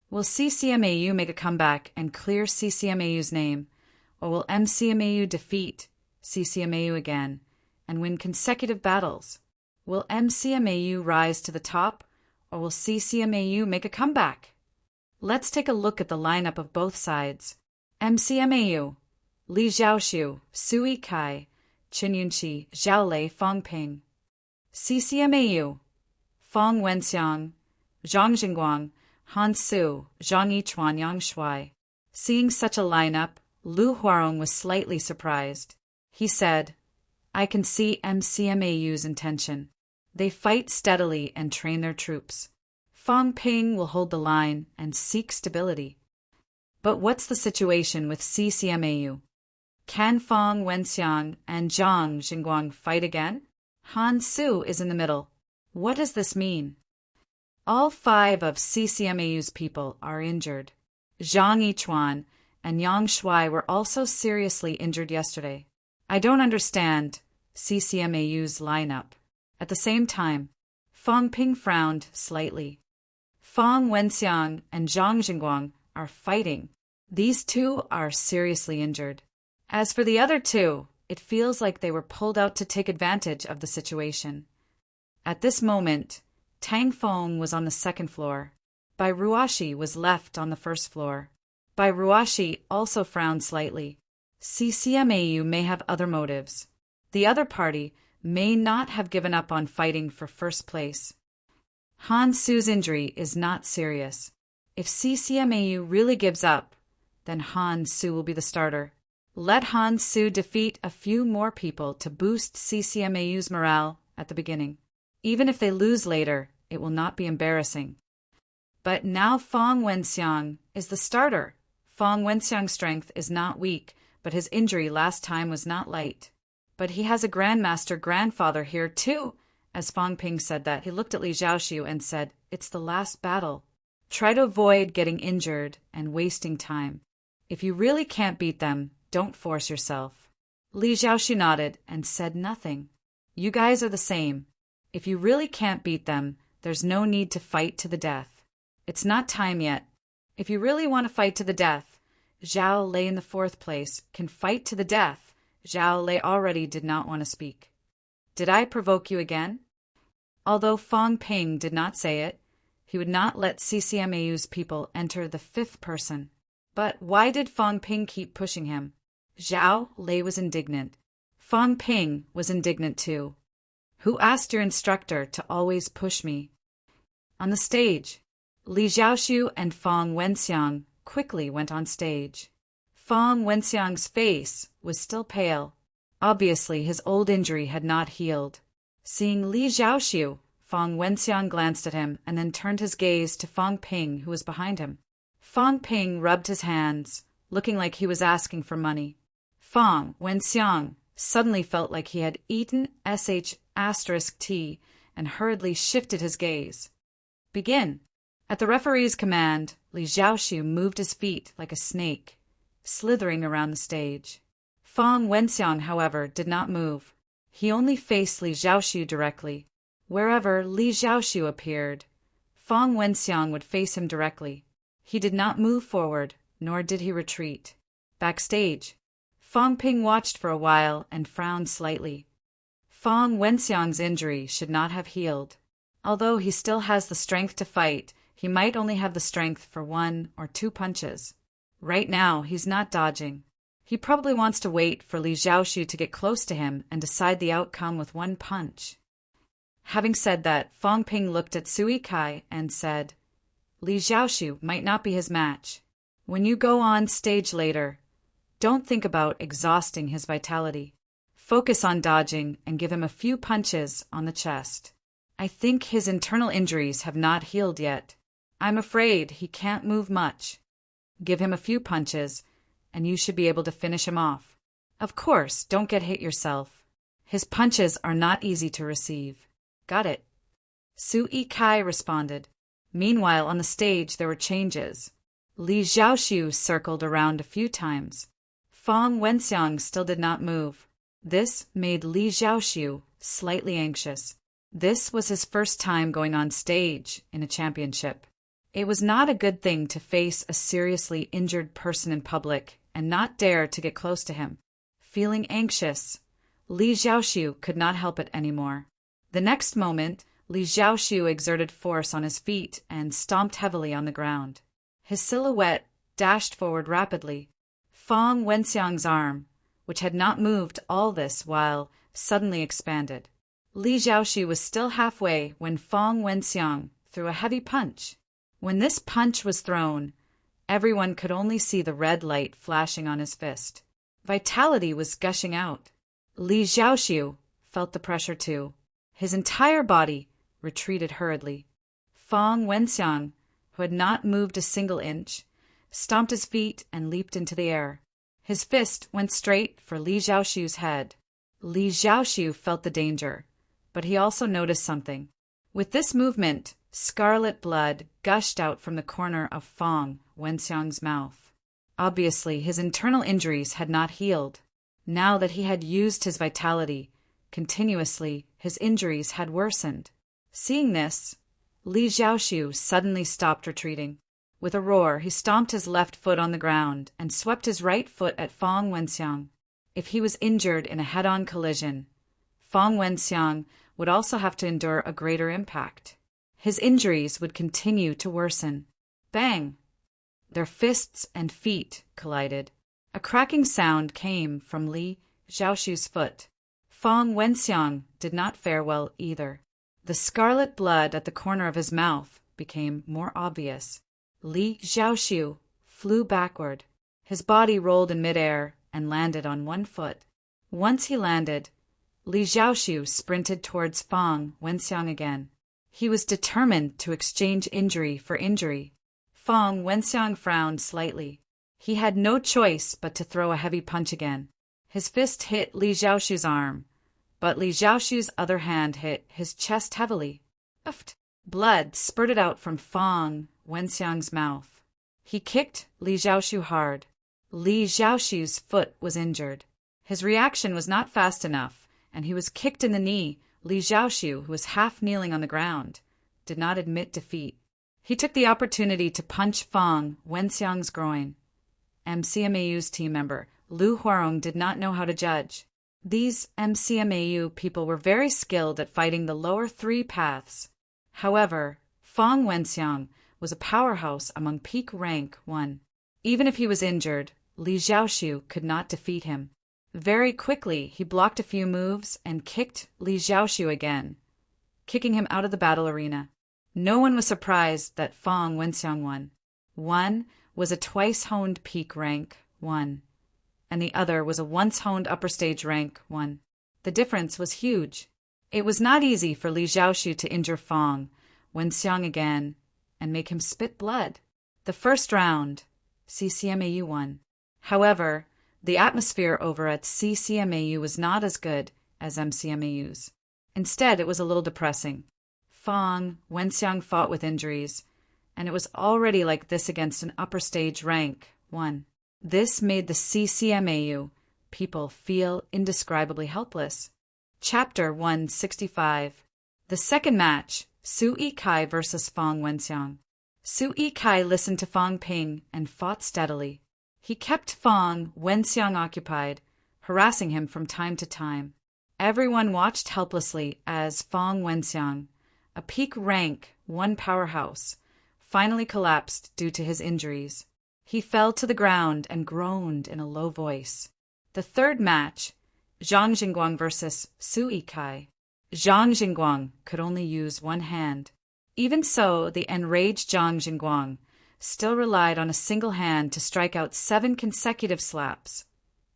Will CCMAU make a comeback and clear CCMAU's name, or will MCMAU defeat CCMAU again and win consecutive battles? Will MCMAU rise to the top, or will CCMAU make a comeback? Let's take a look at the lineup of both sides. MCMAU, Li Zhaoxiu, Sui Kai, Qin Yunqi, Zhao Lei, Fang Ping. CCMAU, Fang Wenxiang, Zhang Jingguang, Han Su, Zhang Yichuan, Yang Shuai." Seeing such a lineup, Lu Huarong was slightly surprised. He said, "I can see MCMAU's intention. They fight steadily and train their troops. Fang Ping will hold the line and seek stability. But what's the situation with CCMAU? Can Fang Wenxiang and Zhang Jingguang fight again? Han Su is in the middle. What does this mean? All 5 of CCMAU's people are injured. Zhang Yichuan and Yang Shuai were also seriously injured yesterday. I don't understand CCMAU's lineup." At the same time, Fang Ping frowned slightly. Fang Wenxiang and Zhang Jingguang are fighting. These 2 are seriously injured. As for the other 2, it feels like they were pulled out to take advantage of the situation. At this moment, Tang Feng was on the 2nd floor. Bai Ruashi was left on the 1st floor. Bai Ruashi also frowned slightly. CCMAU may have other motives. The other party may not have given up on fighting for first place. Han Su's injury is not serious. If CCMAU really gives up, then Han Su will be the starter. Let Han Su defeat a few more people to boost CCMAU's morale at the beginning. Even if they lose later, it will not be embarrassing. But now Fang Wenxiang is the starter. Fang Wenxiang's strength is not weak, but his injury last time was not light. But he has a grandmaster grandfather here too. As Fang Ping said that, he looked at Li Zhaoxiu and said, "It's the last battle. Try to avoid getting injured and wasting time. If you really can't beat them, don't force yourself." Li Zhaoxiu nodded and said nothing. "You guys are the same. If you really can't beat them, there's no need to fight to the death. It's not time yet. If you really want to fight to the death, Zhao Lei in the 4th place can fight to the death." Zhao Lei already did not want to speak. "Did I provoke you again?" Although Fang Ping did not say it, He would not let CCMAU's people enter the fifth person. But why did Fang Ping keep pushing him? Zhao Lei was indignant. Fang Ping was indignant too. Who asked your instructor to always push me? On the stage, Li Zhaoxiu and Fang Wenxiang quickly went on stage. Fang Wenxiang's face was still pale. Obviously, his old injury had not healed. Seeing Li Zhaoxiu, Fang Wenxiang glanced at him and then turned his gaze to Fang Ping, who was behind him. Fang Ping rubbed his hands, looking like he was asking for money. Fang Wenxiang suddenly felt like he had eaten **T and hurriedly shifted his gaze. Begin. At the referee's command, Li Zhaoxiu moved his feet like a snake, slithering around the stage. Fang Wenxiang, however, did not move. He only faced Li Zhaoxiu directly. Wherever Li Zhaoxiu appeared, Fang Wenxiang would face him directly. He did not move forward, nor did he retreat. Backstage, Fang Ping watched for a while and frowned slightly. Fang Wenxiang's injury should not have healed. Although he still has the strength to fight, he might only have the strength for 1 or 2 punches. Right now, he's not dodging. He probably wants to wait for Li Zhaoxiu to get close to him and decide the outcome with 1 punch. Having said that, Fang Ping looked at Sui Kai and said, Li Zhaoxiu might not be his match. When you go on stage later, don't think about exhausting his vitality. Focus on dodging and give him a few punches on the chest. I think his internal injuries have not healed yet. I'm afraid he can't move much. Give him a few punches, and you should be able to finish him off. Of course, don't get hit yourself. His punches are not easy to receive. Got it. Sui Kai responded. Meanwhile, on the stage, there were changes. Li Zhaoxiu circled around a few times. Fang Wenxiang still did not move. This made Li Zhaoxiu slightly anxious. This was his first time going on stage in a championship. It was not a good thing to face a seriously injured person in public and not dare to get close to him. Feeling anxious, Li Zhaoxiu could not help it anymore. The next moment, Li Zhaoxiu exerted force on his feet and stomped heavily on the ground. His silhouette dashed forward rapidly. Fang Wenxiang's arm, which had not moved all this while, suddenly expanded. Li Zhaoxiu was still halfway when Fang Wenxiang threw a heavy punch. When this punch was thrown, everyone could only see the red light flashing on his fist. Vitality was gushing out. Li Zhaoxiu felt the pressure too. His entire body retreated hurriedly. Fang Wenxiang, who had not moved a single inch, stomped his feet and leaped into the air. His fist went straight for Li Zhaoxiu's head. Li Zhaoxiu felt the danger, but he also noticed something. With this movement, scarlet blood gushed out from the corner of Fang Wenxiang's mouth. Obviously, his internal injuries had not healed. Now that he had used his vitality continuously, his injuries had worsened. Seeing this, Li Zhaoxiu suddenly stopped retreating. With a roar, he stomped his left foot on the ground and swept his right foot at Fang Wenxiang. If he was injured in a head-on collision, Fang Wenxiang would also have to endure a greater impact. His injuries would continue to worsen. Bang! Their fists and feet collided. A cracking sound came from Li Zhaoxiu's foot. Fang Wenxiang did not fare well either. The scarlet blood at the corner of his mouth became more obvious. Li Zhaoxiu flew backward. His body rolled in midair and landed on one foot. Once he landed, Li Zhaoxiu sprinted towards Fang Wenxiang again. He was determined to exchange injury for injury. Fang Wenxiang frowned slightly. He had no choice but to throw a heavy punch again. His fist hit Li Zhaoxiu's arm, but Li Zhaoxiu's other hand hit his chest heavily. Uft! Blood spurted out from Fang Wenxiang's mouth. He kicked Li Zhaoxiu hard. Li Zhaoxiu's foot was injured. His reaction was not fast enough, and he was kicked in the knee. Li Zhaoxiu, who was half kneeling on the ground, did not admit defeat. He took the opportunity to punch Fang Wenxiang's groin. MCMAU's team member, Lu Huarong, did not know how to judge. These MCMAU people were very skilled at fighting the lower 3 paths. However, Fang Wenxiang was a powerhouse among peak rank 1. Even if he was injured, Li Xiaoxiu could not defeat him. Very quickly, he blocked a few moves and kicked Li Xiaoxiu again, kicking him out of the battle arena. No one was surprised that Fang Wenxiang won. One was a twice-honed peak rank 1, and the other was a once-honed upper stage rank 1. The difference was huge. It was not easy for Li Xiaoxiu to injure Fang Wenxiang again and make him spit blood. The first round, CCMAU won. However, the atmosphere over at CCMAU was not as good as MCMAU's. Instead, it was a little depressing. Fang Wenxiang fought with injuries, and it was already like this against an upper stage rank 1. This made the CCMAU people feel indescribably helpless. Chapter 165. The second match, Su Yikai versus Fang Wenxiang. Su Yikai listened to Fang Ping and fought steadily. He kept Fang Wenxiang occupied, harassing him from time to time. Everyone watched helplessly as Fang Wenxiang, a peak rank 1 powerhouse, finally collapsed due to his injuries. He fell to the ground and groaned in a low voice. The third match, Zhang Jingguang versus Su Yikai. Zhang Jingguang could only use one hand. Even so, the enraged Zhang Jingguang still relied on a single hand to strike out 7 consecutive slaps,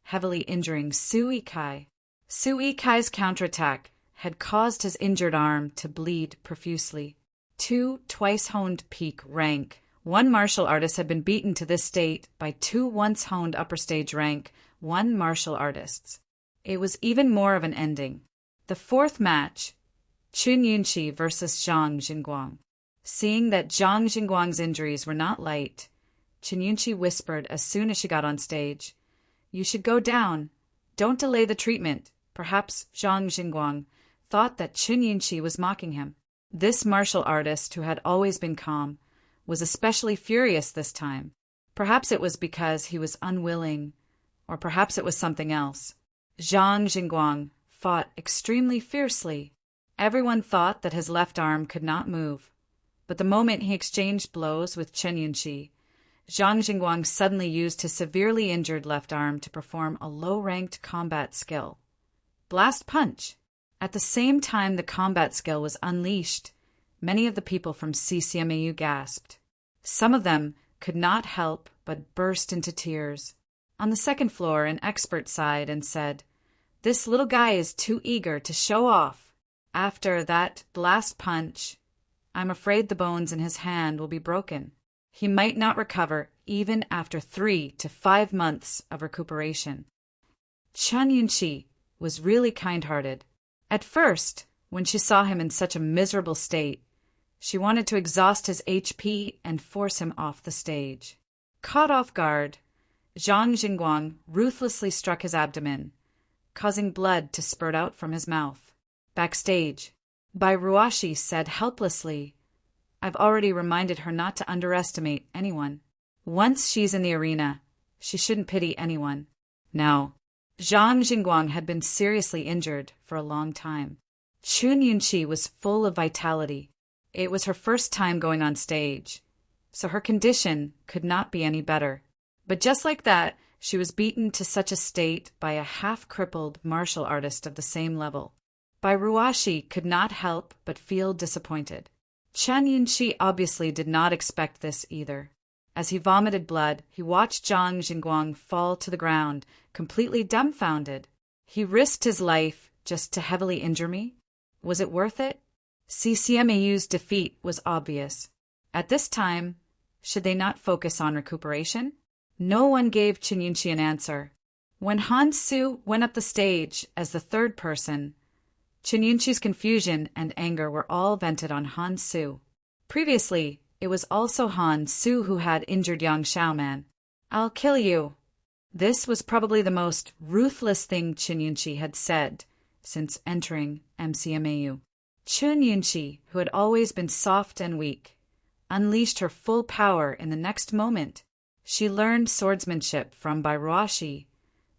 heavily injuring Su Yikai. Su Yikai's counterattack had caused his injured arm to bleed profusely. 2 twice-honed peak rank 1 martial artists had been beaten to this state by 2 once-honed upper stage rank 1 martial artists. It was even more of an ending. The fourth match, Chun Yunqi versus Zhang Jingguang. Seeing that Zhang Jingguang's injuries were not light, Chun Yunqi whispered as soon as she got on stage, "You should go down. Don't delay the treatment." Perhaps Zhang Jingguang thought that Chun Yunqi was mocking him. This martial artist, who had always been calm, was especially furious this time. Perhaps it was because he was unwilling, or perhaps it was something else. Zhang Jingguang fought extremely fiercely. Everyone thought that his left arm could not move, but the moment he exchanged blows with Chen Yunqi, Zhang Jingguang suddenly used his severely injured left arm to perform a low-ranked combat skill. Blast Punch! At the same time the combat skill was unleashed, many of the people from CCMAU gasped. Some of them could not help but burst into tears. On the second floor, an expert sighed and said, "This little guy is too eager to show off. After that blast punch, I'm afraid the bones in his hand will be broken. He might not recover even after 3 to 5 months of recuperation." Chen Yunqi was really kind-hearted. At first, when she saw him in such a miserable state, she wanted to exhaust his HP and force him off the stage. Caught off guard, Zhang Jingguang ruthlessly struck his abdomen, causing blood to spurt out from his mouth. Backstage, Bai Ruashi said helplessly, "I've already reminded her not to underestimate anyone. Once she's in the arena, she shouldn't pity anyone." Now, Zhang Jingguang had been seriously injured for a long time. Chun Yunqi was full of vitality. It was her first time going on stage, so her condition could not be any better. But just like that, she was beaten to such a state by a half-crippled martial artist of the same level. Bai Ruashi could not help but feel disappointed. Chen Yunqi obviously did not expect this either. As he vomited blood, he watched Zhang Jingguang fall to the ground, completely dumbfounded. He risked his life just to heavily injure me? Was it worth it? CCMAU's defeat was obvious. At this time, should they not focus on recuperation? No one gave Chen Yunqi an answer. When Han Su went up the stage as the third person, Chen Yunqi's confusion and anger were all vented on Han Su. Previously, it was also Han Su who had injured young Xiaoman. "I'll kill you." This was probably the most ruthless thing Chen Yunqi had said since entering MCMAU. Chun Yunqi, who had always been soft and weak, unleashed her full power in the next moment. She learned swordsmanship from Bai Ruashi,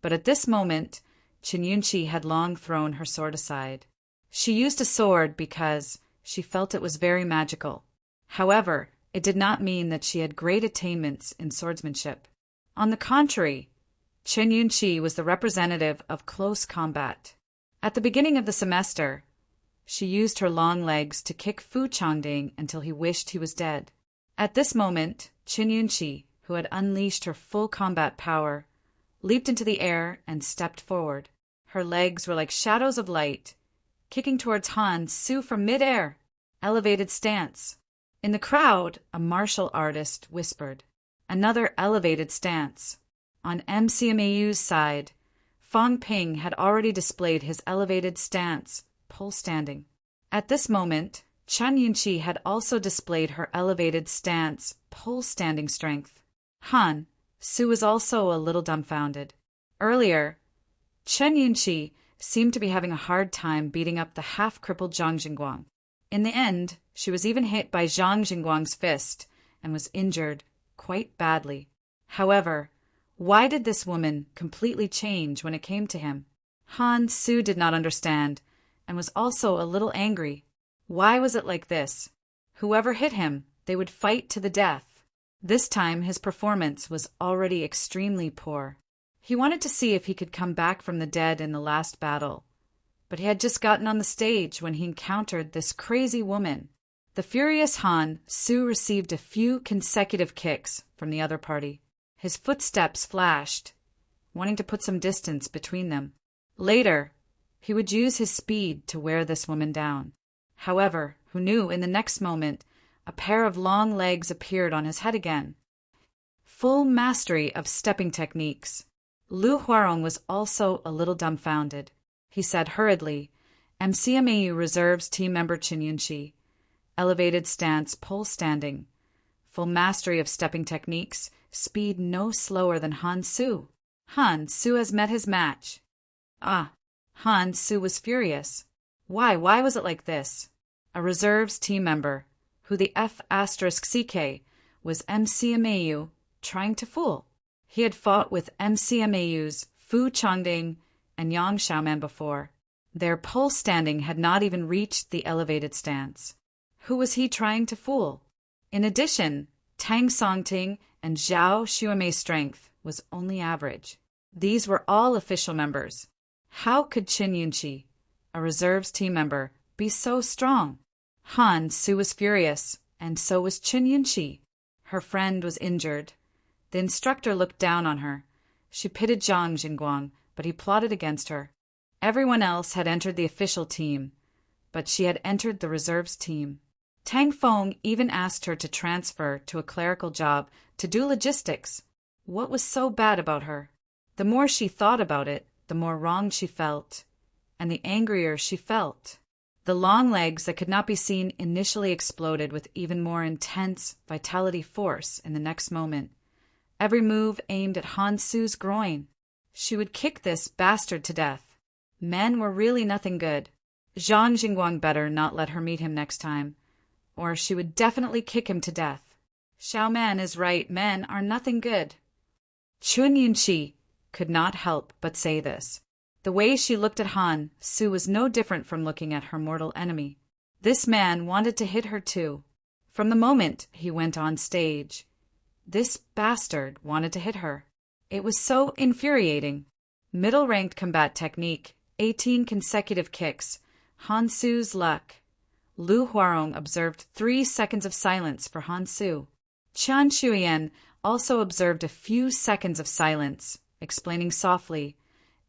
but at this moment, Chen Yunqi had long thrown her sword aside. She used a sword because she felt it was very magical. However, it did not mean that she had great attainments in swordsmanship. On the contrary, Chen Yunqi was the representative of close combat. At the beginning of the semester, she used her long legs to kick Fu Changding until he wished he was dead. At this moment, Chen Yunqi, who had unleashed her full combat power, leaped into the air and stepped forward. Her legs were like shadows of light, kicking towards Han Su from mid-air. Elevated stance. In the crowd, a martial artist whispered, "Another elevated stance." On MCMAU's side, Fang Ping had already displayed his elevated stance, pole standing. At this moment, Chen Yunqi had also displayed her elevated stance, pole standing strength. Han Su was also a little dumbfounded. Earlier, Chen Yunqi seemed to be having a hard time beating up the half-crippled Zhang Jingguang. In the end, she was even hit by Zhang Jingguang's fist and was injured quite badly. However, why did this woman completely change when it came to him? Han Su did not understand and was also a little angry. Why was it like this? Whoever hit him, they would fight to the death. This time his performance was already extremely poor. He wanted to see if he could come back from the dead in the last battle, but he had just gotten on the stage when he encountered this crazy woman. The furious Han Su received a few consecutive kicks from the other party. His footsteps flashed, wanting to put some distance between them. Later, he would use his speed to wear this woman down. However, who knew in the next moment, a pair of long legs appeared on his head again. Full mastery of stepping techniques. Lu Huarong was also a little dumbfounded. He said hurriedly, "MCMAU Reserves team member Chen Yunqi. Elevated stance, pole standing. Full mastery of stepping techniques, speed no slower than Han Su. Han Su has met his match." Ah, Han Su was furious. Why was it like this? A reserves team member, who the F*CK was MCMAU trying to fool. He had fought with MCMAU's Fu Changding and Yang Xiaoman before. Their pole standing had not even reached the elevated stance. Who was he trying to fool? In addition, Tang Songting and Zhao Xuemei's strength was only average. These were all official members. How could Chen Yunqi, a reserves team member, be so strong? Han Su was furious, and so was Chen Yunqi. Her friend was injured. The instructor looked down on her. She pitied Zhang Jingguang, but he plotted against her. Everyone else had entered the official team, but she had entered the reserves team. Tang Feng even asked her to transfer to a clerical job to do logistics. What was so bad about her? The more she thought about it, the more wrong she felt, and the angrier she felt. The long legs that could not be seen initially exploded with even more intense vitality force in the next moment. Every move aimed at Han Su's groin. She would kick this bastard to death. Men were really nothing good. Zhang Jingguang better not let her meet him next time, or she would definitely kick him to death. Xiaoman is right, men are nothing good. Chen Yunqi could not help but say this. The way she looked at Han Su was no different from looking at her mortal enemy. This man wanted to hit her too. From the moment he went on stage, this bastard wanted to hit her. It was so infuriating. Middle-ranked combat technique, 18 consecutive kicks, Han Su's luck. Lu Huarong observed 3 seconds of silence for Han Su. Qian Shuyan also observed a few seconds of silence, explaining softly,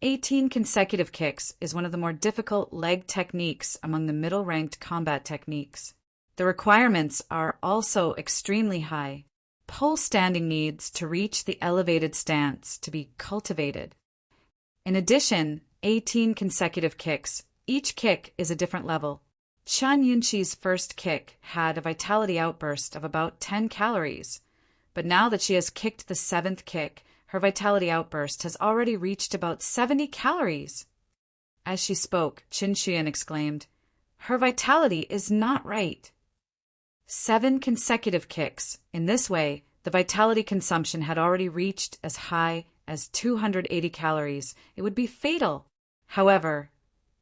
18 consecutive kicks is one of the more difficult leg techniques among the middle-ranked combat techniques. The requirements are also extremely high. Pole standing needs to reach the elevated stance to be cultivated. In addition, 18 consecutive kicks. Each kick is a different level. Chen Yunqi's first kick had a vitality outburst of about 10 calories, but now that she has kicked the 7th kick, her vitality outburst has already reached about 70 calories. As she spoke, Qin Xuan exclaimed, "Her vitality is not right." 7 consecutive kicks. In this way, the vitality consumption had already reached as high as 280 calories. It would be fatal. However,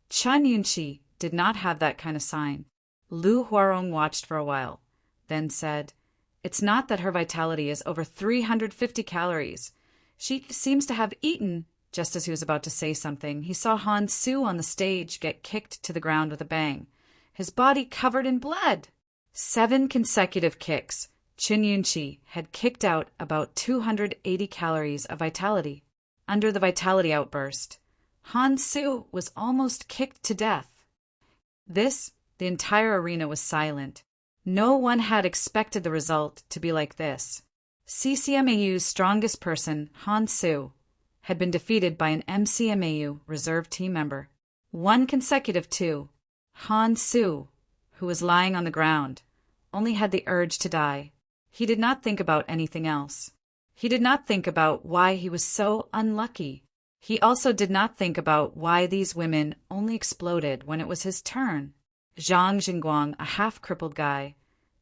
Chen Yunqi did not have that kind of sign. Lu Huarong watched for a while, then said, "It's not that her vitality is over 350 calories. She seems to have eaten." Just as he was about to say something, he saw Han Su on the stage get kicked to the ground with a bang, his body covered in blood. 7 consecutive kicks. Chen Yunqi had kicked out about 280 calories of vitality. Under the vitality outburst, Han Su was almost kicked to death. The entire arena was silent. No one had expected the result to be like this. CCMAU's strongest person, Han Su, had been defeated by an MCMAU reserve team member. 1 consecutive 2. Han Su, who was lying on the ground, only had the urge to die. He did not think about anything else. He did not think about why he was so unlucky. He also did not think about why these women only exploded when it was his turn. Zhang Jingguang, a half-crippled guy,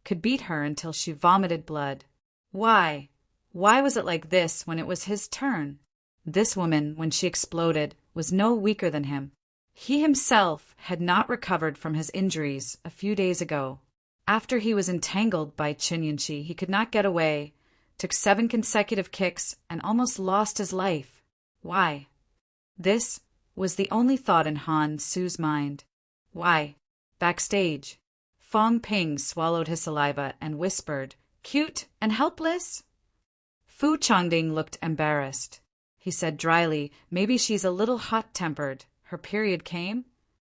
could beat her until she vomited blood. Why? Why was it like this when it was his turn? This woman, when she exploded, was no weaker than him. He himself had not recovered from his injuries a few days ago. After he was entangled by Chen Yunqi, he could not get away, took 7 consecutive kicks, and almost lost his life. Why? This was the only thought in Han Su's mind. Why? Backstage, Fong Ping swallowed his saliva and whispered, "Cute and helpless?" Fu Changding looked embarrassed. He said dryly, "Maybe she's a little hot-tempered. Her period came?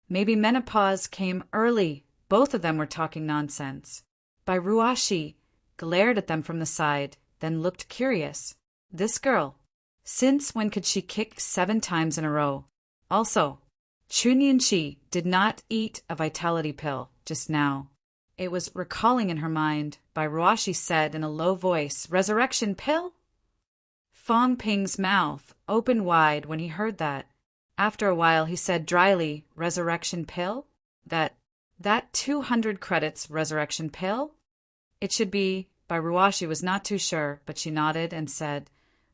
Maybe menopause came early." Both of them were talking nonsense. Bai Ruoxi glared at them from the side, then looked curious. This girl, since when could she kick 7 times in a row? Also, Chen Yunqi did not eat a vitality pill just now. It was recalling in her mind. Bai Ruoxi said in a low voice, "Resurrection pill?" Fong Ping's mouth opened wide when he heard that. After a while he said dryly, "Resurrection pill? That 200 credits resurrection pill?" It should be. Bai Ruoxi was not too sure, but she nodded and said,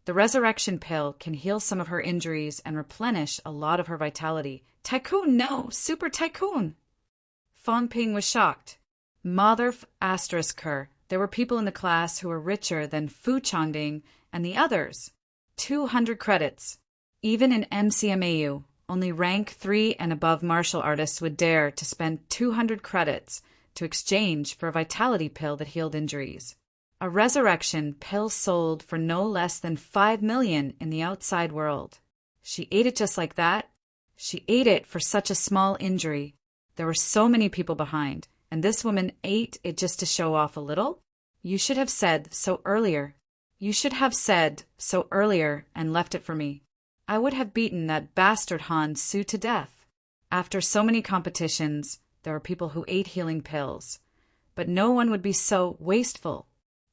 "The resurrection pill can heal some of her injuries and replenish a lot of her vitality." Tycoon, no! Super Tycoon! Fong Ping was shocked. Mother asterisk her. There were people in the class who were richer than Fu Changding and the others. 200 credits. Even in MCMAU, only rank 3 and above martial artists would dare to spend 200 credits to exchange for a vitality pill that healed injuries. A resurrection pill sold for no less than 5 million in the outside world. She ate it just like that. She ate it for such a small injury. There were so many people behind, and this woman ate it just to show off a little? You should have said so earlier. You should have said so earlier and left it for me. I would have beaten that bastard Han Su to death. After so many competitions, there were people who ate healing pills, but no one would be so wasteful.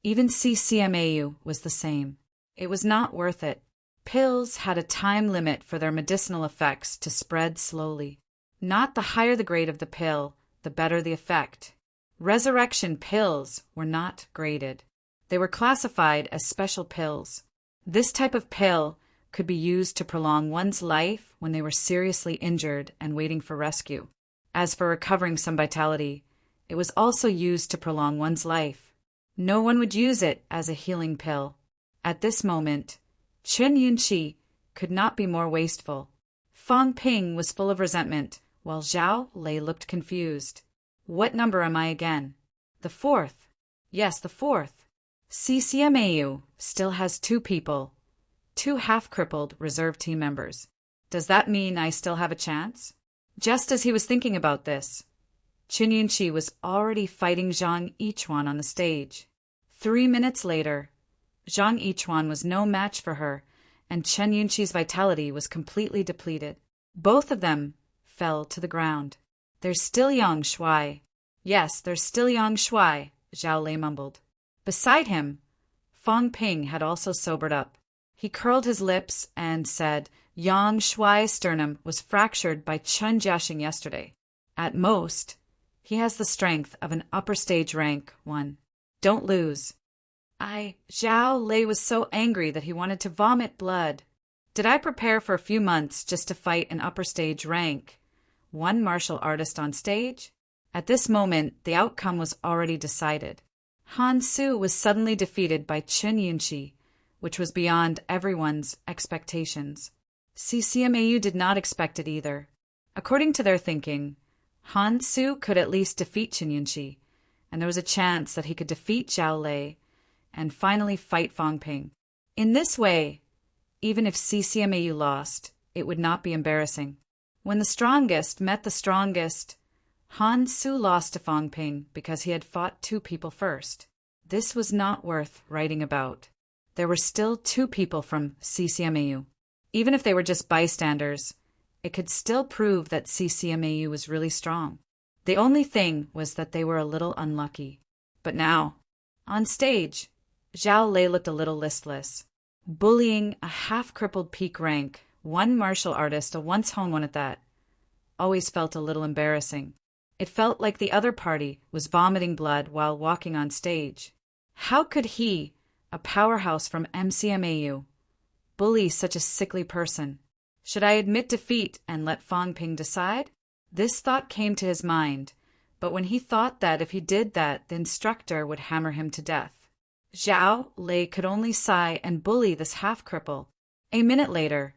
Even CCMAU was the same. It was not worth it. Pills had a time limit for their medicinal effects to spread slowly. Not the higher the grade of the pill, the better the effect. Resurrection pills were not graded. They were classified as special pills. This type of pill could be used to prolong one's life when they were seriously injured and waiting for rescue. As for recovering some vitality, it was also used to prolong one's life. No one would use it as a healing pill. At this moment, Chen Yunqi could not be more wasteful. Fong Ping was full of resentment, while Zhao Lei looked confused. What number am I again? The 4th. Yes, the 4th. CCMAU still has 2 people, 2 half-crippled reserve team members. Does that mean I still have a chance? Just as he was thinking about this, Chen Yunqi was already fighting Zhang Yichuan on the stage. 3 minutes later, Zhang Yichuan was no match for her, and Chen Yunqi's vitality was completely depleted. Both of them fell to the ground. There's still Yang Shuai. Yes, there's still Yang Shuai, Zhao Lei mumbled. Beside him, Fong Ping had also sobered up. He curled his lips and said, "Yang Shuai's sternum was fractured by Chen Jiaxing yesterday. At most, he has the strength of an upper stage rank 1. Don't lose." Zhao Lei was so angry that he wanted to vomit blood. Did I prepare for a few months just to fight an upper stage rank 1 martial artist on stage? At this moment, the outcome was already decided. Han Su was suddenly defeated by Chen Yunqi, which was beyond everyone's expectations. CCMAU did not expect it either. According to their thinking, Han Su could at least defeat Chen Yunqi, and there was a chance that he could defeat Zhao Lei and finally fight Fang Ping. In this way, even if CCMAU lost, it would not be embarrassing. When the strongest met the strongest, Han Su lost to Fang Ping because he had fought two people first. This was not worth writing about. There were still two people from CCMAU. Even if they were just bystanders, it could still prove that CCMAU was really strong. The only thing was that they were a little unlucky. But now, on stage, Zhao Lei looked a little listless. Bullying a half-crippled peak rank, one martial artist, a once-honed one at that, always felt a little embarrassing. It felt like the other party was vomiting blood while walking on stage. How could he, a powerhouse from MCMAU, bully such a sickly person? Should I admit defeat and let Fang Ping decide? This thought came to his mind, but when he thought that if he did that, the instructor would hammer him to death, Zhao Lei could only sigh and bully this half-cripple. A minute later,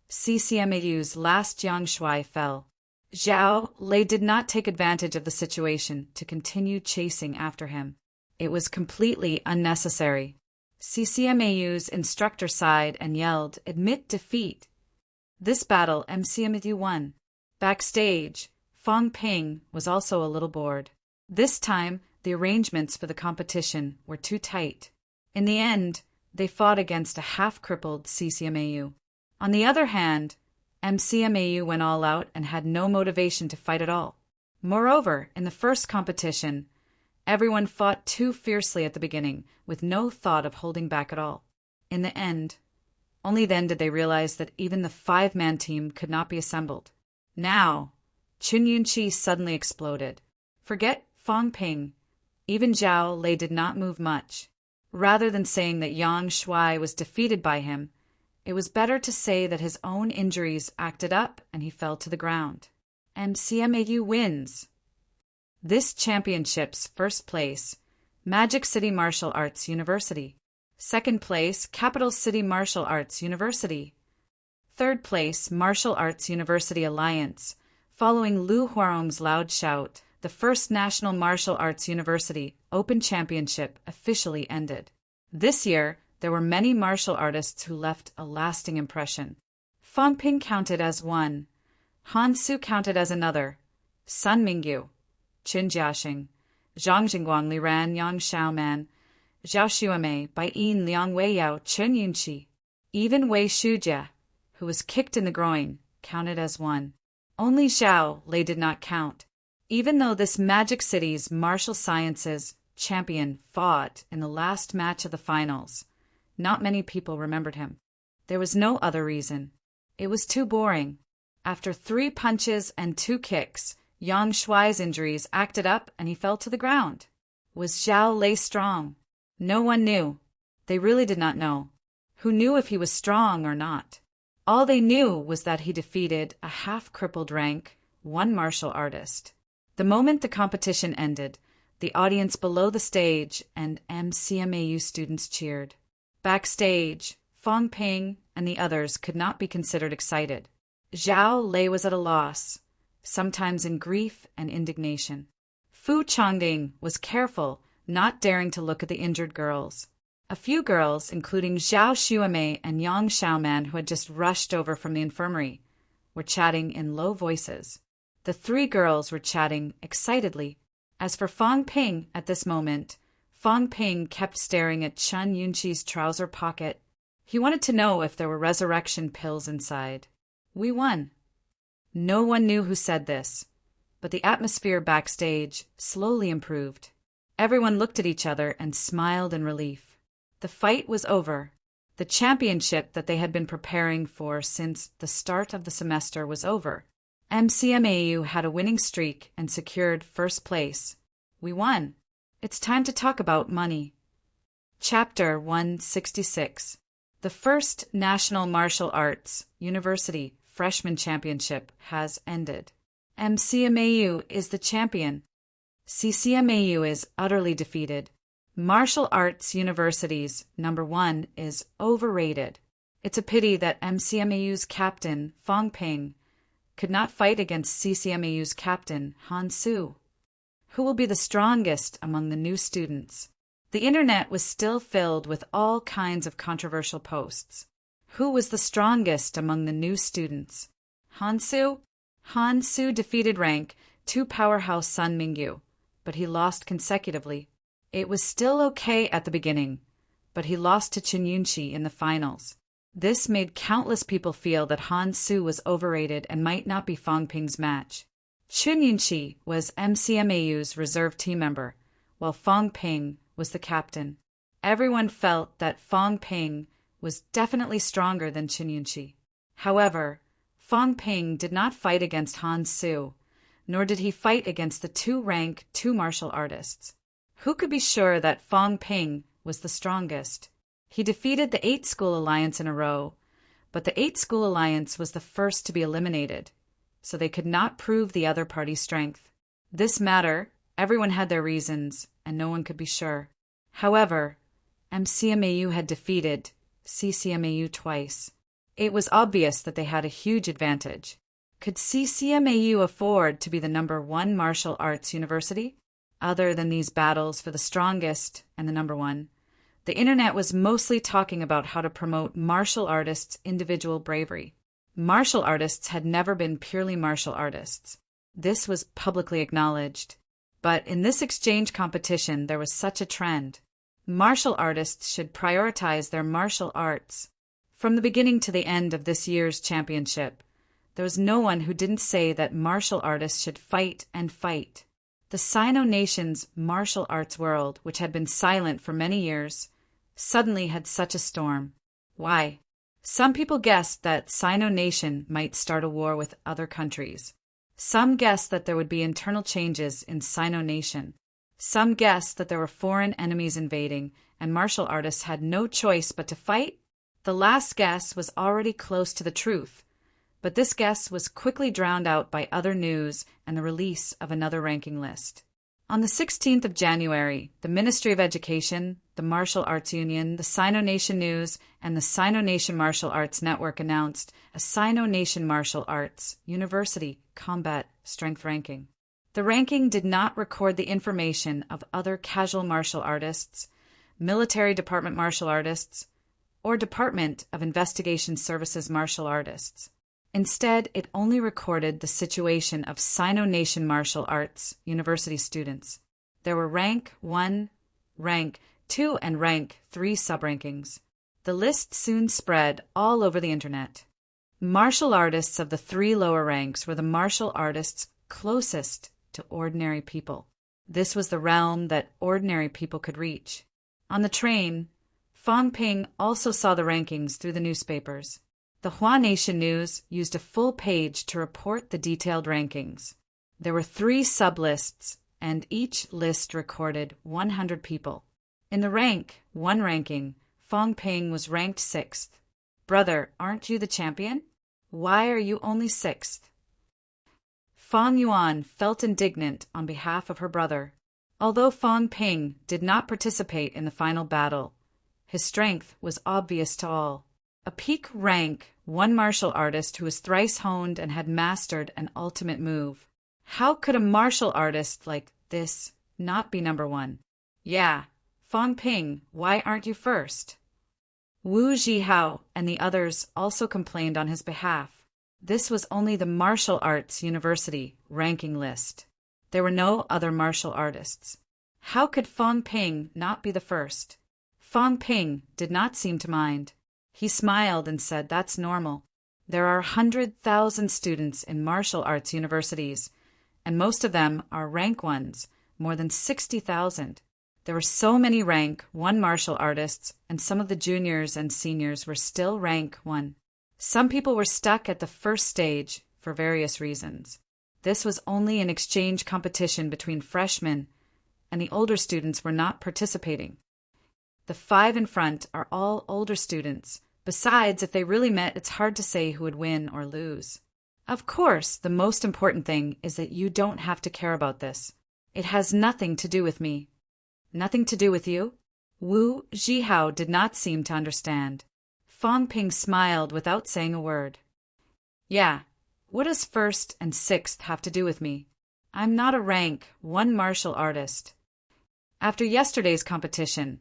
CCMAU's last Yang Shuai fell. Zhao Lei did not take advantage of the situation to continue chasing after him. It was completely unnecessary. CCMAU's instructor sighed and yelled, "Admit defeat." This battle MCMAU won. Backstage, Fang Ping was also a little bored. This time, the arrangements for the competition were too tight. In the end, they fought against a half-crippled CCMAU. On the other hand, MCMAU went all out and had no motivation to fight at all. Moreover, in the first competition, everyone fought too fiercely at the beginning, with no thought of holding back at all. In the end, only then did they realize that even the five-man team could not be assembled. Now, Chen Yunqi suddenly exploded. Forget Fang Ping, even Zhao Lei did not move much. Rather than saying that Yang Shuai was defeated by him, it was better to say that his own injuries acted up and he fell to the ground. MCMAU wins. This championship's first place, Magic City Martial Arts University. Second place, Capital City Martial Arts University. Third place, Martial Arts University Alliance. Following Lu Huarong's loud shout, the first National Martial Arts University Open Championship officially ended. This year, there were many martial artists who left a lasting impression. Fang Ping counted as one. Han Su counted as another. Sun Mingyu, Qin Jiaxing, Zhang Jingguang, Li Ran, Yang Xiaoman, Zhao Xuemei, Bai Yin, Liang Weiyao, Chen Yunqi. Even Wei Shujie, who was kicked in the groin, counted as one. Only Zhao Lei did not count. Even though this Magic City's martial sciences champion fought in the last match of the finals, not many people remembered him. There was no other reason. It was too boring. After 3 punches and 2 kicks, Yang Shuai's injuries acted up and he fell to the ground. Was Zhao Lei strong? No one knew. They really did not know. Who knew if he was strong or not? All they knew was that he defeated a half-crippled rank, one martial artist. The moment the competition ended, the audience below the stage and MCMAU students cheered. Backstage, Fang Ping and the others could not be considered excited. Zhao Lei was at a loss, sometimes in grief and indignation. Fu Changding was careful, not daring to look at the injured girls. A few girls, including Zhao Xuemei and Yang Xiaoman, who had just rushed over from the infirmary, were chatting in low voices. The 3 girls were chatting excitedly. As for Fang Ping at this moment, Fang Ping kept staring at Chen Yunqi's trouser pocket. He wanted to know if there were resurrection pills inside. We won. No one knew who said this, but the atmosphere backstage slowly improved. Everyone looked at each other and smiled in relief. The fight was over. The championship that they had been preparing for since the start of the semester was over. MCMAU had a winning streak and secured first place. We won. It's time to talk about money. Chapter 166. The first National Martial Arts University Freshman Championship has ended. MCMAU is the champion. CCMAU is utterly defeated. Martial arts universities, number 1, is overrated. It's a pity that MCMAU's captain, Fong Ping, could not fight against CCMAU's captain, Han Su. Who will be the strongest among the new students? The internet was still filled with all kinds of controversial posts. Who was the strongest among the new students? Han Su? Han Su defeated rank 2 powerhouse Sun Mingyu, but he lost consecutively. It was still okay at the beginning, but he lost to Chen Yunxi in the finals. This made countless people feel that Han Su was overrated and might not be Fong Ping's match. Chen Yunxi was MCMAU's reserve team member, while Fong Ping was the captain. Everyone felt that Fong Ping was definitely stronger than Chen Yunxi. However, Fong Ping did not fight against Han Su, nor did he fight against the 2 martial artists. Who could be sure that Fong Ping was the strongest? He defeated the 8-school alliance in a row, but the 8-school alliance was the first to be eliminated, so they could not prove the other party's strength. This matter, everyone had their reasons, and no one could be sure. However, MCMAU had defeated CCMAU twice. It was obvious that they had a huge advantage. Could CCMAU afford to be the number 1 martial arts university? Other than these battles for the strongest and the number 1, the internet was mostly talking about how to promote martial artists' individual bravery. Martial artists had never been purely martial artists. This was publicly acknowledged. But in this exchange competition, there was such a trend. Martial artists should prioritize their martial arts. From the beginning to the end of this year's championship, there was no one who didn't say that martial artists should fight and fight. The Sino nation's martial arts world, which had been silent for many years, suddenly had such a storm. Why? Some people guessed that Sino nation might start a war with other countries. Some guessed that there would be internal changes in Sino nation. Some guessed that there were foreign enemies invading, and martial artists had no choice but to fight. The last guess was already close to the truth, but this guess was quickly drowned out by other news and the release of another ranking list. On the 16th of January, the Ministry of Education, the Martial Arts Union, the Sino Nation News, and the Sino Nation Martial Arts Network announced a Sino Nation Martial Arts University Combat Strength Ranking. The ranking did not record the information of other casual martial artists, military department martial artists, or Department of Investigation Services martial artists. Instead, it only recorded the situation of Sino Nation martial arts university students. There were Rank 1, Rank 2, and Rank 3 sub-rankings. The list soon spread all over the internet. Martial artists of the 3 lower ranks were the martial artists closest to ordinary people. This was the realm that ordinary people could reach. On the train, Fong Ping also saw the rankings through the newspapers. The Hua Nation News used a full page to report the detailed rankings. There were 3 sub-lists, and each list recorded 100 people. In the Rank 1 ranking, Fong Ping was ranked 6th. Brother, aren't you the champion? Why are you only 6th? Fong Yuan felt indignant on behalf of her brother. Although Fong Ping did not participate in the final battle, his strength was obvious to all. A peak Rank 1 martial artist who was thrice honed and had mastered an ultimate move. How could a martial artist like this not be number 1? Yeah, Fong Ping, why aren't you first? Wu Zhihao and the others also complained on his behalf. This was only the martial arts university ranking list. There were no other martial artists. How could Fong Ping not be the first? Fong Ping did not seem to mind. He smiled and said, "That's normal. There are 100,000 students in martial arts universities, and most of them are Rank 1s, more than 60,000. There were so many Rank 1 martial artists, and some of the juniors and seniors were still Rank 1. Some people were stuck at the first stage for various reasons. This was only an exchange competition between freshmen, and the older students were not participating. The 5 in front are all older students. Besides, if they really met, it's hard to say who would win or lose. Of course, the most important thing is that you don't have to care about this. It has nothing to do with me. Nothing to do with you? Wu Zhihao did not seem to understand. Fang Ping smiled without saying a word. Yeah, what does first and sixth have to do with me? I'm not a rank 1 martial artist. After yesterday's competition,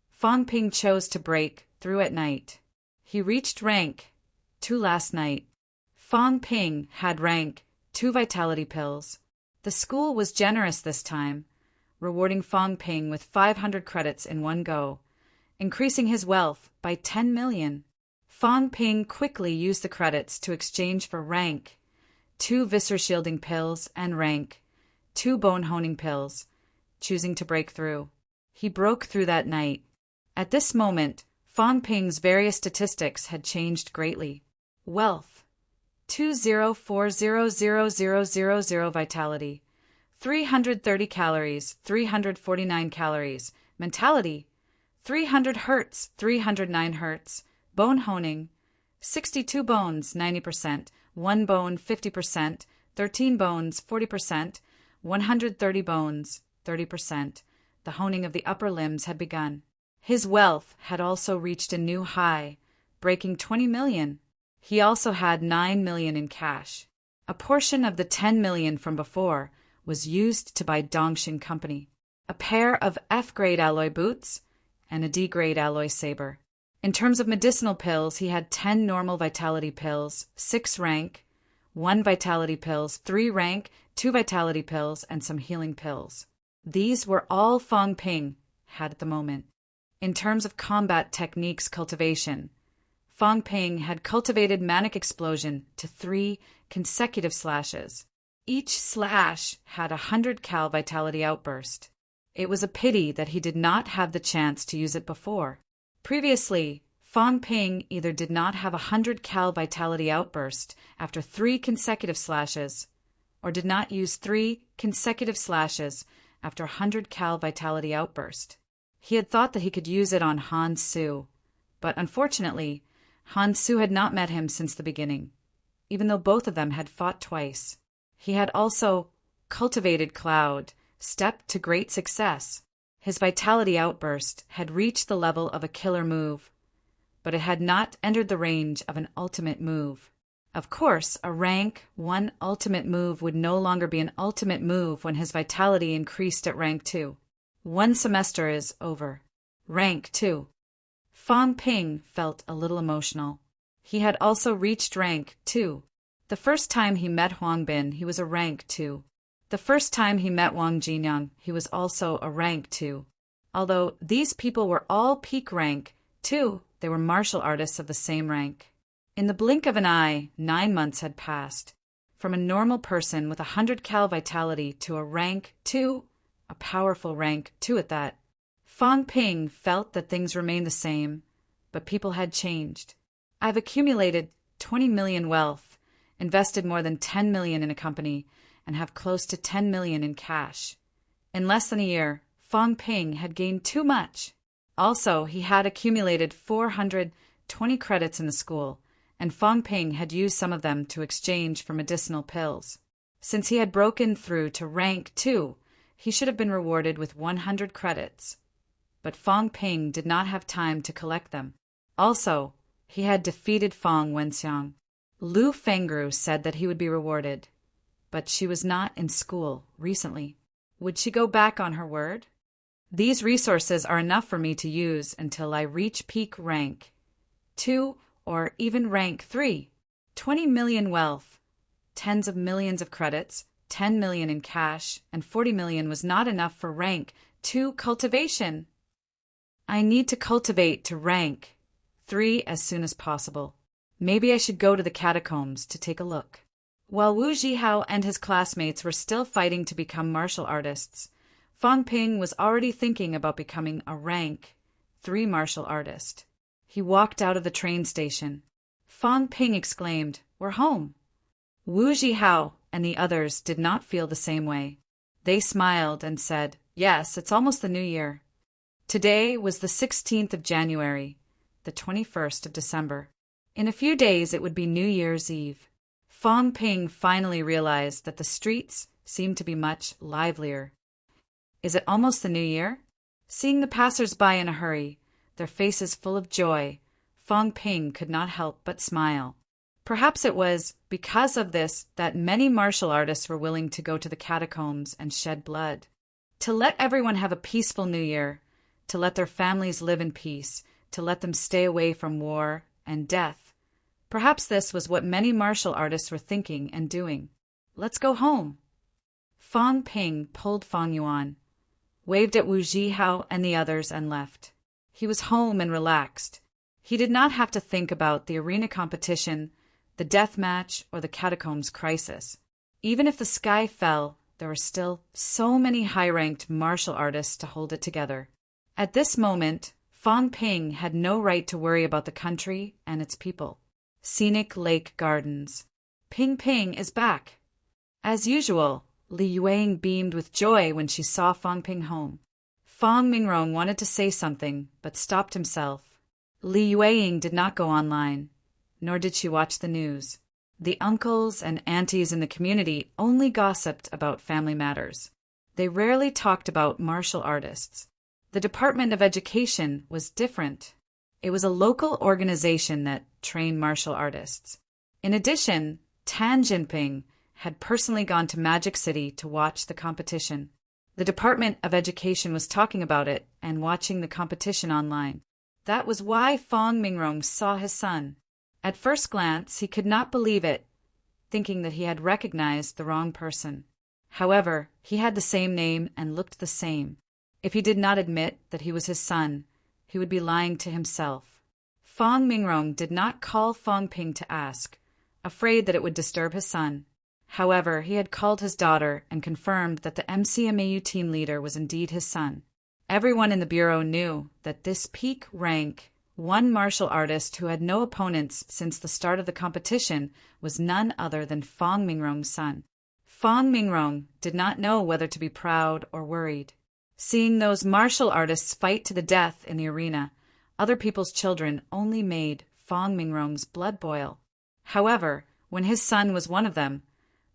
Fang Ping chose to break through at night. He reached rank 2 last night. Fang Ping had rank 2 vitality pills. The school was generous this time, rewarding Fang Ping with 500 credits in one go, increasing his wealth by 10 million. Fang Ping quickly used the credits to exchange for rank 2 viscer shielding pills and rank 2 bone honing pills, choosing to break through. He broke through that night. At this moment, Fang Ping's various statistics had changed greatly. Wealth 204,000,000 vitality, 330 calories, 349 calories, mentality 300 hertz, 309 hertz, bone honing 62 bones 90%, 1 bone 50%, 13 bones 40%, 130 bones 30%. The honing of the upper limbs had begun. His wealth had also reached a new high, breaking 20 million. He also had 9 million in cash. A portion of the 10 million from before was used to buy Dongxing Company, a pair of F-grade alloy boots, and a D-grade alloy saber. In terms of medicinal pills, he had 10 normal vitality pills, 6 rank, 1 vitality pills, 3 rank, 2 vitality pills, and some healing pills. These were all Fang Ping had at the moment. In terms of combat techniques cultivation, Fang Ping had cultivated Manic Explosion to 3 consecutive slashes. Each slash had a 100 cal vitality outburst. It was a pity that he did not have the chance to use it before. Previously, Fang Ping either did not have a 100 cal vitality outburst after 3 consecutive slashes, or did not use 3 consecutive slashes after a 100 cal vitality outburst. He had thought that he could use it on Han Su, but unfortunately, Han Su had not met him since the beginning, even though both of them had fought twice. He had also cultivated Cloud, stepped to great success. His vitality outburst had reached the level of a killer move, but it had not entered the range of an ultimate move. Of course, a rank 1 ultimate move would no longer be an ultimate move when his vitality increased at rank 2. 1 semester is over. Rank 2. Fang Ping felt a little emotional. He had also reached rank 2. The first time he met Huang Bin, he was a rank 2. The first time he met Wang Jinyang, he was also a rank 2. Although these people were all peak rank 2, they were martial artists of the same rank. In the blink of an eye, 9 months had passed. From a normal person with 100 cal vitality to a rank 2, a powerful rank 2 at that. Fang Ping felt that things remained the same, but people had changed. I've accumulated 20 million wealth, invested more than 10 million in a company, and have close to 10 million in cash. In less than a year, Fang Ping had gained too much. Also, he had accumulated 420 credits in the school, and Fang Ping had used some of them to exchange for medicinal pills. Since he had broken through to rank 2, he should have been rewarded with 100 credits. But Fang Ping did not have time to collect them. Also, he had defeated Fang Wenxiang. Lu Fengru said that he would be rewarded, but she was not in school recently. Would she go back on her word? These resources are enough for me to use until I reach peak rank 2 or even rank 3. 20 million wealth, tens of millions of credits, 10 million in cash, and 40 million was not enough for rank 2 cultivation. I need to cultivate to rank 3 as soon as possible. Maybe I should go to the catacombs to take a look. While Wu Zhihao and his classmates were still fighting to become martial artists, Fang Ping was already thinking about becoming a rank 3 martial artist. He walked out of the train station. Fang Ping exclaimed, "We're home." Wu Zhihao and the others did not feel the same way. They smiled and said, "Yes, it's almost the new year." Today was the 16th of January, the 21st of December. In a few days it would be New Year's Eve. Fang Ping finally realized that the streets seemed to be much livelier. Is it almost the new year? Seeing the passers-by in a hurry, their faces full of joy, Fong Ping could not help but smile. Perhaps it was because of this that many martial artists were willing to go to the catacombs and shed blood. To let everyone have a peaceful New Year, to let their families live in peace, to let them stay away from war and death. Perhaps this was what many martial artists were thinking and doing. Let's go home. Fong Ping pulled Fong Yuan, waved at Wu Zhihao and the others, and left. He was home and relaxed. He did not have to think about the arena competition, the death match, or the catacombs crisis. Even if the sky fell, there were still so many high-ranked martial artists to hold it together. At this moment, Fong Ping had no right to worry about the country and its people. Scenic Lake Gardens. Ping Ping is back. As usual, Li Yueying beamed with joy when she saw Fong Ping home. Fong Mingrong wanted to say something, but stopped himself. Li Yueying did not go online, nor did she watch the news. The uncles and aunties in the community only gossiped about family matters. They rarely talked about martial artists. The Department of Education was different. It was a local organization that trained martial artists. In addition, Tan Jinping had personally gone to Magic City to watch the competition. The Department of Education was talking about it and watching the competition online. That was why Fong Mingrong saw his son. At first glance, he could not believe it, thinking that he had recognized the wrong person. However, he had the same name and looked the same. If he did not admit that he was his son, he would be lying to himself. Fong Mingrong did not call Fong Ping to ask, afraid that it would disturb his son. However, he had called his daughter and confirmed that the MCMAU team leader was indeed his son. Everyone in the bureau knew that this peak rank, one martial artist who had no opponents since the start of the competition, was none other than Fong Mingrong's son. Fong Mingrong did not know whether to be proud or worried. Seeing those martial artists fight to the death in the arena, other people's children, only made Fong Mingrong's blood boil. However, when his son was one of them,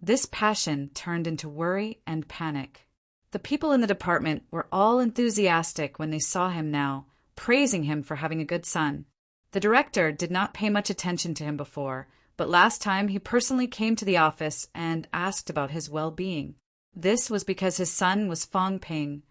this passion turned into worry and panic. The people in the department were all enthusiastic when they saw him now, praising him for having a good son. The director did not pay much attention to him before, but last time he personally came to the office and asked about his well-being. This was because his son was Fong Ping,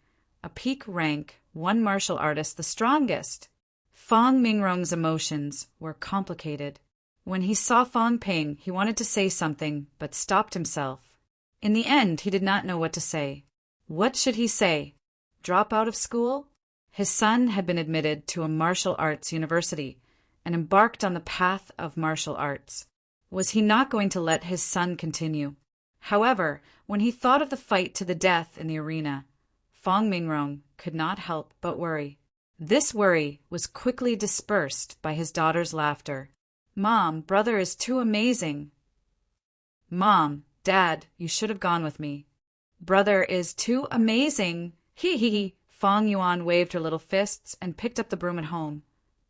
a peak rank, one martial artist, the strongest. Fong Mingrong's emotions were complicated. When he saw Fong Ping, he wanted to say something, but stopped himself. In the end, he did not know what to say. What should he say? Drop out of school? His son had been admitted to a martial arts university and embarked on the path of martial arts. Was he not going to let his son continue? However, when he thought of the fight to the death in the arena, Fong Mingrong could not help but worry. This worry was quickly dispersed by his daughter's laughter. "Mom, brother is too amazing." "Mom, Dad, you should have gone with me." "Brother is too amazing. Hee hee hee." Fong Yuan waved her little fists and picked up the broom at home,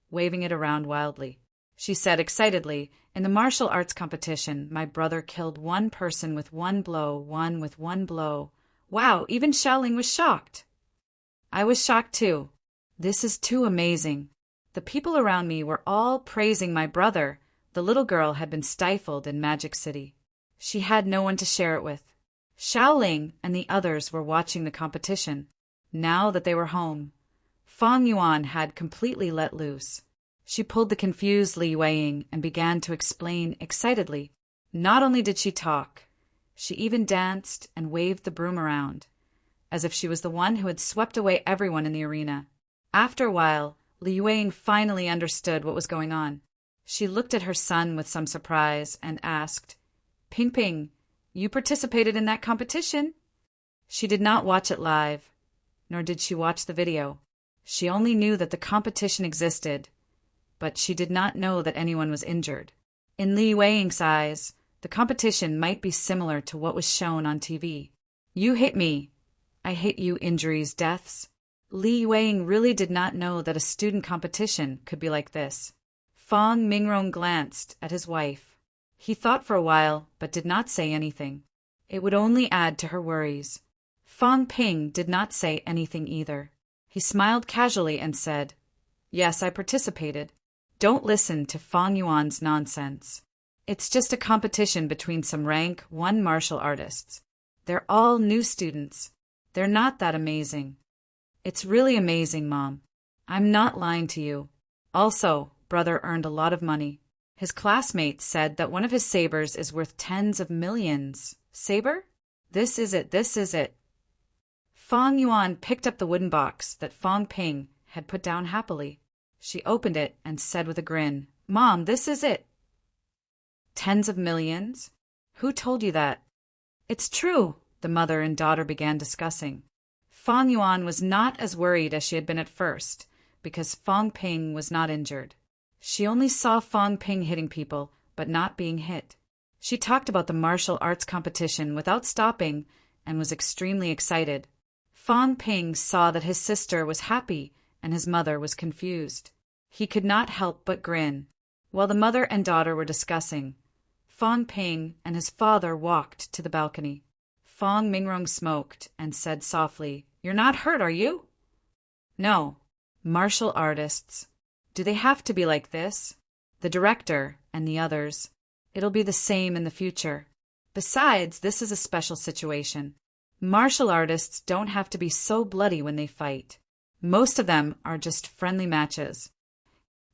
waving it around wildly. She said excitedly, "In the martial arts competition, my brother killed one person with one blow, one with one blow. Wow, even Xiaoling was shocked. I was shocked too. This is too amazing." The people around me were all praising my brother. The little girl had been stifled in Magic City. She had no one to share it with. Xiaoling and the others were watching the competition. Now that they were home, Fong Yuan had completely let loose. She pulled the confused Li Yueying and began to explain excitedly. Not only did she talk, she even danced and waved the broom around, as if she was the one who had swept away everyone in the arena. After a while, Li Yueying finally understood what was going on. She looked at her son with some surprise and asked, "Ping Ping, you participated in that competition?" She did not watch it live, nor did she watch the video. She only knew that the competition existed, but she did not know that anyone was injured. In Li Yueying's eyes, the competition might be similar to what was shown on TV. "You hit me. I hit you, injuries, deaths." Li Yueying really did not know that a student competition could be like this. Fong Mingrong glanced at his wife. He thought for a while, but did not say anything. It would only add to her worries. Fong Ping did not say anything either. He smiled casually and said, "Yes, I participated. Don't listen to Fang Yuan's nonsense. It's just a competition between some rank 1 martial artists. They're all new students. They're not that amazing." "It's really amazing, Mom. I'm not lying to you. Also, brother earned a lot of money. His classmates said that one of his sabers is worth tens of millions. Saber? This is it, this is it." Fang Yuan picked up the wooden box that Fang Ping had put down happily. She opened it and said with a grin, "Mom, this is it." "Tens of millions? Who told you that?" "It's true," the mother and daughter began discussing. Fang Yuan was not as worried as she had been at first, because Fang Ping was not injured. She only saw Fang Ping hitting people, but not being hit. She talked about the martial arts competition without stopping and was extremely excited. Fang Ping saw that his sister was happy and his mother was confused. He could not help but grin. While the mother and daughter were discussing, Fang Ping and his father walked to the balcony. Fang Mingrong smoked and said softly, "You're not hurt, are you?" "No. Martial artists. Do they have to be like this?" "The director and the others. It'll be the same in the future. Besides, this is a special situation. Martial artists don't have to be so bloody when they fight. Most of them are just friendly matches."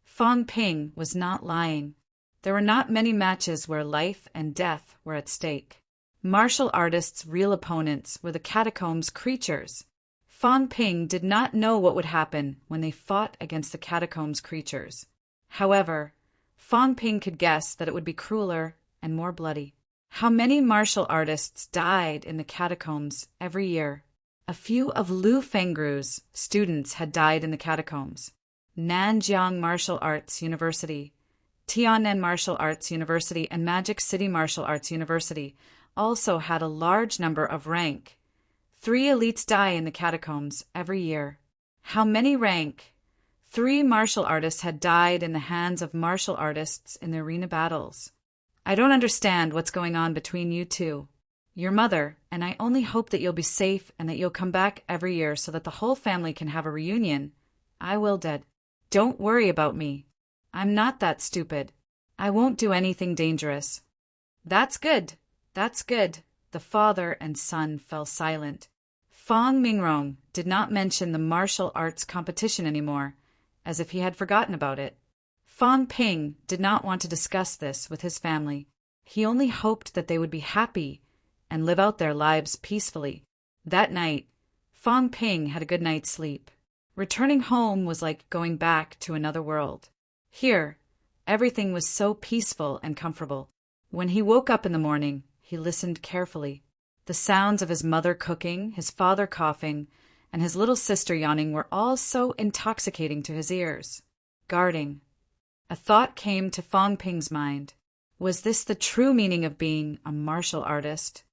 Fang Ping was not lying. There were not many matches where life and death were at stake. Martial artists' real opponents were the catacombs creatures. Fang Ping did not know what would happen when they fought against the catacombs creatures. However, Fang Ping could guess that it would be crueler and more bloody. How many martial artists died in the catacombs every year? A few of Lu Fengru's students had died in the catacombs. Nanjiang Martial Arts University, Tiannan Martial Arts University, and Magic City Martial Arts University also had a large number of rank 3 elites die in the catacombs every year. How many rank 3 martial artists had died in the hands of martial artists in the arena battles? "I don't understand what's going on between you two. Your mother, and I only hope that you'll be safe and that you'll come back every year so that the whole family can have a reunion. I will, Dad. Don't worry about me. I'm not that stupid. I won't do anything dangerous." "That's good. That's good." The father and son fell silent. Fang Mingrong did not mention the martial arts competition anymore, as if he had forgotten about it. Fang Ping did not want to discuss this with his family. He only hoped that they would be happy and live out their lives peacefully. That night, Fang Ping had a good night's sleep. Returning home was like going back to another world. Here, everything was so peaceful and comfortable. When he woke up in the morning, he listened carefully. The sounds of his mother cooking, his father coughing, and his little sister yawning were all so intoxicating to his ears. Guarding. A thought came to Fang Ping's mind. Was this the true meaning of being a martial artist?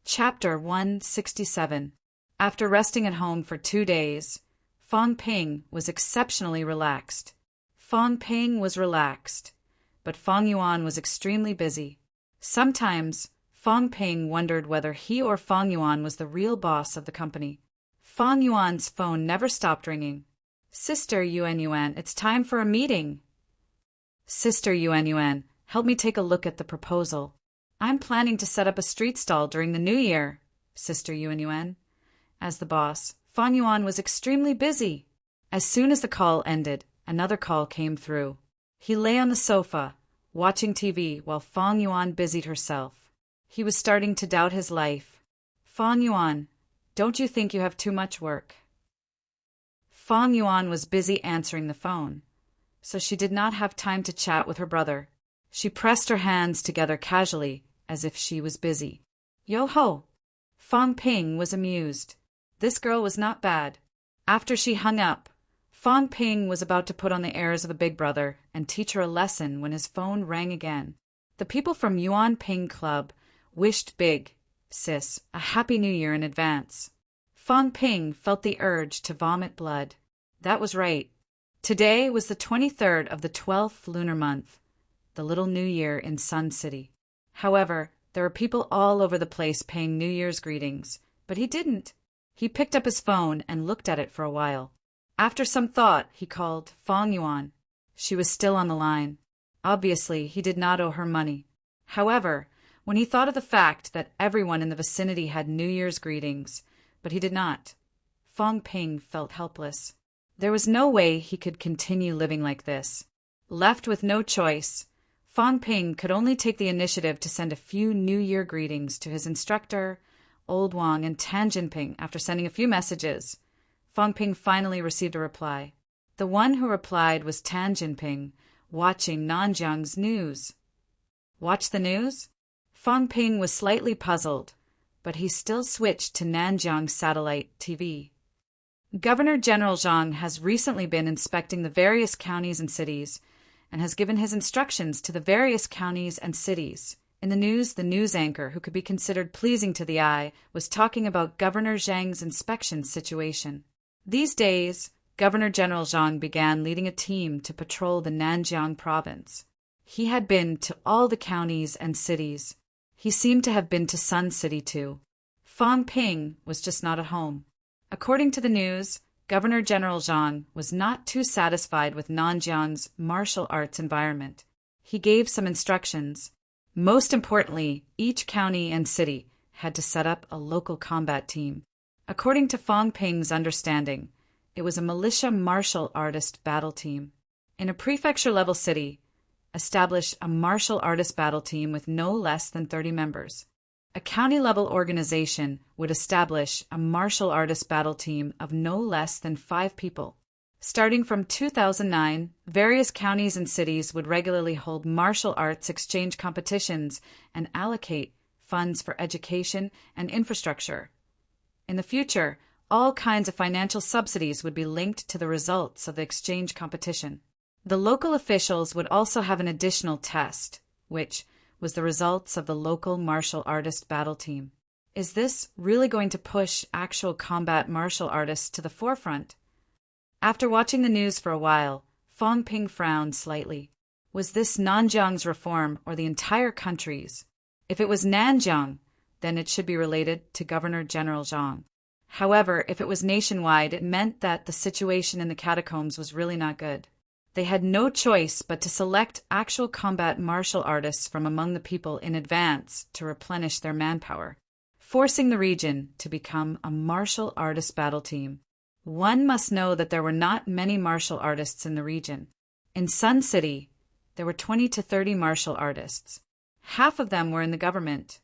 Chapter 167. After resting at home for 2 days, Fang Ping was exceptionally relaxed. Fang Ping was relaxed, but Fang Yuan was extremely busy. Sometimes, Fang Ping wondered whether he or Fang Yuan was the real boss of the company. Fang Yuan's phone never stopped ringing. "Sister Yuan Yuan, it's time for a meeting." "Sister Yuan Yuan, help me take a look at the proposal. I'm planning to set up a street stall during the new year." Sister Yuan Yuan. As the boss, Fang Yuan was extremely busy. As soon as the call ended, another call came through. He lay on the sofa, watching TV while Fang Yuan busied herself. He was starting to doubt his life. "Fang Yuan, don't you think you have too much work?" Fang Yuan was busy answering the phone, so she did not have time to chat with her brother. She pressed her hands together casually, as if she was busy. "Yo-ho!" Fang Ping was amused. This girl was not bad. After she hung up, Fang Ping was about to put on the airs of a big brother and teach her a lesson when his phone rang again. The people from Yuan Ping Club wished Big Sis a Happy New Year in advance. Fang Ping felt the urge to vomit blood. That was right. Today was the 23rd of the 12th lunar month, the little New Year in Sun City. However, there were people all over the place paying New Year's greetings, but he didn't. He picked up his phone and looked at it for a while. After some thought, he called Fong Yuan. She was still on the line. Obviously, he did not owe her money. However, when he thought of the fact that everyone in the vicinity had New Year's greetings, but he did not, Fong Ping felt helpless. There was no way he could continue living like this. Left with no choice, Fong Ping could only take the initiative to send a few New Year greetings to his instructor, Old Wang, and Tan Jinping. After sending a few messages, Fong Ping finally received a reply. The one who replied was Tan Jinping, watching Nanjiang's news. Watch the news? Fong Ping was slightly puzzled, but he still switched to Nanjiang satellite TV. Governor General Zhang has recently been inspecting the various counties and cities and has given his instructions to the various counties and cities. In the news anchor, who could be considered pleasing to the eye, was talking about Governor Zhang's inspection situation. These days, Governor General Zhang began leading a team to patrol the Nanjiang province. He had been to all the counties and cities. He seemed to have been to Sun City too. Fong Ping was just not at home. According to the news, Governor General Zhang was not too satisfied with Nanjiang's martial arts environment. He gave some instructions. Most importantly, each county and city had to set up a local combat team. According to Fong Ping's understanding, it was a militia martial artist battle team. In a prefecture-level city, establish a martial artist battle team with no less than 30 members. A county-level organization would establish a martial artist battle team of no less than 5 people. Starting from 2009, various counties and cities would regularly hold martial arts exchange competitions and allocate funds for education and infrastructure. In the future, all kinds of financial subsidies would be linked to the results of the exchange competition. The local officials would also have an additional test, which was the results of the local martial artist battle team. Is this really going to push actual combat martial artists to the forefront? After watching the news for a while, Fong Ping frowned slightly. Was this Nanjiang's reform or the entire country's? If it was Nanjiang, then it should be related to Governor General Zhang. However, if it was nationwide, it meant that the situation in the catacombs was really not good. They had no choice but to select actual combat martial artists from among the people in advance to replenish their manpower, forcing the region to become a martial artist battle team. One must know that there were not many martial artists in the region. In Sun City, there were 20 to 30 martial artists. Half of them were in the government,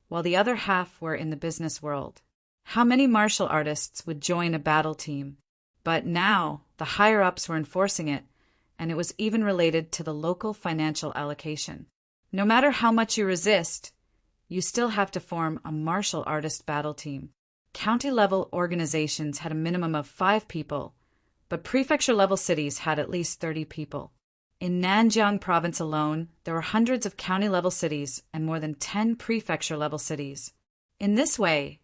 while the other half were in the business world. How many martial artists would join a battle team? But now, the higher-ups were enforcing it, and it was even related to the local financial allocation. No matter how much you resist, you still have to form a martial artist battle team. County-level organizations had a minimum of 5 people, but prefecture-level cities had at least 30 people. In Nanjiang province alone, there were hundreds of county-level cities and more than 10 prefecture-level cities. In this way,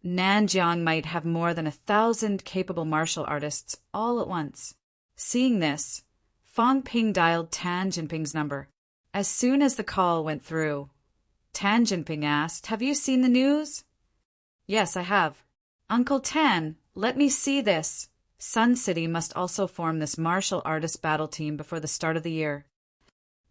Nanjiang might have more than 1,000 capable martial artists all at once. Seeing this, Fong Ping dialed Tan Jinping's number. As soon as the call went through, Tan Jinping asked, "Have you seen the news?" "Yes, I have." "Uncle Tan, let me see this. Sun City must also form this martial artist battle team before the start of the year."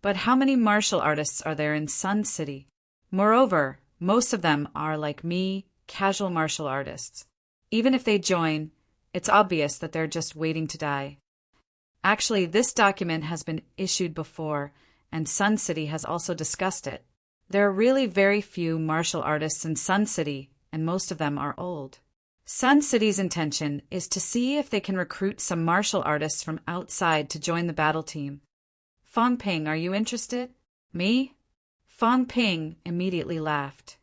But how many martial artists are there in Sun City? Moreover, most of them are, like me, casual martial artists. Even if they join, it's obvious that they're just waiting to die. Actually, this document has been issued before, and Sun City has also discussed it. There are really very few martial artists in Sun City, and most of them are old. Sun City's intention is to see if they can recruit some martial artists from outside to join the battle team. Fong Ping, are you interested? Me? Fong Ping immediately laughed.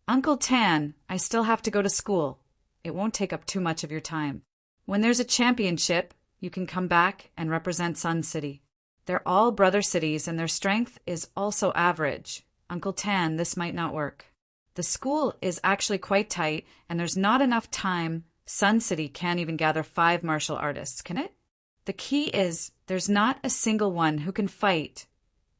Uncle Tan, I still have to go to school. It won't take up too much of your time. When there's a championship, you can come back and represent Sun City. They're all brother cities and their strength is also average. Uncle Tan, this might not work. The school is actually quite tight and there's not enough time. Sun City can't even gather 5 martial artists, can it? The key is there's not a single one who can fight.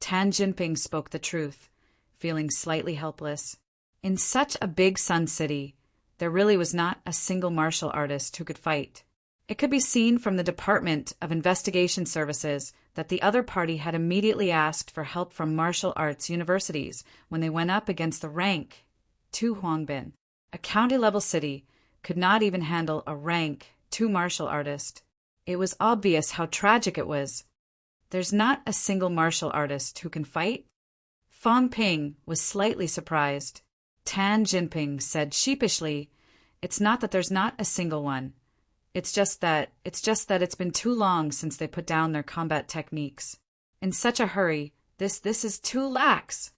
Tan Jinping spoke the truth, feeling slightly helpless. In such a big Sun City, there really was not a single martial artist who could fight. It could be seen from the Department of Investigation Services that the other party had immediately asked for help from martial arts universities when they went up against the rank 2 Huangbin. A county-level city could not even handle a rank 2 martial artist. It was obvious how tragic it was. There's not a single martial artist who can fight? Fang Ping was slightly surprised. Tan Jinping said sheepishly, "It's not that there's not a single one. It's just that it's been too long since they put down their combat techniques. In such a hurry, this is too lax."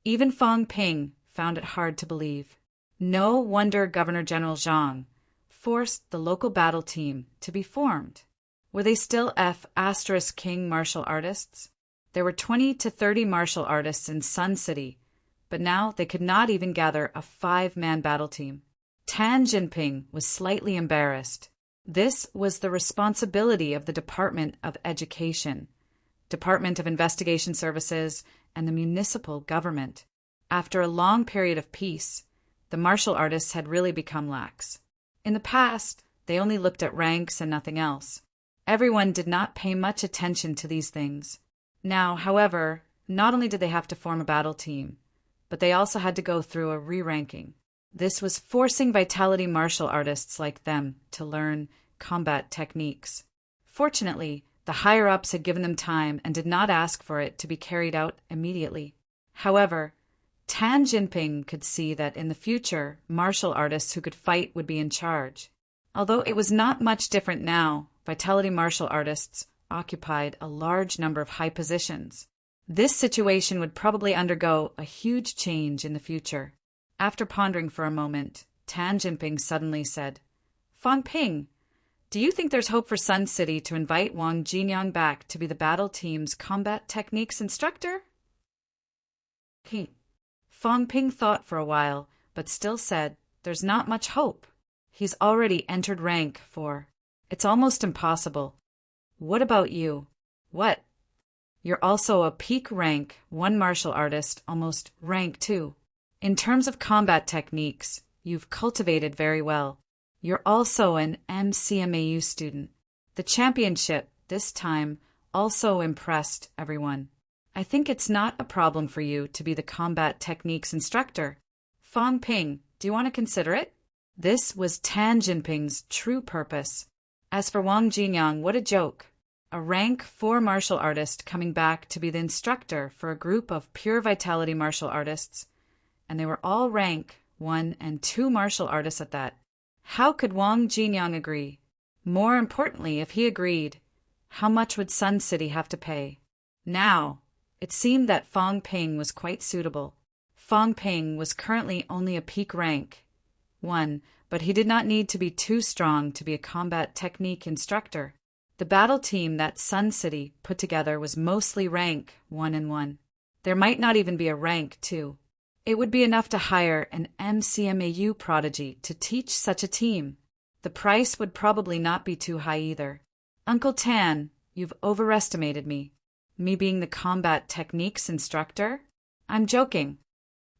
Even Fang Ping found it hard to believe. No wonder Governor General Zhang forced the local battle team to be formed. Were they still F*King martial artists? There were 20 to 30 martial artists in Sun City, but now they could not even gather a 5-man battle team. Tan Jinping was slightly embarrassed. This was the responsibility of the Department of Education, Department of Investigation Services, and the municipal government. After a long period of peace, the martial artists had really become lax. In the past, they only looked at ranks and nothing else. Everyone did not pay much attention to these things. Now, however, not only did they have to form a battle team, but they also had to go through a re-ranking. This was forcing vitality martial artists like them to learn combat techniques. Fortunately, the higher-ups had given them time and did not ask for it to be carried out immediately. However, Tan Jinping could see that in the future, martial artists who could fight would be in charge. Although it was not much different now, vitality martial artists occupied a large number of high positions. This situation would probably undergo a huge change in the future. After pondering for a moment, Tan Jinping suddenly said, "Fang Ping, do you think there's hope for Sun City to invite Wang Jinyang back to be the battle team's combat techniques instructor?" Fang Ping thought for a while, but still said, "There's not much hope. He's already entered rank 4. It's almost impossible." "What about you?" "What? You're also a peak rank 1 martial artist, almost rank 2. In terms of combat techniques, you've cultivated very well. You're also an MCMAU student. The championship, this time, also impressed everyone. I think it's not a problem for you to be the combat techniques instructor. Fang Ping, do you want to consider it?" This was Tan Jinping's true purpose. As for Wang Jinyang, what a joke. A rank 4 martial artist coming back to be the instructor for a group of pure vitality martial artists. And they were all rank 1 and 2 martial artists at that. How could Wang Jinyang agree? More importantly, if he agreed, how much would Sun City have to pay? Now, it seemed that Fang Ping was quite suitable. Fang Ping was currently only a peak rank 1, but he did not need to be too strong to be a combat technique instructor. The battle team that Sun City put together was mostly rank 1 and 1. There might not even be a rank 2. It would be enough to hire an MCMAU prodigy to teach such a team. The price would probably not be too high either. "Uncle Tan, you've overestimated me. Me being the combat techniques instructor? I'm joking."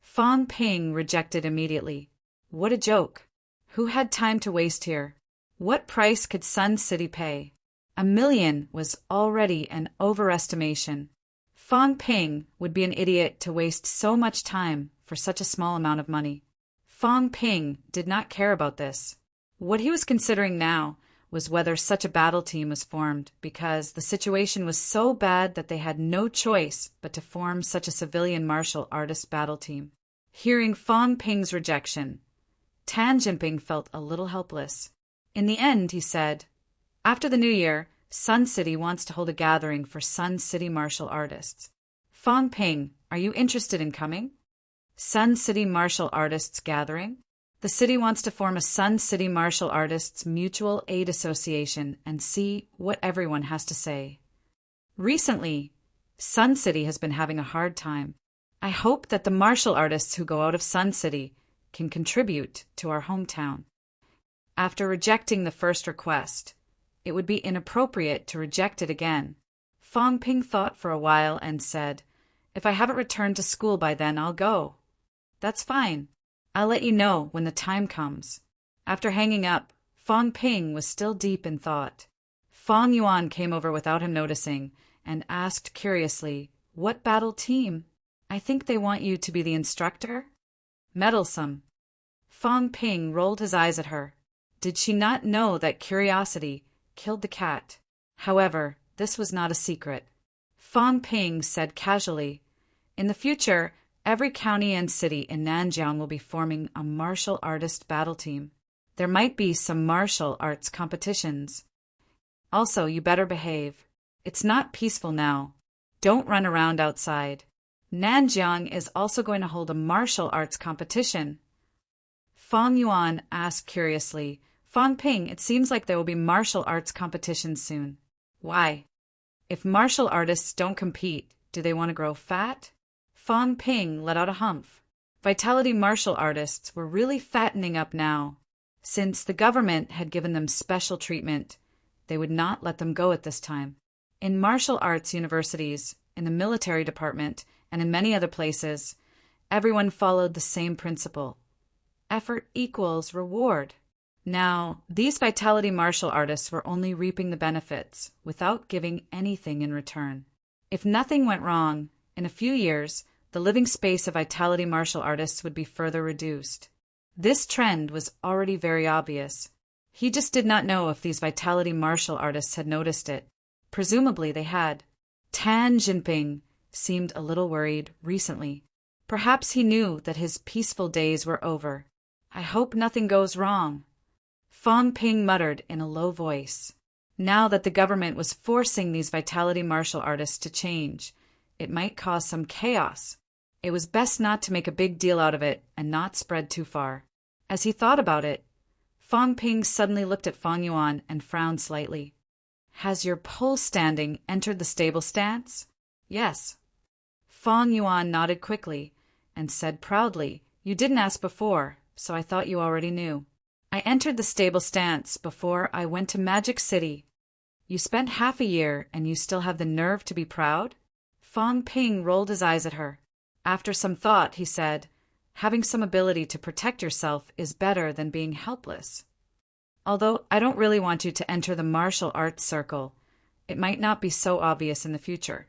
Fang Ping rejected immediately. What a joke. Who had time to waste here? What price could Sun City pay? $1 million was already an overestimation. Fang Ping would be an idiot to waste so much time for such a small amount of money. Fang Ping did not care about this. What he was considering now was whether such a battle team was formed, because the situation was so bad that they had no choice but to form such a civilian martial artist battle team. Hearing Fang Ping's rejection, Tan Jinping felt a little helpless. In the end, he said, "After the new year, Sun City wants to hold a gathering for Sun City martial artists. Fang Ping, are you interested in coming?" Sun City Martial Artists Gathering? The city wants to form a Sun City Martial Artists Mutual Aid Association and see what everyone has to say. Recently, Sun City has been having a hard time. I hope that the martial artists who go out of Sun City can contribute to our hometown. After rejecting the first request, it would be inappropriate to reject it again. Fang Ping thought for a while and said, "If I haven't returned to school by then, I'll go." "That's fine. I'll let you know when the time comes." After hanging up, Fang Ping was still deep in thought. Fang Yuan came over without him noticing and asked curiously, "What battle team? I think they want you to be the instructor?" Meddlesome. Fang Ping rolled his eyes at her. Did she not know that curiosity killed the cat? However, this was not a secret. Fang Ping said casually, "In the future, every county and city in Nanjiang will be forming a martial artist battle team. There might be some martial arts competitions. Also, you better behave. It's not peaceful now. Don't run around outside. Nanjiang is also going to hold a martial arts competition." Fang Yuan asked curiously, "Fang Ping, it seems like there will be martial arts competitions soon. Why? If martial artists don't compete, do they want to grow fat?" Fang Ping let out a humph. Vitality martial artists were really fattening up now. Since the government had given them special treatment, they would not let them go at this time. In martial arts universities, in the military department, and in many other places, everyone followed the same principle. Effort equals reward. Now, these vitality martial artists were only reaping the benefits without giving anything in return. If nothing went wrong, in a few years, the living space of vitality martial artists would be further reduced. This trend was already very obvious. He just did not know if these vitality martial artists had noticed it. Presumably they had. Tan Jinping seemed a little worried recently. Perhaps he knew that his peaceful days were over. "I hope nothing goes wrong," Fang Ping muttered in a low voice. Now that the government was forcing these vitality martial artists to change, it might cause some chaos. It was best not to make a big deal out of it and not spread too far. As he thought about it, Fang Ping suddenly looked at Fang Yuan and frowned slightly. "Has your pole standing entered the stable stance?" "Yes." Fang Yuan nodded quickly and said proudly, "You didn't ask before, so I thought you already knew. I entered the stable stance before I went to Magic City." "You spent half a year and you still have the nerve to be proud?" Fang Ping rolled his eyes at her. After some thought, he said, "Having some ability to protect yourself is better than being helpless. Although I don't really want you to enter the martial arts circle, it might not be so obvious in the future."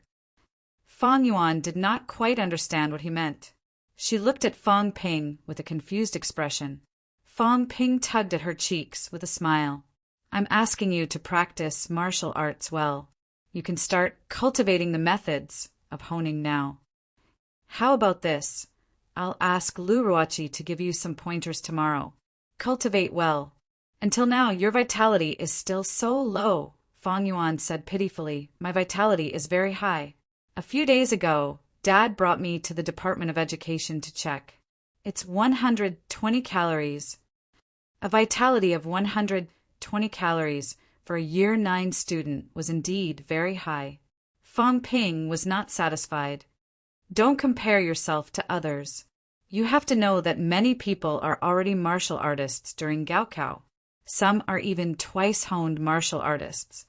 Fang Yuan did not quite understand what he meant. She looked at Fang Ping with a confused expression. Fang Ping tugged at her cheeks with a smile. "I'm asking you to practice martial arts well. You can start cultivating the methods of honing now. How about this? I'll ask Lu Ruoqi to give you some pointers tomorrow. Cultivate well. Until now, your vitality is still so low," Fang Yuan said pitifully. "My vitality is very high. A few days ago, Dad brought me to the Department of Education to check. It's 120 calories. A vitality of 120 calories for a Year 9 student was indeed very high." Fang Ping was not satisfied. "Don't compare yourself to others. You have to know that many people are already martial artists during Gaokao. Some are even twice-honed martial artists.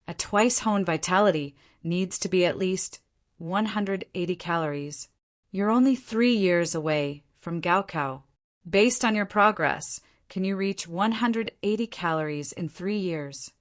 A twice-honed vitality needs to be at least 180 calories. You're only 3 years away from Gaokao. Based on your progress, can you reach 180 calories in 3 years?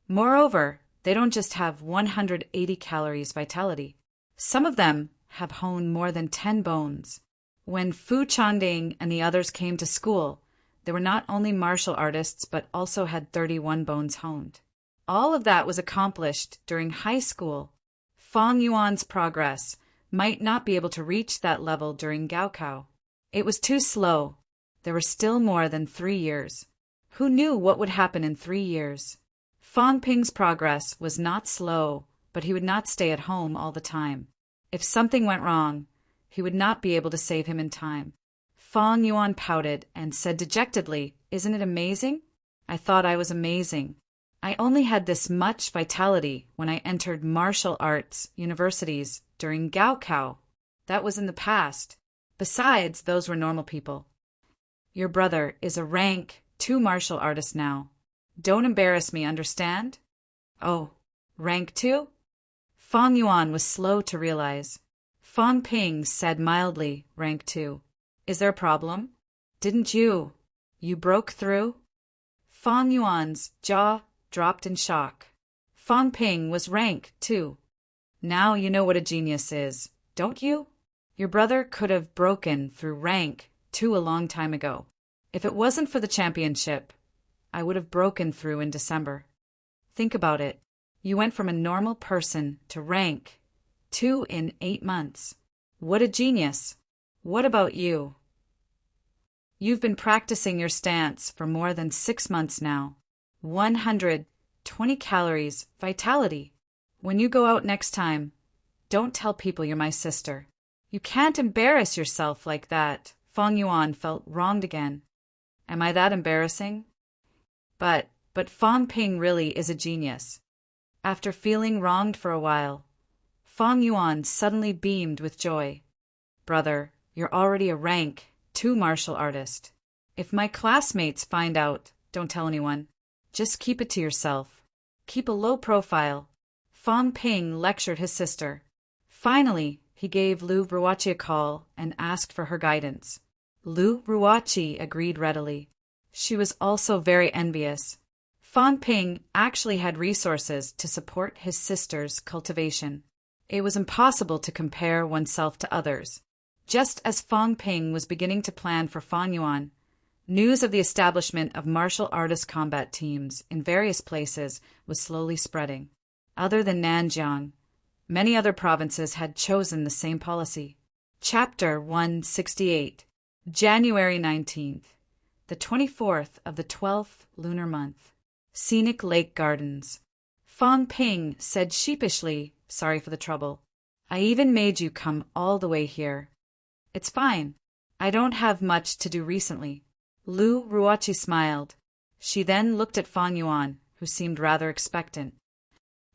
Moreover, they don't just have 180 calories vitality. Some of them have honed more than 10 bones. When Fu Changding and the others came to school, they were not only martial artists but also had 31 bones honed. All of that was accomplished during high school. Fang Yuan's progress might not be able to reach that level during Gaokao. It was too slow. There were still more than 3 years. Who knew what would happen in 3 years? Fang Ping's progress was not slow, but he would not stay at home all the time. If something went wrong, he would not be able to save him in time. Fang Yuan pouted and said dejectedly, "Isn't it amazing? I thought I was amazing. I only had this much vitality when I entered martial arts universities during Gaokao. That was in the past. Besides, those were normal people. Your brother is a rank 2 martial artist now. Don't embarrass me, understand?" "Oh, rank 2? Fang Yuan was slow to realize. Fang Ping said mildly, "Rank 2. Is there a problem? Didn't you broke through?" Fang Yuan's jaw dropped in shock. Fang Ping was rank 2. Now you know what a genius is, don't you? Your brother could have broken through rank 2 a long time ago. If it wasn't for the championship, I would have broken through in December. Think about it. You went from a normal person to rank 2 in 8 months. What a genius. What about you? You've been practicing your stance for more than 6 months now. 120 calories, vitality. When you go out next time, don't tell people you're my sister. You can't embarrass yourself like that. Fang Yuan felt wronged again. Am I that embarrassing? But Fang Ping really is a genius. After feeling wronged for a while, Fang Yuan suddenly beamed with joy. Brother, you're already a rank 2 martial artist. If my classmates find out, don't tell anyone. Just keep it to yourself. Keep a low profile. Fang Ping lectured his sister. Finally, he gave Lu Ruoqi a call and asked for her guidance. Lu Ruoqi agreed readily. She was also very envious. Fang Ping actually had resources to support his sister's cultivation. It was impossible to compare oneself to others. Just as Fang Ping was beginning to plan for Fang Yuan, news of the establishment of martial artist combat teams in various places was slowly spreading. Other than Nanjiang, many other provinces had chosen the same policy. Chapter 168, January 19th, the 24th of the 12th lunar month. Scenic Lake Gardens. Fang Ping said sheepishly, sorry for the trouble. I even made you come all the way here. It's fine. I don't have much to do recently. Lu Ruoqi smiled. She then looked at Fang Yuan, who seemed rather expectant.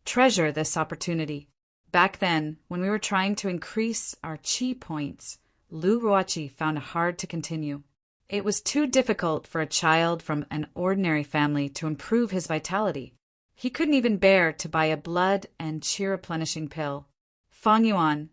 Treasure this opportunity. Back then, when we were trying to increase our chi points, Lu Ruoqi found it hard to continue. It was too difficult for a child from an ordinary family to improve his vitality. He couldn't even bear to buy a blood and chi replenishing pill. Fang Yuan,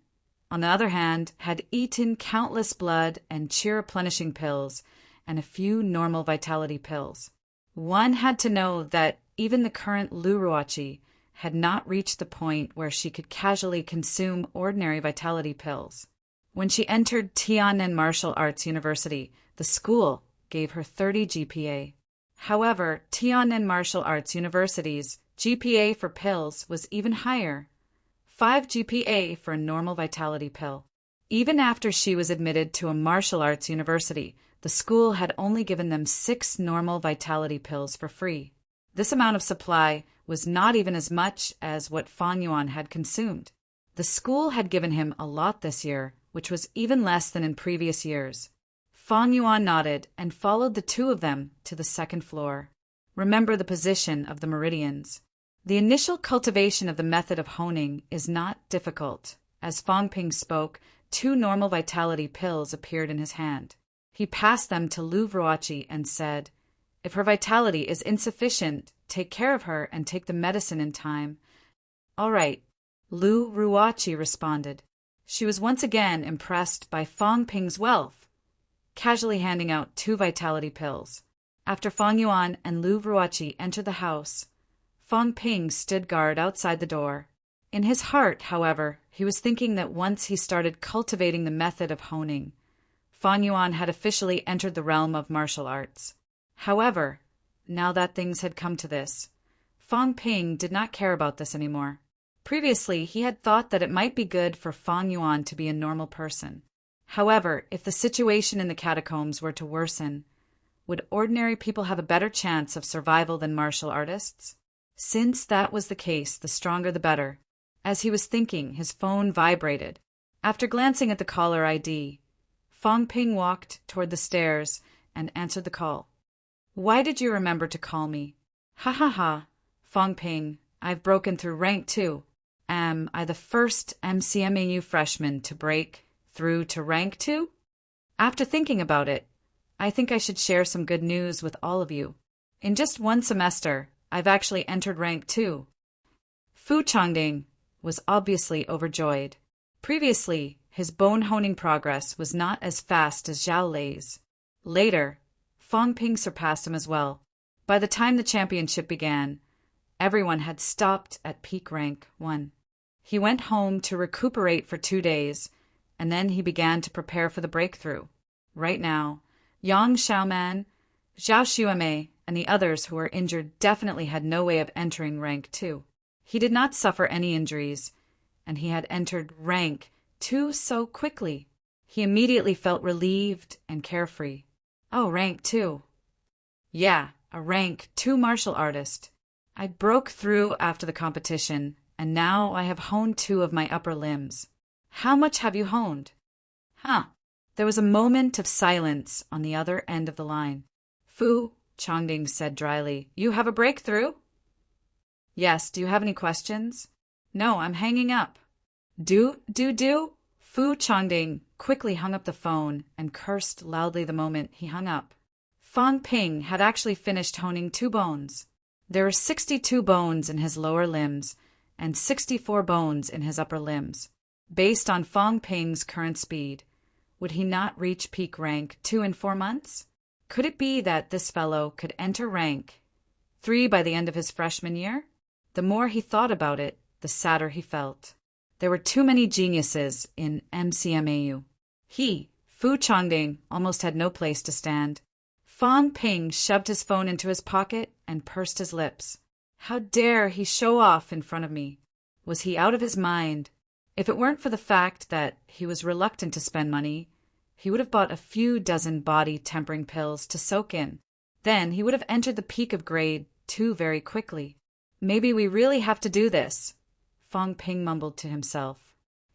on the other hand, had eaten countless blood and chi replenishing pills and a few normal vitality pills. One had to know that even the current Lu Ruoqi had not reached the point where she could casually consume ordinary vitality pills. When she entered Tiannan Martial Arts University, the school gave her 30 GPA. However, Tiannan Martial Arts University's GPA for pills was even higher, 5 GPA for a normal vitality pill. Even after she was admitted to a martial arts university, the school had only given them 6 normal vitality pills for free. This amount of supply was not even as much as what Fang Yuan had consumed. The school had given him a lot this year, which was even less than in previous years. Fang Yuan nodded and followed the two of them to the second floor. Remember the position of the meridians. The initial cultivation of the method of honing is not difficult. As Fang Ping spoke, 2 normal vitality pills appeared in his hand. He passed them to Lu Ruoqi and said, "If her vitality is insufficient, take care of her and take the medicine in time." "All right," Lu Ruoqi responded. She was once again impressed by Fang Ping's wealth, casually handing out 2 vitality pills. After Fang Yuan and Lu Ruoqi entered the house, Fang Ping stood guard outside the door. In his heart, however, he was thinking that once he started cultivating the method of honing, Fang Yuan had officially entered the realm of martial arts. However, now that things had come to this, Fang Ping did not care about this anymore. Previously, he had thought that it might be good for Fang Yuan to be a normal person. However, if the situation in the catacombs were to worsen, would ordinary people have a better chance of survival than martial artists? Since that was the case, the stronger the better. As he was thinking, his phone vibrated. After glancing at the caller ID, Fang Ping walked toward the stairs and answered the call. "Why did you remember to call me?" "Ha ha ha, Fang Ping, I've broken through rank 2. Am I the first MCMAU freshman to break through to rank 2? After thinking about it, I think I should share some good news with all of you. In just 1 semester, I've actually entered rank 2. Fu Changding was obviously overjoyed. Previously, his bone honing progress was not as fast as Zhao Lei's. Later, Fang Ping surpassed him as well. By the time the championship began, everyone had stopped at peak rank 1. He went home to recuperate for 2 days, and then he began to prepare for the breakthrough. Right now, Yang Xiaoman, Zhao Xuemei, and the others who were injured definitely had no way of entering rank 2. He did not suffer any injuries, and he had entered rank 2 so quickly. He immediately felt relieved and carefree. Oh, rank 2. Yeah, a rank 2 martial artist. I broke through after the competition, and now I have honed 2 of my upper limbs. How much have you honed? Huh. There was a moment of silence on the other end of the line. Fu, Chongding said dryly, you have a breakthrough? Yes, do you have any questions? No, I'm hanging up. Do? Fu Chongding quickly hung up the phone and cursed loudly the moment he hung up. Fang Ping had actually finished honing 2 bones. There were 62 bones in his lower limbs and 64 bones in his upper limbs. Based on Fang Ping's current speed, would he not reach peak rank 2 in 4 months? Could it be that this fellow could enter rank 3 by the end of his freshman year? The more he thought about it, the sadder he felt. There were too many geniuses in MCMAU. He, Fu Chongding, almost had no place to stand. Fang Ping shoved his phone into his pocket and pursed his lips. How dare he show off in front of me? Was he out of his mind? If it weren't for the fact that he was reluctant to spend money, he would have bought a few dozen body-tempering pills to soak in. Then he would have entered the peak of grade 2 very quickly. Maybe we really have to do this, Fang Ping mumbled to himself.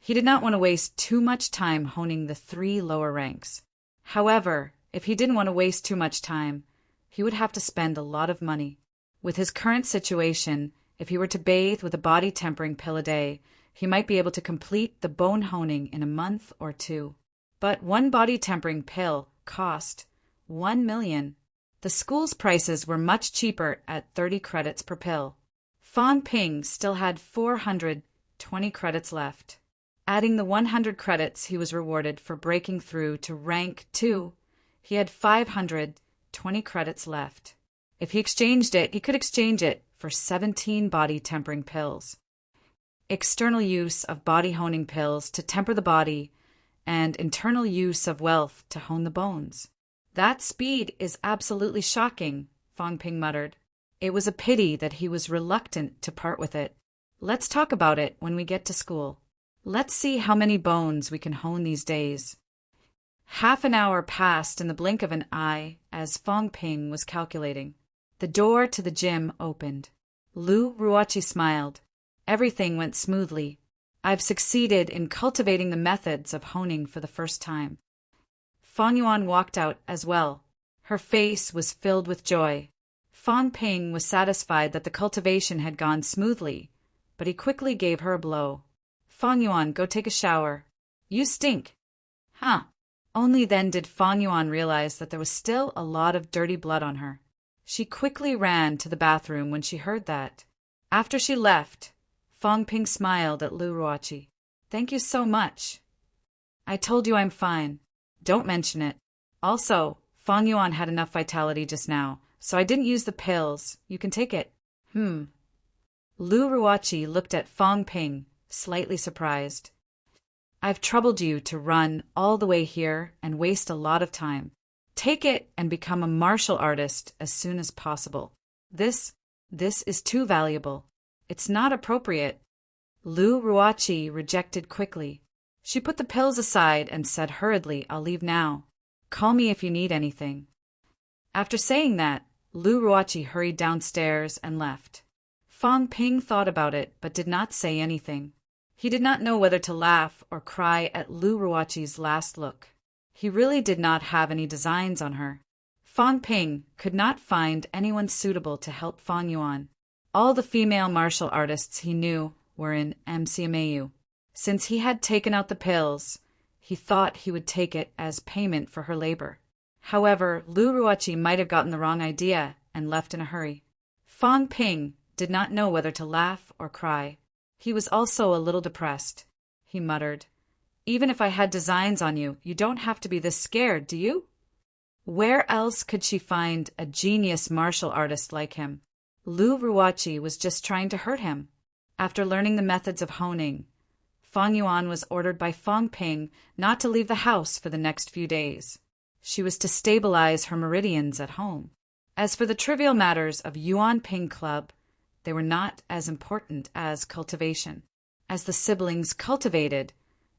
He did not want to waste too much time honing the 3 lower ranks. However, if he didn't want to waste too much time, he would have to spend a lot of money. With his current situation, if he were to bathe with a body-tempering pill a day, he might be able to complete the bone honing in a month or 2. But one body-tempering pill cost 1 million. The school's prices were much cheaper at 30 credits per pill. Fang Ping still had 420 credits left. Adding the 100 credits he was rewarded for breaking through to rank 2, he had 520 credits left. If he exchanged it, he could exchange it for 17 body-tempering pills. External use of body-honing pills to temper the body, and internal use of wealth to hone the bones. That speed is absolutely shocking, Fang Ping muttered. It was a pity that he was reluctant to part with it. Let's talk about it when we get to school. Let's see how many bones we can hone these days. Half an hour passed in the blink of an eye as Fang Ping was calculating. The door to the gym opened. Lu Ruoqi smiled. Everything went smoothly. I've succeeded in cultivating the methods of honing for the first time. Fang Yuan walked out as well. Her face was filled with joy. Fang Ping was satisfied that the cultivation had gone smoothly, but he quickly gave her a blow. Fang Yuan, go take a shower. You stink. Huh. Only then did Fang Yuan realize that there was still a lot of dirty blood on her. She quickly ran to the bathroom when she heard that. After she left, Fang Ping smiled at Lu Ruoqi. Thank you so much. I told you I'm fine. Don't mention it. Also, Fang Yuan had enough vitality just now, so I didn't use the pills. You can take it. Lu Ruoqi looked at Fang Ping, slightly surprised. I've troubled you to run all the way here and waste a lot of time. Take it and become a martial artist as soon as possible. This is too valuable. It's not appropriate. Lu Ruoqi rejected quickly. She put the pills aside and said hurriedly, I'll leave now. Call me if you need anything. After saying that, Lu Ruoqi hurried downstairs and left. Fang Ping thought about it but did not say anything. He did not know whether to laugh or cry at Lu Ruoqi's last look. He really did not have any designs on her. Fang Ping could not find anyone suitable to help Fang Yuan. All the female martial artists he knew were in MCMAU. Since he had taken out the pills, he thought he would take it as payment for her labor. However, Lu Ruoqi might have gotten the wrong idea and left in a hurry. Fang Ping did not know whether to laugh or cry. He was also a little depressed. He muttered, Even if I had designs on you, you don't have to be this scared, do you? Where else could she find a genius martial artist like him? Lu Ruoqi was just trying to hurt him. After learning the methods of honing, Fang Yuan was ordered by Fang Ping not to leave the house for the next few days. She was to stabilize her meridians at home. As for the trivial matters of Yuan Ping Club, they were not as important as cultivation. As the siblings cultivated,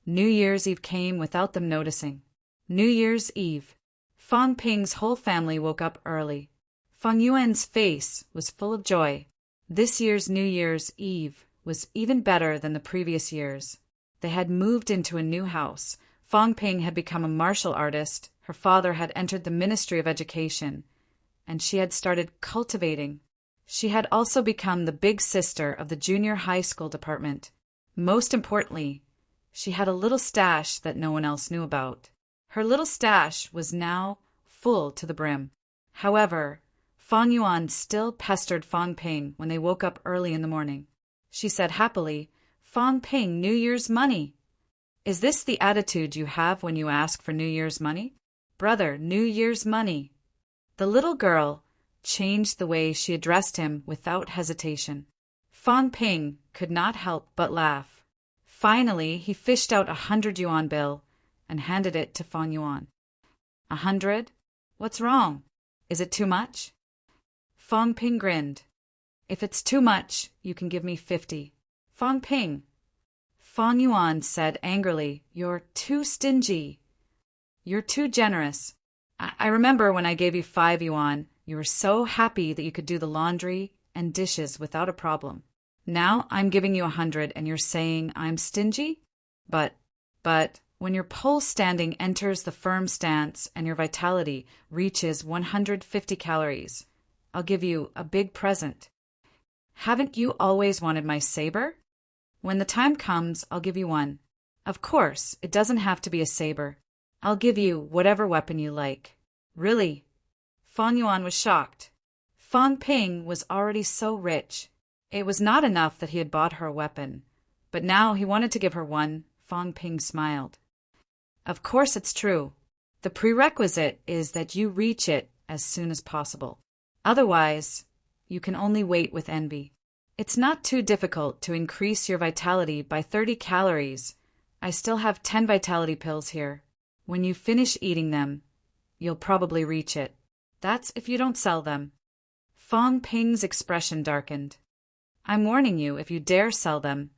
New Year's Eve came without them noticing. New Year's Eve. Fang Ping's whole family woke up early. Fang Yuan's face was full of joy. This year's New Year's Eve was even better than the previous years. They had moved into a new house. Fang Ping had become a martial artist, her father had entered the Ministry of Education, and she had started cultivating. She had also become the big sister of the junior high school department. Most importantly, she had a little stash that no one else knew about. Her little stash was now full to the brim. However, Fang Yuan still pestered Fang Ping when they woke up early in the morning. She said happily, "Fang Ping, New Year's money. Is this the attitude you have when you ask for New Year's money? Brother, New Year's money." The little girl changed the way she addressed him without hesitation. Fang Ping could not help but laugh. Finally, he fished out 100 yuan bill and handed it to Fang Yuan. 100? What's wrong? Is it too much? Fang Ping grinned. If it's too much, you can give me 50. Fang Ping. Fang Yuan said angrily, "You're too stingy. You're too generous. I remember when I gave you 5 yuan, you were so happy that you could do the laundry and dishes without a problem. Now I'm giving you 100 and you're saying I'm stingy? But when your pole standing enters the firm stance and your vitality reaches 150 calories, I'll give you a big present. Haven't you always wanted my saber? When the time comes, I'll give you one. Of course, it doesn't have to be a saber. I'll give you whatever weapon you like." Really? Fang Yuan was shocked. Fang Ping was already so rich. It was not enough that he had bought her a weapon, but now he wanted to give her one. Fang Ping smiled. "Of course it's true. The prerequisite is that you reach it as soon as possible. Otherwise, you can only wait with envy. It's not too difficult to increase your vitality by 30 calories. I still have 10 vitality pills here. When you finish eating them, you'll probably reach it. That's if you don't sell them." Fang Ping's expression darkened. "I'm warning you, if you dare sell them,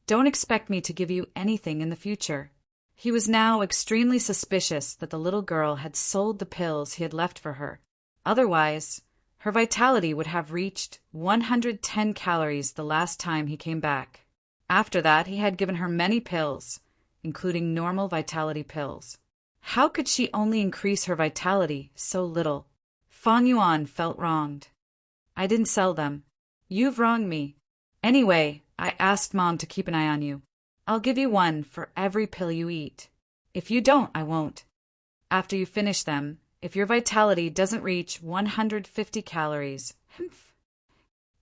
don't expect me to give you anything in the future." He was now extremely suspicious that the little girl had sold the pills he had left for her. Otherwise, her vitality would have reached 110 calories the last time he came back. After that, he had given her many pills, including normal vitality pills. How could she only increase her vitality so little? Fang Yuan felt wronged. "I didn't sell them. You've wronged me. Anyway, I asked Mom to keep an eye on you. I'll give you one for every pill you eat. If you don't, I won't. After you finish them, if your vitality doesn't reach 150 calories."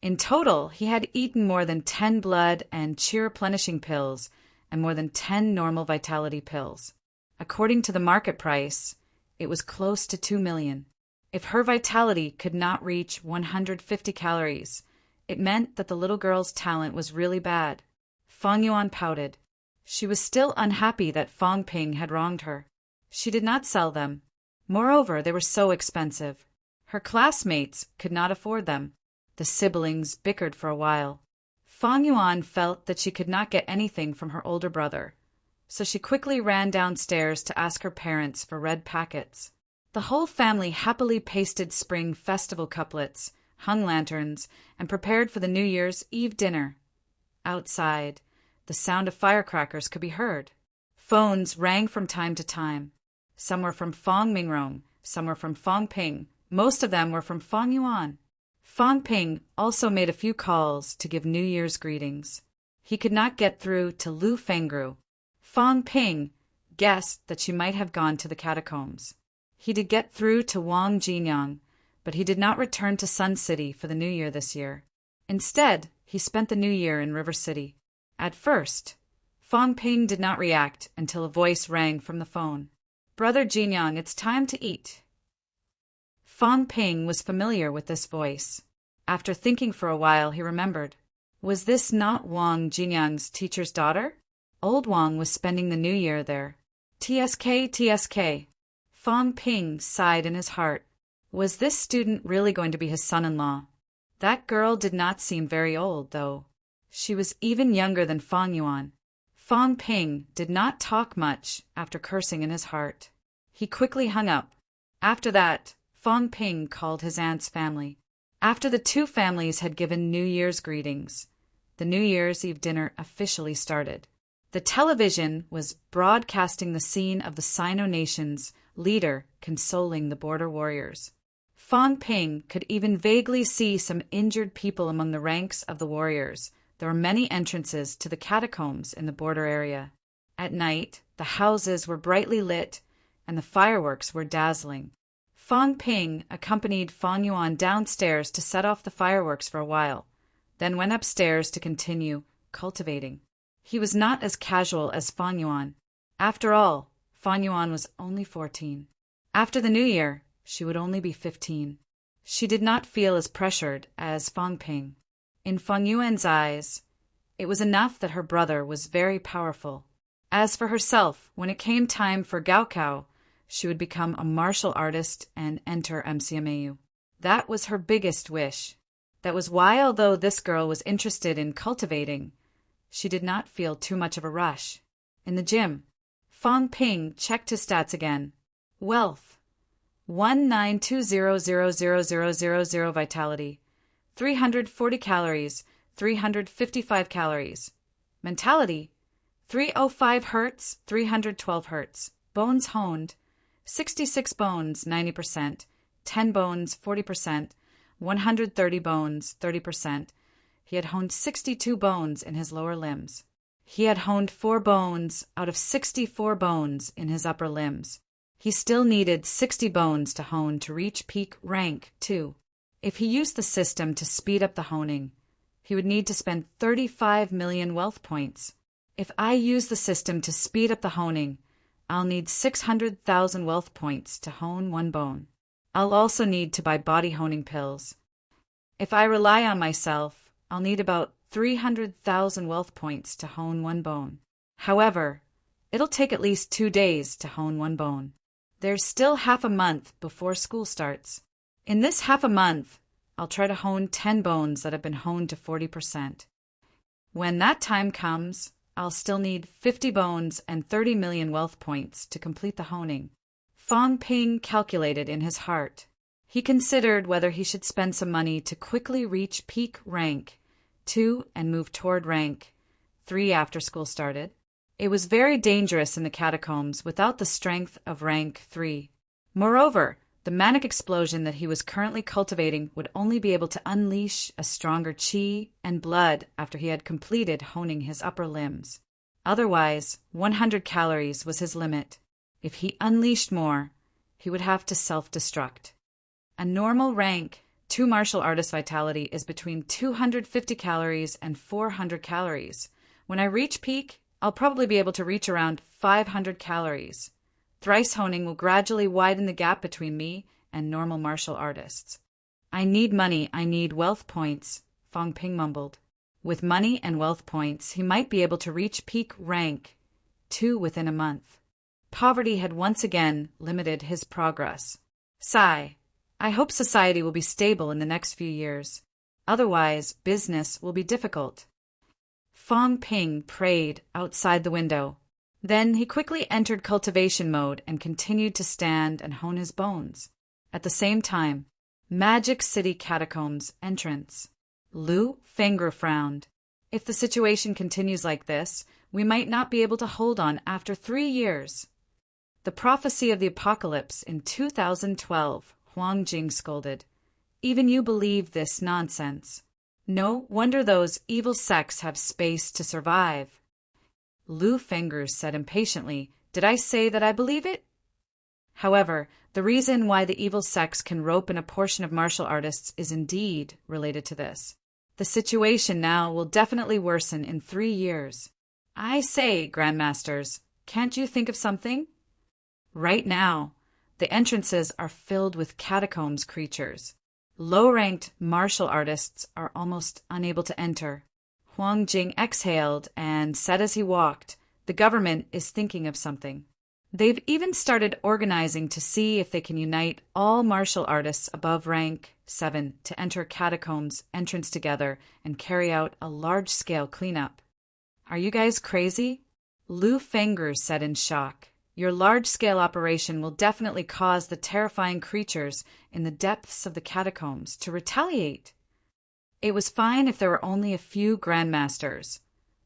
In total, he had eaten more than 10 blood and chi replenishing pills and more than 10 normal vitality pills. According to the market price, it was close to 2 million. If her vitality could not reach 150 calories, it meant that the little girl's talent was really bad. Fang Yuan pouted. She was still unhappy that Fang Ping had wronged her. She did not sell them. Moreover, they were so expensive. Her classmates could not afford them. The siblings bickered for a while. Fang Yuan felt that she could not get anything from her older brother, so she quickly ran downstairs to ask her parents for red packets. The whole family happily pasted spring festival couplets, hung lanterns, and prepared for the New Year's Eve dinner. Outside, the sound of firecrackers could be heard. Phones rang from time to time. Some were from Fang Mingrong, some were from Fang Ping. Most of them were from Fang Yuan. Fang Ping also made a few calls to give New Year's greetings. He could not get through to Lu Fengru. Fang Ping guessed that she might have gone to the catacombs. He did get through to Wang Jinyang, but he did not return to Sun City for the New Year this year. Instead, he spent the New Year in River City. At first, Fang Ping did not react until a voice rang from the phone. "Brother Jinyang, it's time to eat." Fang Ping was familiar with this voice. After thinking for a while, he remembered. Was this not Wang Jinyang's teacher's daughter? Old Wang was spending the new year there. TSK, TSK. Fang Ping sighed in his heart. Was this student really going to be his son-in-law? That girl did not seem very old, though. She was even younger than Fang Yuan. Fang Ping did not talk much after cursing in his heart. He quickly hung up. After that, Fang Ping called his aunt's family. After the two families had given New Year's greetings, the New Year's Eve dinner officially started. The television was broadcasting the scene of the Sino nation's leader consoling the border warriors. Fang Ping could even vaguely see some injured people among the ranks of the warriors. There were many entrances to the catacombs in the border area. At night, the houses were brightly lit, and the fireworks were dazzling. Fang Ping accompanied Fang Yuan downstairs to set off the fireworks for a while, then went upstairs to continue cultivating. He was not as casual as Fang Yuan. After all, Fang Yuan was only 14. After the new year, she would only be 15. She did not feel as pressured as Fang Ping. In Fang Yuan's eyes, it was enough that her brother was very powerful. As for herself, when it came time for Gaokao, she would become a martial artist and enter MCMAU. That was her biggest wish. That was why, although this girl was interested in cultivating, she did not feel too much of a rush. In the gym, Fang Ping checked his stats again. Wealth: 192000000 vitality, 340 calories, 355 calories. Mentality: 305 hertz, 312 hertz. Bones honed: 66 bones, 90%, 10 bones, 40%, 130 bones, 30%. He had honed 62 bones in his lower limbs. He had honed 4 bones out of 64 bones in his upper limbs. He still needed 60 bones to hone to reach peak rank 2. If he used the system to speed up the honing, he would need to spend 35 million wealth points. If I use the system to speed up the honing, I'll need 600,000 wealth points to hone 1 bone. I'll also need to buy body honing pills. If I rely on myself, I'll need about 300,000 wealth points to hone 1 bone. However, it'll take at least 2 days to hone 1 bone. There's still half a month before school starts. In this half a month, I'll try to hone 10 bones that have been honed to 40%. When that time comes, I'll still need 50 bones and 30 million wealth points to complete the honing. Fang Ping calculated in his heart. He considered whether he should spend some money to quickly reach peak rank 2 and move toward rank 3 after school started. It was very dangerous in the catacombs without the strength of rank 3. Moreover, the manic explosion that he was currently cultivating would only be able to unleash a stronger chi and blood after he had completed honing his upper limbs. Otherwise, 100 calories was his limit. If he unleashed more, he would have to self-destruct. A normal rank 2 martial artist vitality is between 250 calories and 400 calories. When I reach peak, I'll probably be able to reach around 500 calories. Thrice honing will gradually widen the gap between me and normal martial artists. I need money, I need wealth points, Fang Ping mumbled. With money and wealth points, he might be able to reach peak rank 2 within a month. Poverty had once again limited his progress. Sigh. I hope society will be stable in the next few years. Otherwise, business will be difficult. Fang Ping prayed outside the window. Then he quickly entered cultivation mode and continued to stand and hone his bones. At the same time, Magic City Catacombs entrance. Lu Fengru frowned. If the situation continues like this, we might not be able to hold on after 3 years. The prophecy of the apocalypse in 2012, Huang Jing scolded. Even you believe this nonsense. No wonder those evil sects have space to survive. Lu Fengru said impatiently, Did I say that I believe it? However, the reason why the evil sects can rope in a portion of martial artists is indeed related to this. The situation now will definitely worsen in 3 years. I say, Grandmasters, can't you think of something? Right now, The entrances are filled with catacombs creatures. Low-ranked martial artists are almost unable to enter. Huang Jing exhaled and said as he walked, "The government is thinking of something. They've even started organizing to see if they can unite all martial artists above rank 7 to enter catacombs entrance together and carry out a large-scale cleanup." "Are you guys crazy?" Lu Fengru said in shock. "Your large-scale operation will definitely cause the terrifying creatures in the depths of the catacombs to retaliate." It was fine if there were only a few grandmasters,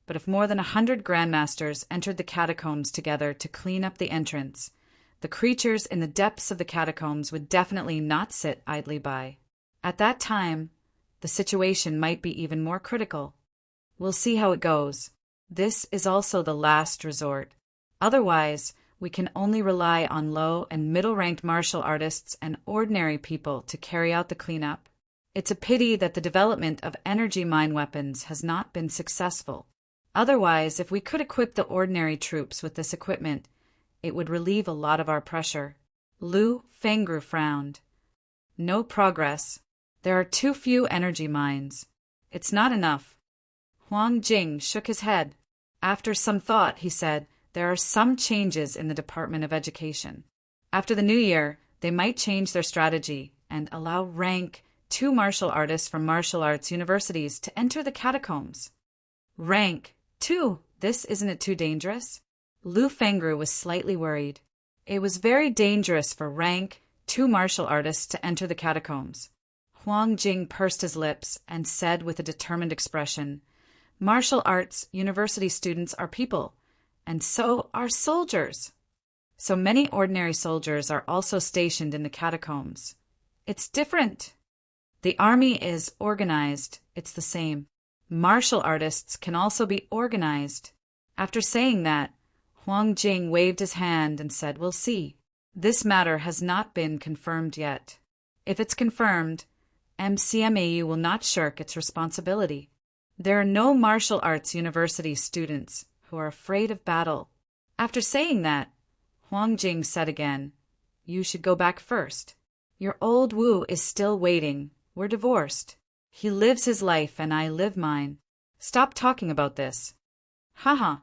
but if more than 100 grandmasters entered the catacombs together to clean up the entrance, the creatures in the depths of the catacombs would definitely not sit idly by. At that time, the situation might be even more critical. We'll see how it goes. This is also the last resort. Otherwise, we can only rely on low and middle-ranked martial artists and ordinary people to carry out the cleanup. It's a pity that the development of energy mine weapons has not been successful. Otherwise, if we could equip the ordinary troops with this equipment, it would relieve a lot of our pressure. Lu Fengru frowned. No progress. There are too few energy mines. It's not enough. Huang Jing shook his head. After some thought, he said, "There are some changes in the Department of Education. After the new year, they might change their strategy and allow rank 2 martial artists from martial arts universities to enter the catacombs." Rank 2? Isn't it too dangerous? Lu Fengru was slightly worried. It was very dangerous for rank 2 martial artists to enter the catacombs. Huang Jing pursed his lips and said with a determined expression, "Martial arts university students are people, and so are soldiers. So many ordinary soldiers are also stationed in the catacombs. It's different. The army is organized. It's the same. Martial artists can also be organized." After saying that, Huang Jing waved his hand and said, "We'll see. This matter has not been confirmed yet. If it's confirmed, MCMAU will not shirk its responsibility. There are no martial arts university students who are afraid of battle." After saying that, Huang Jing said again, "You should go back first. Your old Wu is still waiting. We're divorced. He lives his life and I live mine. Stop talking about this." "Haha."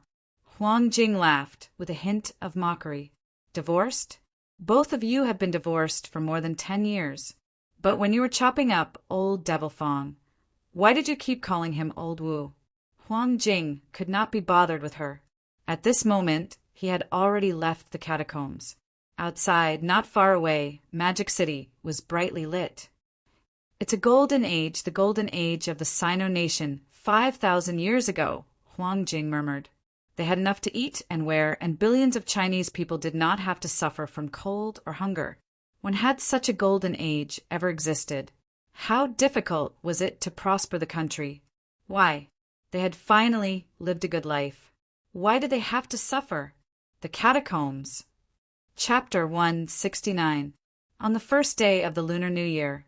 Huang Jing laughed with a hint of mockery. "Divorced? Both of you have been divorced for more than 10 years. But when you were chopping up old Devil Fong, why did you keep calling him Old Wu?" Huang Jing could not be bothered with her. At this moment, he had already left the catacombs. Outside, not far away, Magic City was brightly lit. "It's a golden age, the golden age of the Sino nation 5,000 years ago," Huang Jing murmured. "They had enough to eat and wear, and billions of Chinese people did not have to suffer from cold or hunger. When had such a golden age ever existed? How difficult was it to prosper the country? Why? They had finally lived a good life. Why did they have to suffer? The catacombs." Chapter 169. On the first day of the Lunar New Year,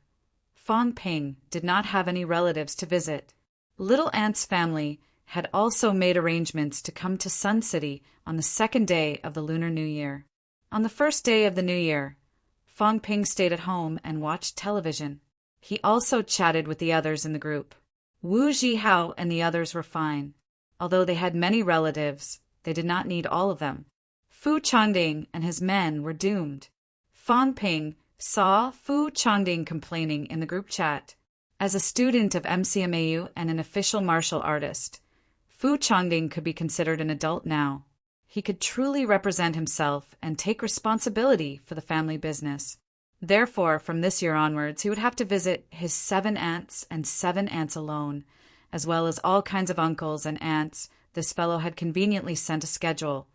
Fong Ping did not have any relatives to visit. Little Aunt's family had also made arrangements to come to Sun City on the second day of the Lunar New Year. On the first day of the New Year, Fong Ping stayed at home and watched television. He also chatted with the others in the group. Wu Zhihao and the others were fine. Although they had many relatives, they did not need all of them. Fu Changding and his men were doomed. Fong Ping saw Fu Changding complaining in the group chat. As a student of MCMAU and an official martial artist, Fu Changding could be considered an adult now. He could truly represent himself and take responsibility for the family business. Therefore, from this year onwards, he would have to visit his 7 aunts and 7 aunts alone, as well as all kinds of uncles and aunts. This fellow had conveniently sent a schedule,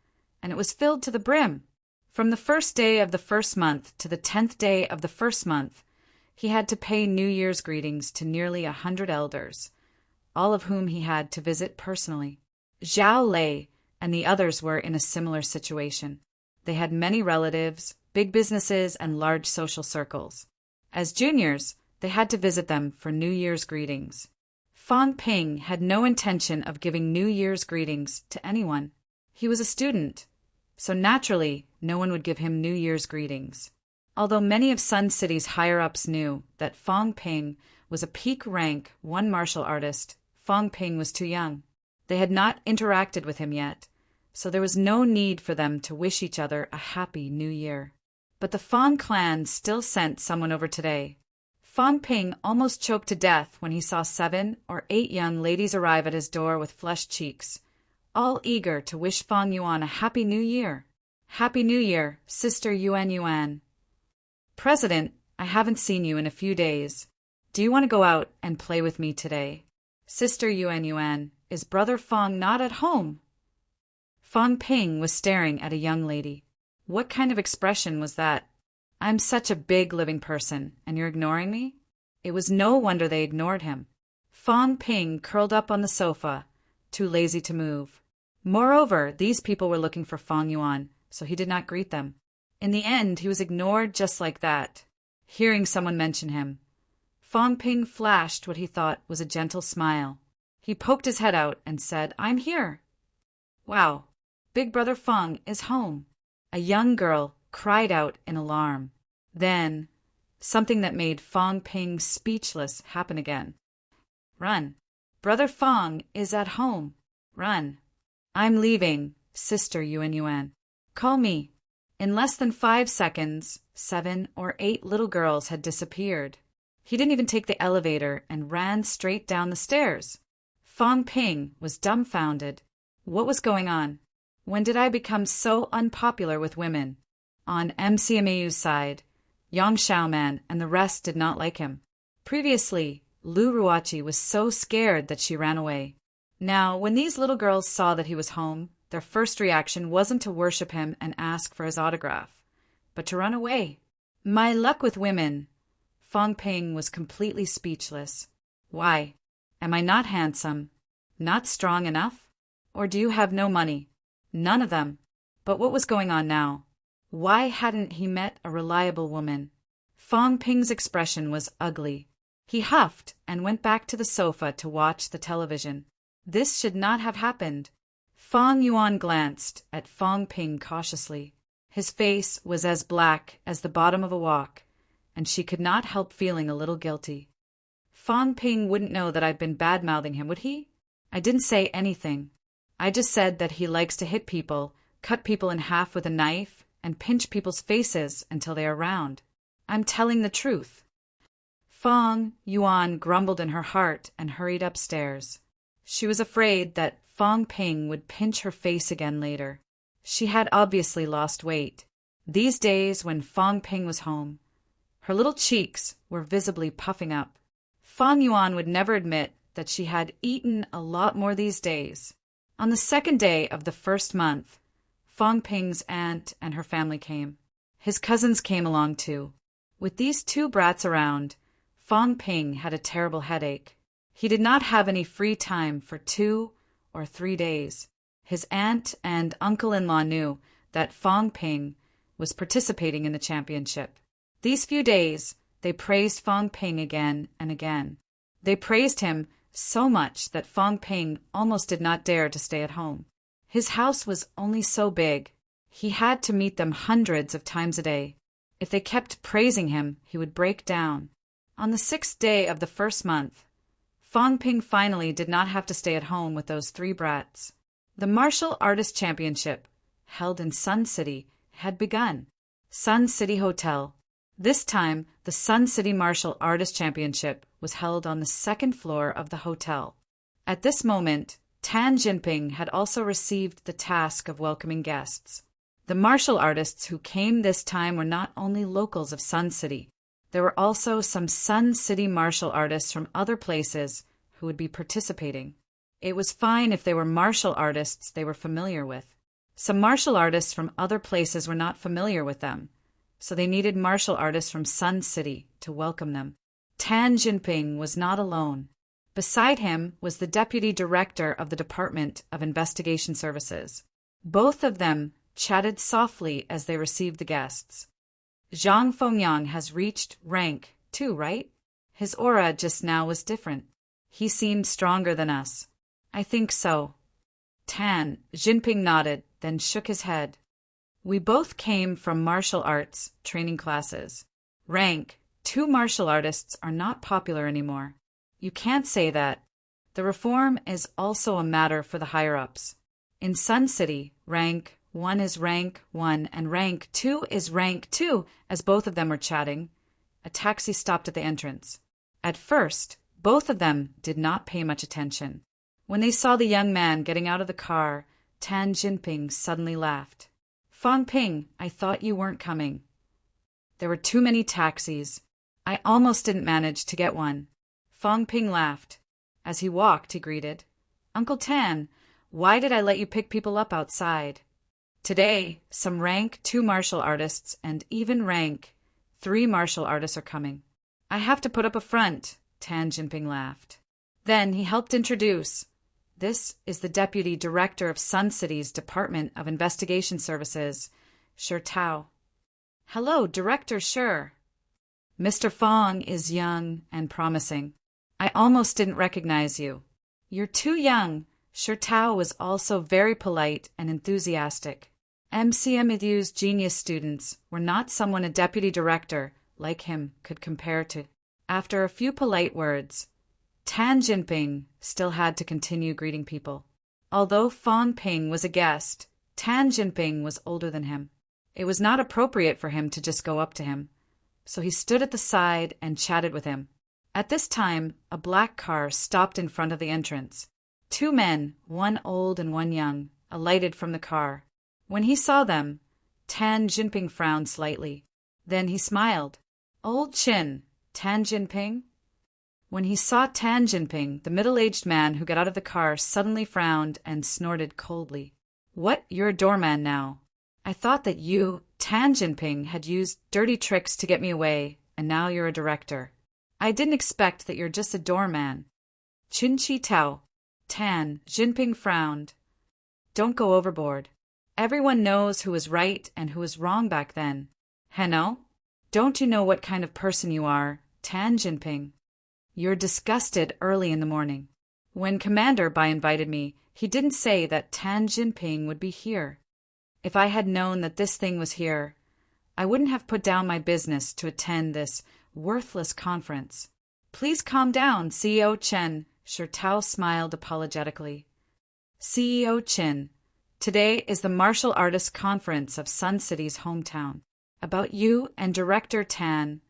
and it was filled to the brim. From the first day of the first month to the 10th day of the first month, he had to pay New Year's greetings to nearly 100 elders, all of whom he had to visit personally. Zhao Lei and the others were in a similar situation. They had many relatives, big businesses, and large social circles. As juniors, they had to visit them for New Year's greetings. Fong Ping had no intention of giving New Year's greetings to anyone. He was a student, so naturally, no one would give him New Year's greetings. Although many of Sun City's higher-ups knew that Fong Ping was a peak rank one martial artist, Fong Ping was too young. They had not interacted with him yet, so there was no need for them to wish each other a happy new year. But the Fong clan still sent someone over today. Fong Ping almost choked to death when he saw 7 or 8 young ladies arrive at his door with flushed cheeks, all eager to wish Fong Yuan a happy new year. Happy New Year, Sister Yuan Yuan. President, I haven't seen you in a few days. Do you want to go out and play with me today? Sister Yuan Yuan, is Brother Fong not at home? Fong Ping was staring at a young lady. What kind of expression was that? I'm such a big living person, and you're ignoring me? It was no wonder they ignored him. Fong Ping curled up on the sofa, too lazy to move. Moreover, these people were looking for Fong Yuan, so he did not greet them. In the end, he was ignored just like that. Hearing someone mention him, Fong Ping flashed what he thought was a gentle smile. He poked his head out and said, I'm here. Wow, Big Brother Fong is home. A young girl cried out in alarm. Then, something that made Fong Ping speechless happened again. Run. Brother Fong is at home. Run. I'm leaving, Sister Yuan Yuan. Call me. In less than 5 seconds, 7 or 8 little girls had disappeared. He didn't even take the elevator and ran straight down the stairs. Fong Ping was dumbfounded. What was going on? When did I become so unpopular with women? On MCMAU's side, Yang Xiaoman and the rest did not like him. Previously, Lu Ruoqi was so scared that she ran away. Now, when these little girls saw that he was home, their first reaction wasn't to worship him and ask for his autograph, but to run away. My luck with women. Fong Ping was completely speechless. Why? Am I not handsome? Not strong enough? Or do you have no money? None of them. But what was going on now? Why hadn't he met a reliable woman? Fong Ping's expression was ugly. He huffed and went back to the sofa to watch the television. This should not have happened. Fong Yuan glanced at Fong Ping cautiously. His face was as black as the bottom of a wok, and she could not help feeling a little guilty. Fong Ping wouldn't know that I've been bad-mouthing him, would he? I didn't say anything. I just said that he likes to hit people, cut people in half with a knife, and pinch people's faces until they are round. I'm telling the truth. Fong Yuan grumbled in her heart and hurried upstairs. She was afraid that Fong Ping would pinch her face again later. She had obviously lost weight. These days, when Fong Ping was home, her little cheeks were visibly puffing up. Fong Yuan would never admit that she had eaten a lot more these days. On the second day of the first month, Fong Ping's aunt and her family came. His cousins came along too. With these 2 brats around, Fong Ping had a terrible headache. He did not have any free time for 2 or 3 days. His aunt and uncle-in-law knew that Fong Ping was participating in the championship. These few days, they praised Fong Ping again and again. They praised him so much that Fong Ping almost did not dare to stay at home. His house was only so big. He had to meet them hundreds of times a day. If they kept praising him, he would break down. On the 6th day of the first month, Fong Ping finally did not have to stay at home with those 3 brats. The Martial Artist Championship, held in Sun City, had begun. Sun City Hotel. This time, the Sun City Martial Artist Championship was held on the 2nd floor of the hotel. At this moment, Tan Jinping had also received the task of welcoming guests. The martial artists who came this time were not only locals of Sun City. There were also some Sun City martial artists from other places who would be participating. It was fine if they were martial artists they were familiar with. Some martial artists from other places were not familiar with them, so they needed martial artists from Sun City to welcome them. Tan Jinping was not alone. Beside him was the Deputy Director of the Department of Investigation Services. Both of them chatted softly as they received the guests. Zhang Fengyang has reached rank 2, right? His aura just now was different. He seemed stronger than us. I think so. Tan Jinping nodded, then shook his head. We both came from martial arts training classes. Rank, 2 martial artists are not popular anymore. You can't say that. The reform is also a matter for the higher-ups. In Sun City, rank 1 is rank 1 and rank 2 is rank 2. As both of them were chatting, a taxi stopped at the entrance. At first, both of them did not pay much attention. When they saw the young man getting out of the car, Tan Jinping suddenly laughed. "Fang Ping, I thought you weren't coming." There were too many taxis. I almost didn't manage to get one. Fang Ping laughed. As he walked, he greeted, "Uncle Tan, why did I let you pick people up outside?" Today, some rank 2 martial artists and even rank 3 martial artists are coming. I have to put up a front, Tan Jinping laughed. Then he helped introduce. This is the Deputy Director of Sun City's Department of Investigation Services, Shi Tao. "Hello, Director Shi." "Mr. Fang is young and promising. I almost didn't recognize you." "You're too young." Shi Tao was also very polite and enthusiastic. MCMU's genius students were not someone a deputy director like him could compare to. After a few polite words, Tan Jinping still had to continue greeting people. Although Fang Ping was a guest, Tan Jinping was older than him. It was not appropriate for him to just go up to him, so he stood at the side and chatted with him. At this time, a black car stopped in front of the entrance. 2 men, one old and one young, alighted from the car. When he saw them, Tan Jinping frowned slightly. Then he smiled. "Old Chin, Tan Jinping?" When he saw Tan Jinping, the middle-aged man who got out of the car suddenly frowned and snorted coldly. "What, you're a doorman now? I thought that you, Tan Jinping, had used dirty tricks to get me away, and now you're a director. I didn't expect that you're just a doorman." Chin Chi Tao. Tan Jinping frowned. "Don't go overboard. Everyone knows who was right and who was wrong back then. Heno? Don't you know what kind of person you are, Tan Jinping? You're disgusted early in the morning. When Commander Bai invited me, he didn't say that Tan Jinping would be here. If I had known that this thing was here, I wouldn't have put down my business to attend this worthless conference." "Please calm down, CEO Chen." Shi Tao smiled apologetically. "CEO Chen, today is the Martial Artists Conference of Sun City's hometown. About you and Director Tan.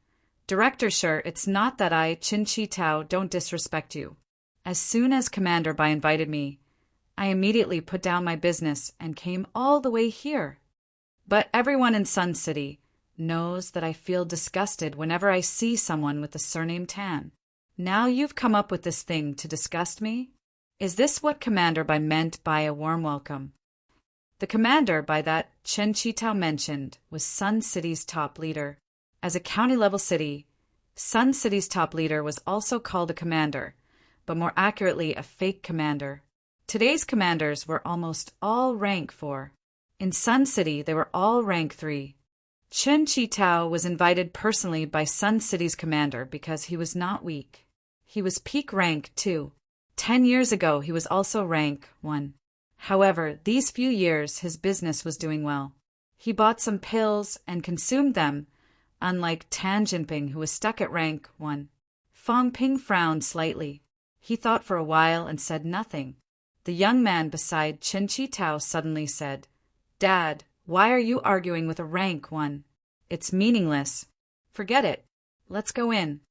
Director Shi, it's not that I, Chin Chi Tao, don't disrespect you. As soon as Commander Bai invited me, I immediately put down my business and came all the way here. But everyone in Sun City knows that I feel disgusted whenever I see someone with the surname Tan. Now you've come up with this thing to disgust me? Is this what Commander Bai meant by a warm welcome?" The commander by that Chen Qitao mentioned was Sun City's top leader. As a county-level city, Sun City's top leader was also called a commander, but more accurately a fake commander. Today's commanders were almost all rank 4. In Sun City, they were all rank 3. Chen Qitao was invited personally by Sun City's commander because he was not weak. He was peak rank 2. 10 years ago, he was also rank 1. However, these few years his business was doing well. He bought some pills and consumed them, unlike Tan Jinping, who was stuck at rank 1. Fang Ping frowned slightly. He thought for a while and said nothing. The young man beside Chen Qitao suddenly said, "Dad, why are you arguing with a rank 1? It's meaningless. Forget it. Let's go in."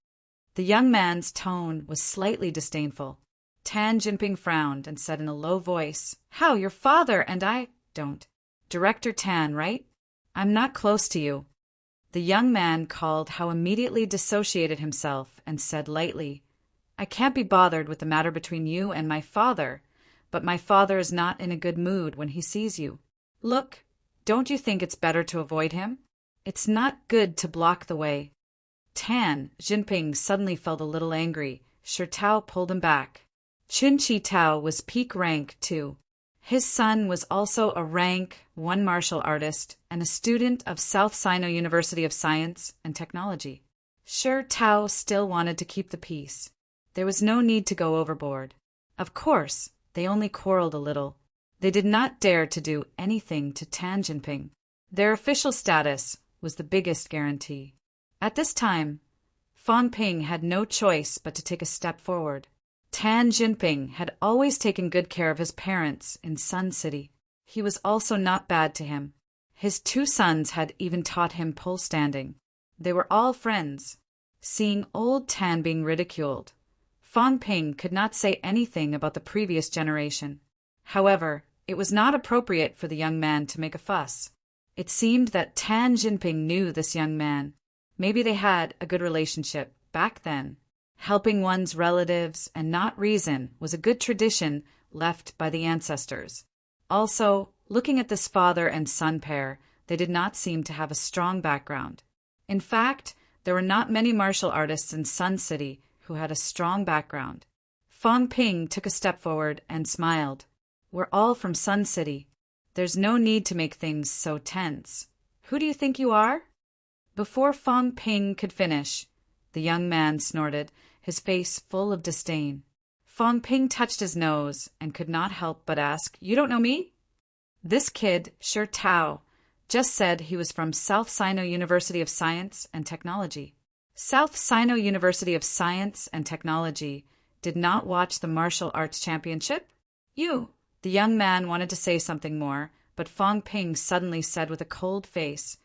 The young man's tone was slightly disdainful. Tan Jinping frowned and said in a low voice, "How, your father and I don't. Director Tan, right? I'm not close to you." The young man called how immediately dissociated himself and said lightly, "I can't be bothered with the matter between you and my father, but my father is not in a good mood when he sees you. Look, don't you think it's better to avoid him? It's not good to block the way." Tan Jinping suddenly felt a little angry. Shi Tao pulled him back. Chin Chi Tao was peak rank 2. His son was also a rank 1 martial artist and a student of South Sino University of Science and Technology. Shi Tao still wanted to keep the peace. There was no need to go overboard. Of course, they only quarreled a little. They did not dare to do anything to Tan Jinping. Their official status was the biggest guarantee. At this time, Fang Ping had no choice but to take a step forward. Tan Jinping had always taken good care of his parents in Sun City. He was also not bad to him. His two sons had even taught him pole standing. They were all friends. Seeing old Tan being ridiculed, Fang Ping could not say anything about the previous generation. However, it was not appropriate for the young man to make a fuss. It seemed that Tan Jinping knew this young man. Maybe they had a good relationship back then. Helping one's relatives and not reason was a good tradition left by the ancestors. Also, looking at this father and son pair, they did not seem to have a strong background. In fact, there were not many martial artists in Sun City who had a strong background. Fang Ping took a step forward and smiled. We're all from Sun City. There's no need to make things so tense. Who do you think you are? Before Fang Ping could finish, the young man snorted, his face full of disdain. Fang Ping touched his nose and could not help but ask, You don't know me? This kid, Shi Tao, just said he was from South Sino University of Science and Technology. South Sino University of Science and Technology did not watch the martial arts championship? You. The young man wanted to say something more, but Fang Ping suddenly said with a cold face,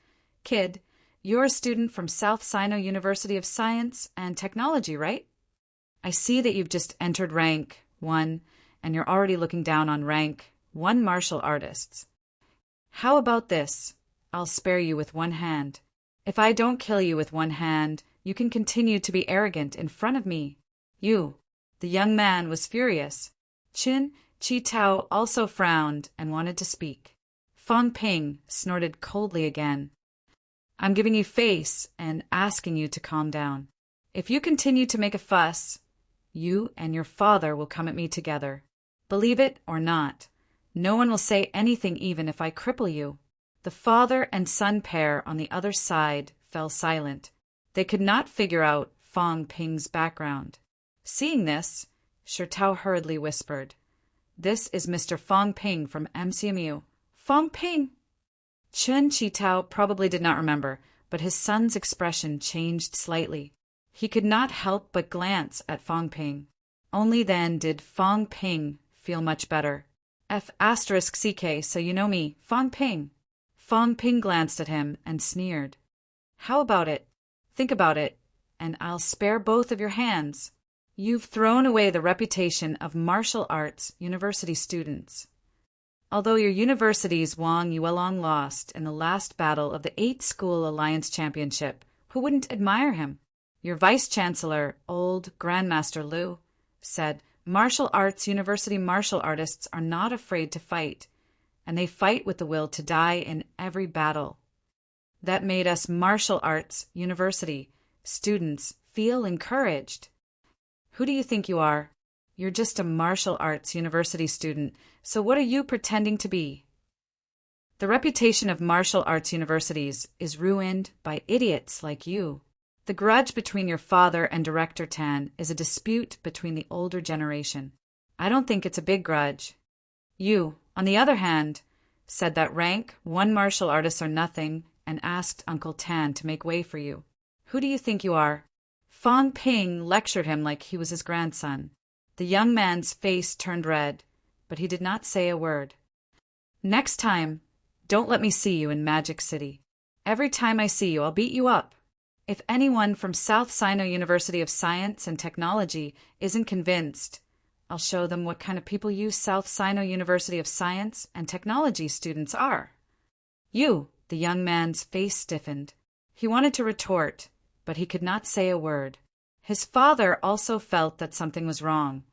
Kid, you're a student from South Sino University of Science and Technology, right? I see that you've just entered rank 1, and you're already looking down on rank 1 martial artists. How about this? I'll spare you with one hand. If I don't kill you with one hand, you can continue to be arrogant in front of me. You. The young man was furious. Chi Tao also frowned and wanted to speak. Fang Ping snorted coldly again. I'm giving you face and asking you to calm down. If you continue to make a fuss, you and your father will come at me together. Believe it or not, no one will say anything even if I cripple you. The father and son pair on the other side fell silent. They could not figure out Fang Ping's background. Seeing this, Shi Tao hurriedly whispered, This is Mr. Fang Ping from MCMU. Fang Ping! Chi Tao probably did not remember, but his son's expression changed slightly. He could not help but glance at Fang Ping. Only then did Fang Ping feel much better. F*CK, so you know me, Fang Ping. Fang Ping glanced at him and sneered. How about it? Think about it, and I'll spare both of your hands. You've thrown away the reputation of martial arts university students. Although your university's Wang Yuelong lost in the last battle of the 8-School Alliance Championship, who wouldn't admire him? Your vice-chancellor, old Grandmaster Liu, said, Martial arts university martial artists are not afraid to fight, and they fight with the will to die in every battle. That made us martial arts university students feel encouraged. Who do you think you are? You're just a martial arts university student, so what are you pretending to be? The reputation of martial arts universities is ruined by idiots like you. The grudge between your father and Director Tan is a dispute between the older generation. I don't think it's a big grudge. You, on the other hand, said that rank 1 martial artists are nothing and asked Uncle Tan to make way for you. Who do you think you are? Fang Ping lectured him like he was his grandson. The young man's face turned red, but he did not say a word. Next time, don't let me see you in Magic City. Every time I see you, I'll beat you up. If anyone from South Sino University of Science and Technology isn't convinced, I'll show them what kind of people you South Sino University of Science and Technology students are. You, the young man's face stiffened. He wanted to retort, but he could not say a word. His father also felt that something was wrong,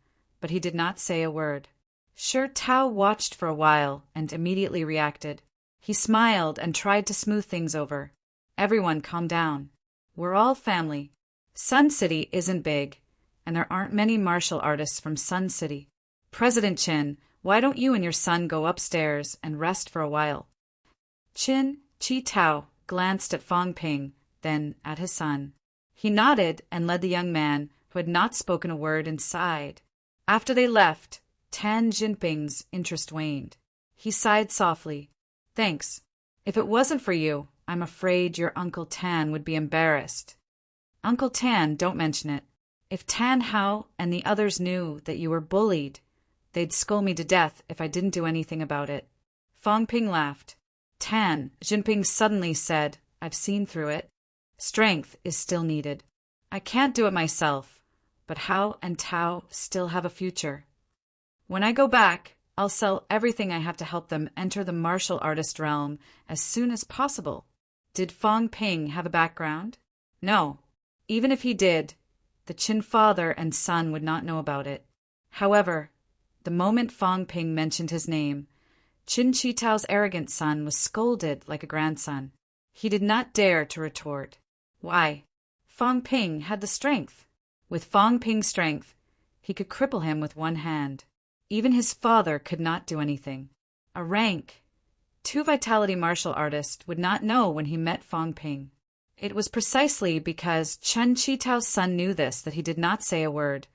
but he did not say a word. Shi Tao watched for a while and immediately reacted. He smiled and tried to smooth things over. Everyone calm down. We're all family. Sun City isn't big, and there aren't many martial artists from Sun City. President Qin, why don't you and your son go upstairs and rest for a while? Chi Tao glanced at Fang Ping, then at his son. He nodded and led the young man, who had not spoken a word, inside. After they left, Tan Jinping's interest waned. He sighed softly. Thanks. If it wasn't for you, I'm afraid your Uncle Tan would be embarrassed. Uncle Tan, don't mention it. If Tan Hao and the others knew that you were bullied, they'd scold me to death if I didn't do anything about it. Fong Ping laughed. Tan, Jinping suddenly said, I've seen through it. Strength is still needed. I can't do it myself, but Hao and Tao still have a future. When I go back, I'll sell everything I have to help them enter the martial artist realm as soon as possible. Did Fong Ping have a background? No. Even if he did, the Qin father and son would not know about it. However, the moment Fong Ping mentioned his name, Qin Shi Tao's arrogant son was scolded like a grandson. He did not dare to retort. Why? Fong Ping had the strength. With Fong Ping's strength, he could cripple him with one hand. Even his father could not do anything. A rank, two-vitality martial artist would not know when he met Fong Ping. It was precisely because Chen Qitao's son knew this that he did not say a word,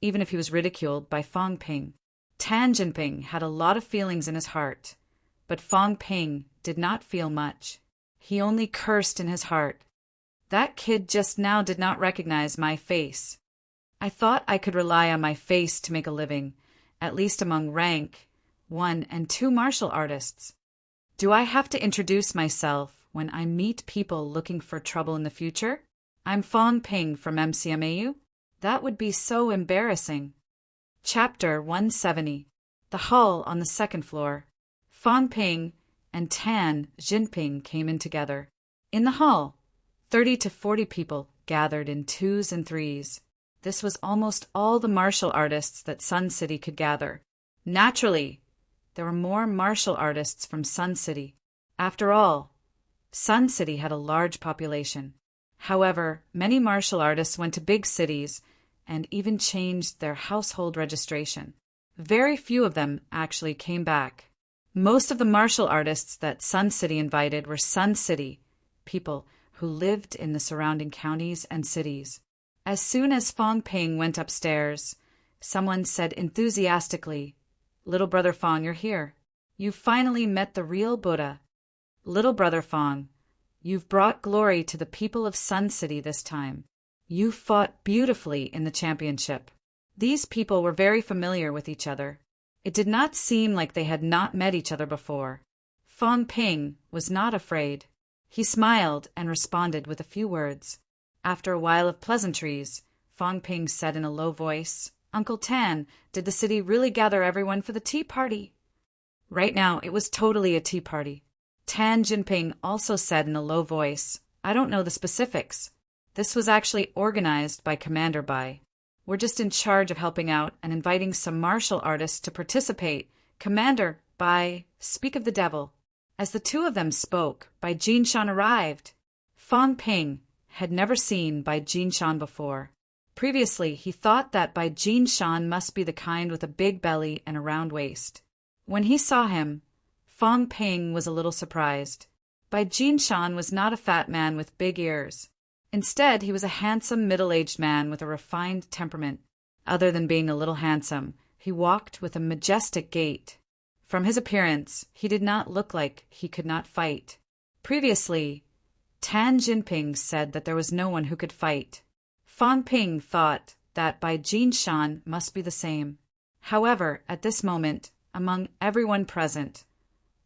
even if he was ridiculed by Fong Ping. Tan Jinping had a lot of feelings in his heart, but Fong Ping did not feel much. He only cursed in his heart. That kid just now did not recognize my face. I thought I could rely on my face to make a living, at least among rank 1 and 2 martial artists. Do I have to introduce myself when I meet people looking for trouble in the future? I'm Fong Ping from MCMAU? That would be so embarrassing. Chapter 170. The hall on the second floor. Fong Ping and Tan Jinping came in together. In the hall, 30 to 40 people gathered in 2s and 3s. This was almost all the martial artists that Sun City could gather. Naturally, there were more martial artists from Sun City. After all, Sun City had a large population. However, many martial artists went to big cities and even changed their household registration. Very few of them actually came back. Most of the martial artists that Sun City invited were Sun City people who lived in the surrounding counties and cities. As soon as Fong Ping went upstairs, someone said enthusiastically, "Little brother Fong, you're here. You've finally met the real Buddha. Little brother Fong, you've brought glory to the people of Sun City this time. You fought beautifully in the championship." These people were very familiar with each other. It did not seem like they had not met each other before. Fong Ping was not afraid. He smiled and responded with a few words. After a while of pleasantries, Fong Ping said in a low voice, "Uncle Tan, did the city really gather everyone for the tea party?" Right now, it was totally a tea party. Tan Jinping also said in a low voice, "I don't know the specifics. This was actually organized by Commander Bai. We're just in charge of helping out and inviting some martial artists to participate. Commander Bai, speak of the devil." As the two of them spoke, Bai Jinshan arrived. Fong Ping had never seen Bai Jinshan before. Previously, he thought that Bai Jinshan must be the kind with a big belly and a round waist. When he saw him, Fong Ping was a little surprised. Bai Jinshan was not a fat man with big ears. Instead, he was a handsome middle-aged man with a refined temperament. Other than being a little handsome, he walked with a majestic gait. From his appearance, he did not look like he could not fight. Previously, Tan Jinping said that there was no one who could fight. Fong Ping thought that Bai Jinshan must be the same. However, at this moment, among everyone present,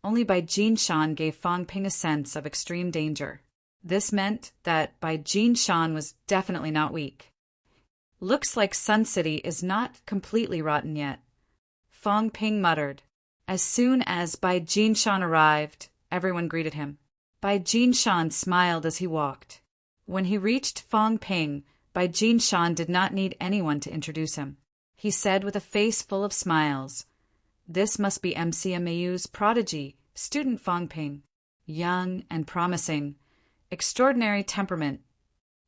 only Bai Jinshan gave Fong Ping a sense of extreme danger. This meant that Bai Jinshan was definitely not weak. Looks like Sun City is not completely rotten yet, Fong Ping muttered. As soon as Bai Jinshan arrived, everyone greeted him. Bai Jinshan smiled as he walked. When he reached Fong Ping, Bai Jinshan did not need anyone to introduce him. He said with a face full of smiles, "This must be MCMAU's prodigy, student Fong Ping. Young and promising. Extraordinary temperament."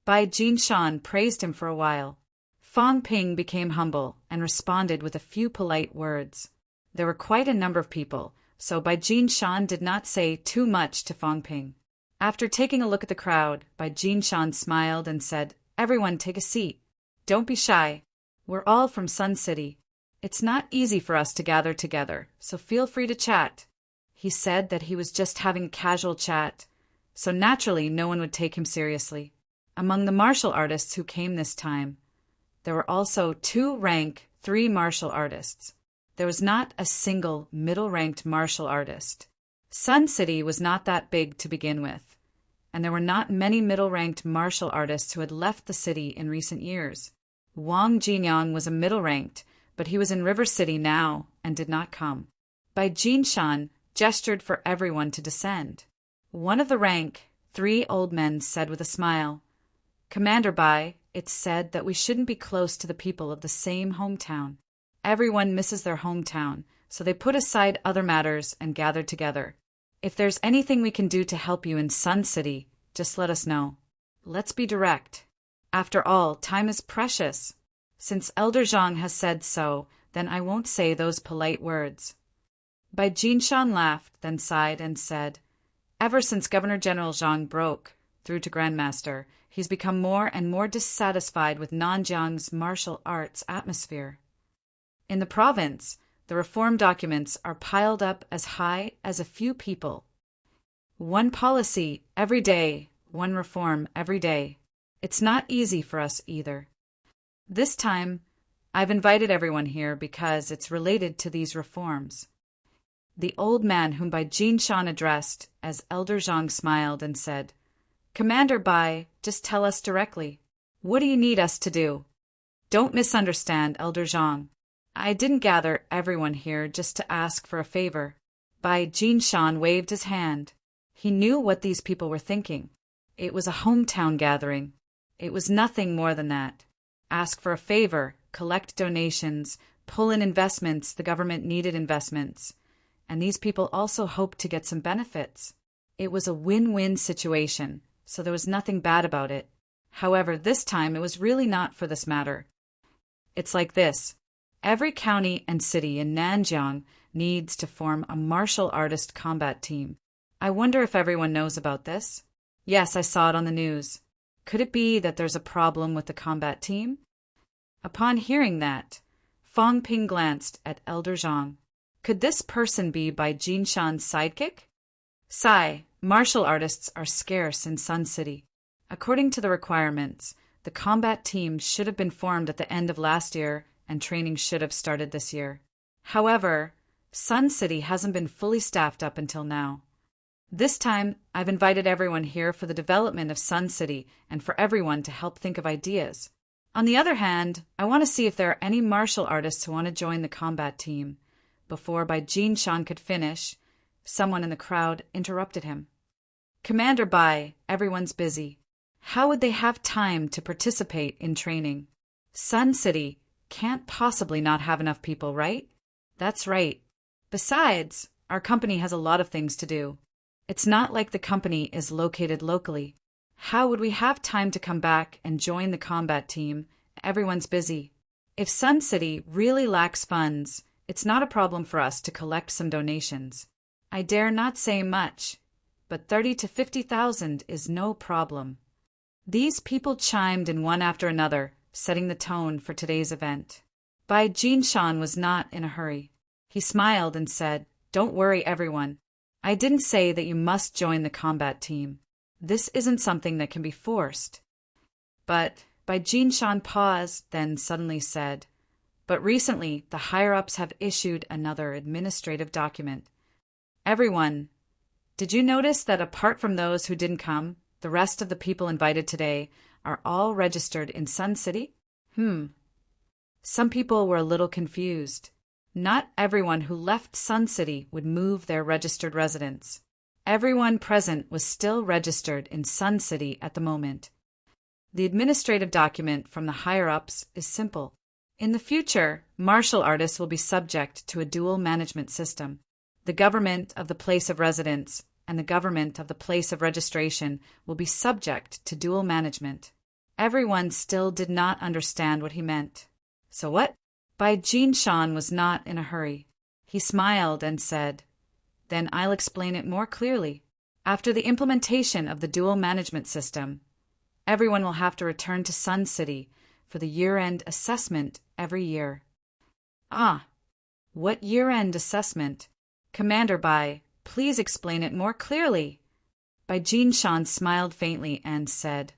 Bai Jinshan praised him for a while. Fong Ping became humble and responded with a few polite words. There were quite a number of people, so Bai Jinshan did not say too much to Fong Ping. After taking a look at the crowd, Bai Jinshan smiled and said, "Everyone take a seat. Don't be shy. We're all from Sun City. It's not easy for us to gather together, so feel free to chat." He said that he was just having a casual chat, so naturally no one would take him seriously. Among the martial artists who came this time, there were also 2 rank 3 martial artists. There was not a single middle-ranked martial artist. Sun City was not that big to begin with, and there were not many middle-ranked martial artists who had left the city in recent years. Wang Jinyang was a middle-ranked, but he was in River City now and did not come. Bai Jinshan gestured for everyone to descend. One of the rank 3 old men said with a smile, "Commander Bai, it's said that we shouldn't be close to the people of the same hometown. Everyone misses their hometown, so they put aside other matters and gathered together. If there's anything we can do to help you in Sun City, just let us know. Let's be direct. After all, time is precious. Since Elder Zhang has said so, then I won't say those polite words." Bai Jinshan laughed, then sighed and said, "Ever since Governor General Zhang broke through to Grandmaster, he's become more and more dissatisfied with Nanjiang's martial arts atmosphere. In the province, the reform documents are piled up as high as a few people. One policy every day, one reform every day. It's not easy for us either. This time, I've invited everyone here because it's related to these reforms." The old man whom Bai Jinshan addressed as Elder Zhang smiled and said, "Commander Bai, just tell us directly. What do you need us to do? Don't misunderstand, Elder Zhang. I didn't gather everyone here just to ask for a favor." Bai Jinshan waved his hand. He knew what these people were thinking. It was a hometown gathering. It was nothing more than that. Ask for a favor, collect donations, pull in investments. The government needed investments. And these people also hoped to get some benefits. It was a win-win situation, so there was nothing bad about it. However, this time it was really not for this matter. It's like this. Every county and city in Nanjiang needs to form a martial artist combat team. I wonder if everyone knows about this? Yes, I saw it on the news. Could it be that there's a problem with the combat team? Upon hearing that, Fang Ping glanced at Elder Zhang. Could this person be Bai Jinshan's sidekick? Sai, martial artists are scarce in Sun City. According to the requirements, the combat team should have been formed at the end of last year and training should have started this year. However, Sun City hasn't been fully staffed up until now. This time, I've invited everyone here for the development of Sun City and for everyone to help think of ideas. On the other hand, I want to see if there are any martial artists who want to join the combat team. Before Bai Jinshan could finish, someone in the crowd interrupted him. "Commander Bai, everyone's busy. How would they have time to participate in training? Sun City can't possibly not have enough people, right?" "That's right. Besides, our company has a lot of things to do. It's not like the company is located locally. How would we have time to come back and join the combat team? Everyone's busy. If Sun City really lacks funds, it's not a problem for us to collect some donations. I dare not say much, but 30 to 50,000 is no problem." These people chimed in one after another, setting the tone for today's event. Bai Jinshan was not in a hurry. He smiled and said, "Don't worry, everyone. I didn't say that you must join the combat team. This isn't something that can be forced." But Bai Jinshan paused, then suddenly said, "But recently the higher-ups have issued another administrative document. Everyone, did you notice that apart from those who didn't come, the rest of the people invited today are all registered in Sun City?" Some people were a little confused. Not everyone who left Sun City would move their registered residence. Everyone present was still registered in Sun City at the moment. The administrative document from the higher-ups is simple. In the future, martial artists will be subject to a dual management system. The government of the place of residence and the government of the place of registration will be subject to dual management. Everyone still did not understand what he meant. So what? Bai Jinshan was not in a hurry. He smiled and said, "Then I'll explain it more clearly. After the implementation of the dual management system, everyone will have to return to Sun City for the year-end assessment every year." "Ah, what year-end assessment? Commander Bai, Please explain it more clearly. Bai Jinshan smiled faintly and said,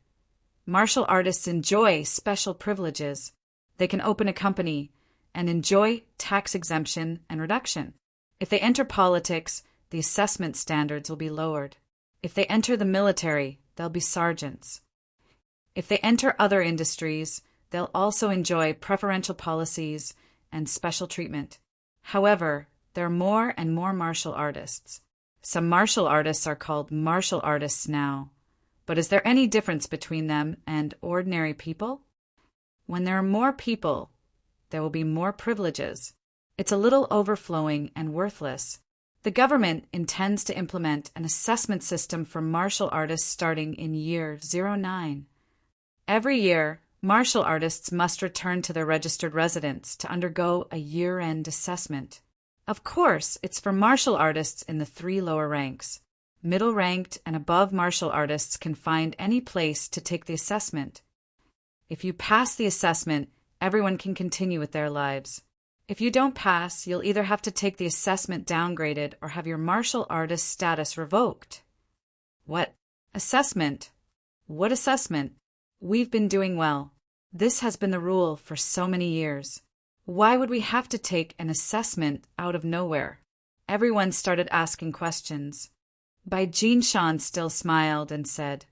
Martial artists enjoy special privileges. They can open a company and enjoy tax exemption and reduction. If they enter politics, the assessment standards will be lowered. If they enter the military, they'll be sergeants. If they enter other industries, they'll also enjoy preferential policies and special treatment. However, there are more and more martial artists. Some martial artists are called martial artists now. But is there any difference between them and ordinary people? When there are more people, there will be more privileges. It's a little overflowing and worthless. The government intends to implement an assessment system for martial artists starting in year 09. Every year, martial artists must return to their registered residence to undergo a year-end assessment. Of course, it's for martial artists in the 3 lower ranks. Middle-ranked and above martial artists can find any place to take the assessment. If you pass the assessment, everyone can continue with their lives. If you don't pass, you'll either have to take the assessment downgraded or have your martial artist status revoked. What? Assessment? What assessment? We've been doing well. This has been the rule for so many years. Why would we have to take an assessment out of nowhere? Everyone started asking questions. Bai Jinshan still smiled and said,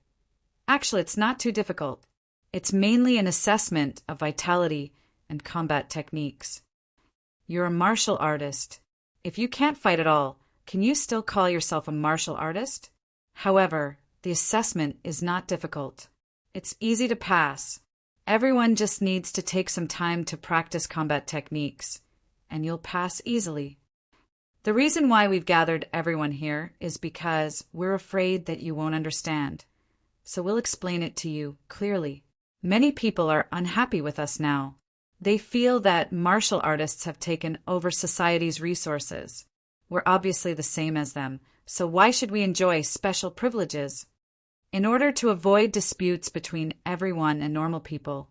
Actually, it's not too difficult. It's mainly an assessment of vitality and combat techniques. You're a martial artist. If you can't fight at all, can you still call yourself a martial artist? However, the assessment is not difficult. It's easy to pass. Everyone just needs to take some time to practice combat techniques, and you'll pass easily. The reason why we've gathered everyone here is because we're afraid that you won't understand. So we'll explain it to you clearly. Many people are unhappy with us now. They feel that martial artists have taken over society's resources. We're obviously the same as them, so why should we enjoy special privileges? In order to avoid disputes between everyone and normal people,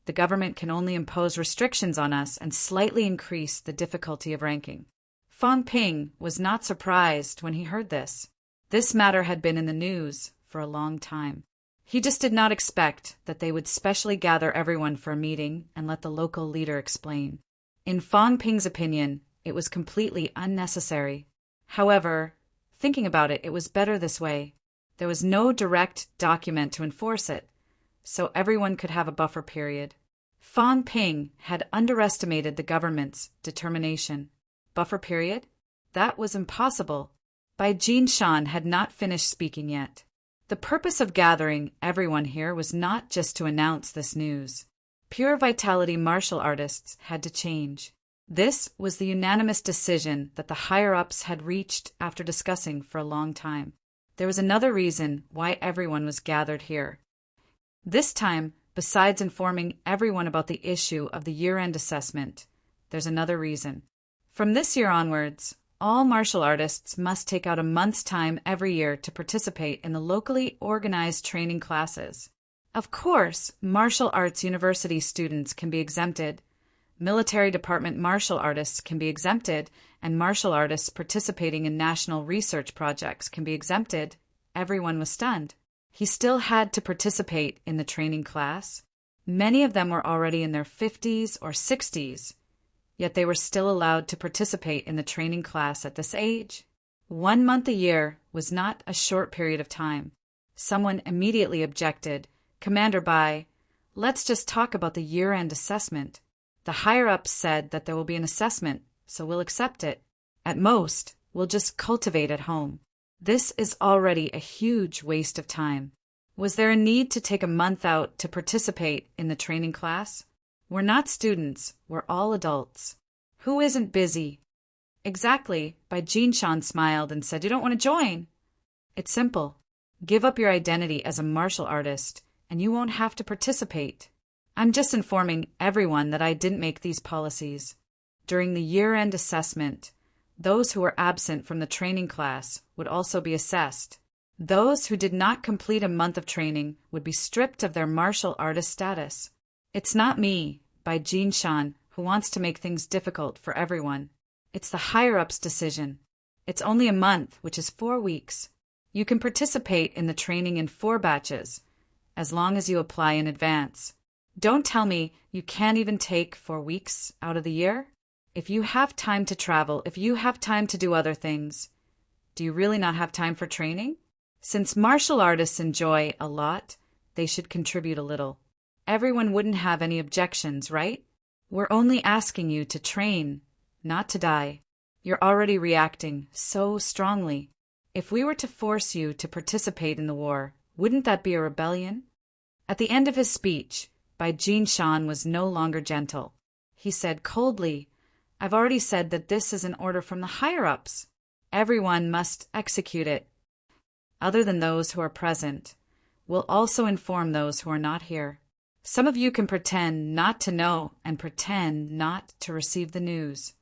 the government can only impose restrictions on us and slightly increase the difficulty of ranking. Fang Ping was not surprised when he heard this. This matter had been in the news for a long time. He just did not expect that they would specially gather everyone for a meeting and let the local leader explain. In Fang Ping's opinion, it was completely unnecessary. However, thinking about it, it was better this way. There was no direct document to enforce it, so everyone could have a buffer period. Fang Ping had underestimated the government's determination. Buffer period? That was impossible. Bai Jinshan had not finished speaking yet. The purpose of gathering everyone here was not just to announce this news. Pure Vitality martial artists had to change. This was the unanimous decision that the higher-ups had reached after discussing for a long time. There was another reason why everyone was gathered here. This time, besides informing everyone about the issue of the year-end assessment, there's another reason. From this year onwards, all martial artists must take out a month's time every year to participate in the locally organized training classes. Of course, martial arts university students can be exempted, military department martial artists can be exempted, and martial artists participating in national research projects can be exempted. Everyone was stunned. He still had to participate in the training class. Many of them were already in their 50s or 60s. Yet they were still allowed to participate in the training class at this age. 1 month a year was not a short period of time. Someone immediately objected, Commander Bai, let's just talk about the year-end assessment. The higher-ups said that there will be an assessment, so we'll accept it. At most, we'll just cultivate at home. This is already a huge waste of time. Was there a need to take a month out to participate in the training class? We're not students, we're all adults. Who isn't busy? Exactly, Bai Jinshan smiled and said, You don't want to join? It's simple. Give up your identity as a martial artist, and you won't have to participate. I'm just informing everyone that I didn't make these policies. During the year-end assessment, those who were absent from the training class would also be assessed. Those who did not complete a month of training would be stripped of their martial artist status. It's not me, Bai Jinshan, who wants to make things difficult for everyone. It's the higher-ups' decision. It's only a month, which is 4 weeks. You can participate in the training in 4 batches, as long as you apply in advance. Don't tell me you can't even take 4 weeks out of the year. If you have time to travel, if you have time to do other things, do you really not have time for training? Since martial artists enjoy a lot, they should contribute a little. Everyone wouldn't have any objections, right? We're only asking you to train, not to die. You're already reacting so strongly. If we were to force you to participate in the war, wouldn't that be a rebellion? At the end of his speech, Bai Jinshan was no longer gentle. He said coldly, I've already said that this is an order from the higher-ups. Everyone must execute it. Other than those who are present, we'll also inform those who are not here. Some of you can pretend not to know and pretend not to receive the news.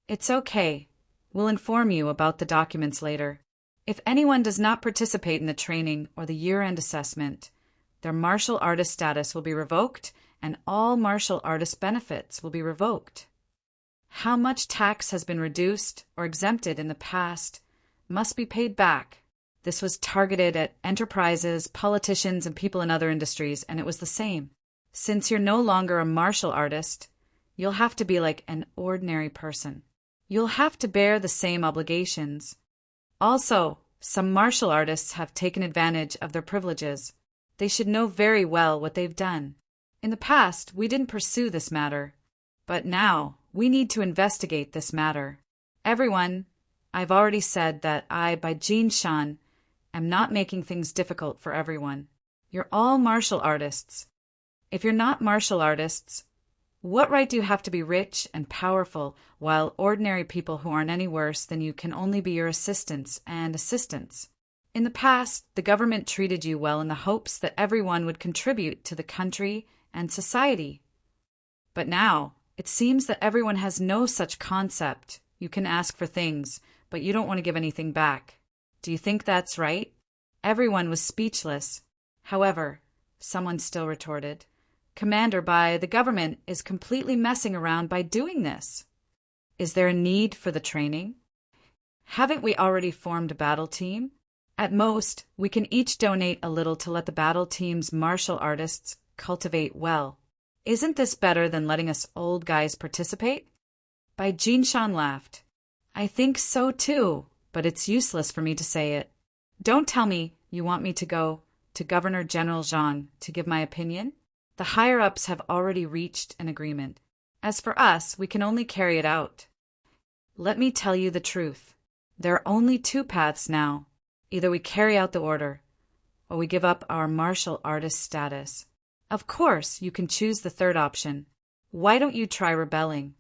It's okay. We'll inform you about the documents later. If anyone does not participate in the training or the year-end assessment, their martial artist status will be revoked and all martial artist benefits will be revoked. How much tax has been reduced or exempted in the past must be paid back. This was targeted at enterprises, politicians, and people in other industries, and it was the same. Since you're no longer a martial artist, you'll have to be like an ordinary person. You'll have to bear the same obligations. Also, some martial artists have taken advantage of their privileges. They should know very well what they've done. In the past, we didn't pursue this matter, but now we need to investigate this matter. Everyone, I've already said that I, Bai Jinshan, am not making things difficult for everyone. You're all martial artists. If you're not martial artists, what right do you have to be rich and powerful while ordinary people who aren't any worse than you can only be your assistants and assistants? In the past, the government treated you well in the hopes that everyone would contribute to the country and society. But now, it seems that everyone has no such concept. You can ask for things, but you don't want to give anything back. Do you think that's right? Everyone was speechless. However, someone still retorted, Commander Bai, the government is completely messing around by doing this. Is there a need for the training? Haven't we already formed a battle team? At most, we can each donate a little to let the battle team's martial artists cultivate well. Isn't this better than letting us old guys participate? Bai Jinshan laughed. I think so too, but it's useless for me to say it. Don't tell me you want me to go to Governor General Zhang to give my opinion. The higher-ups have already reached an agreement. As for us, we can only carry it out. Let me tell you the truth. There are only 2 paths now. Either we carry out the order, or we give up our martial artist status. Of course, you can choose the third option. Why don't you try rebelling?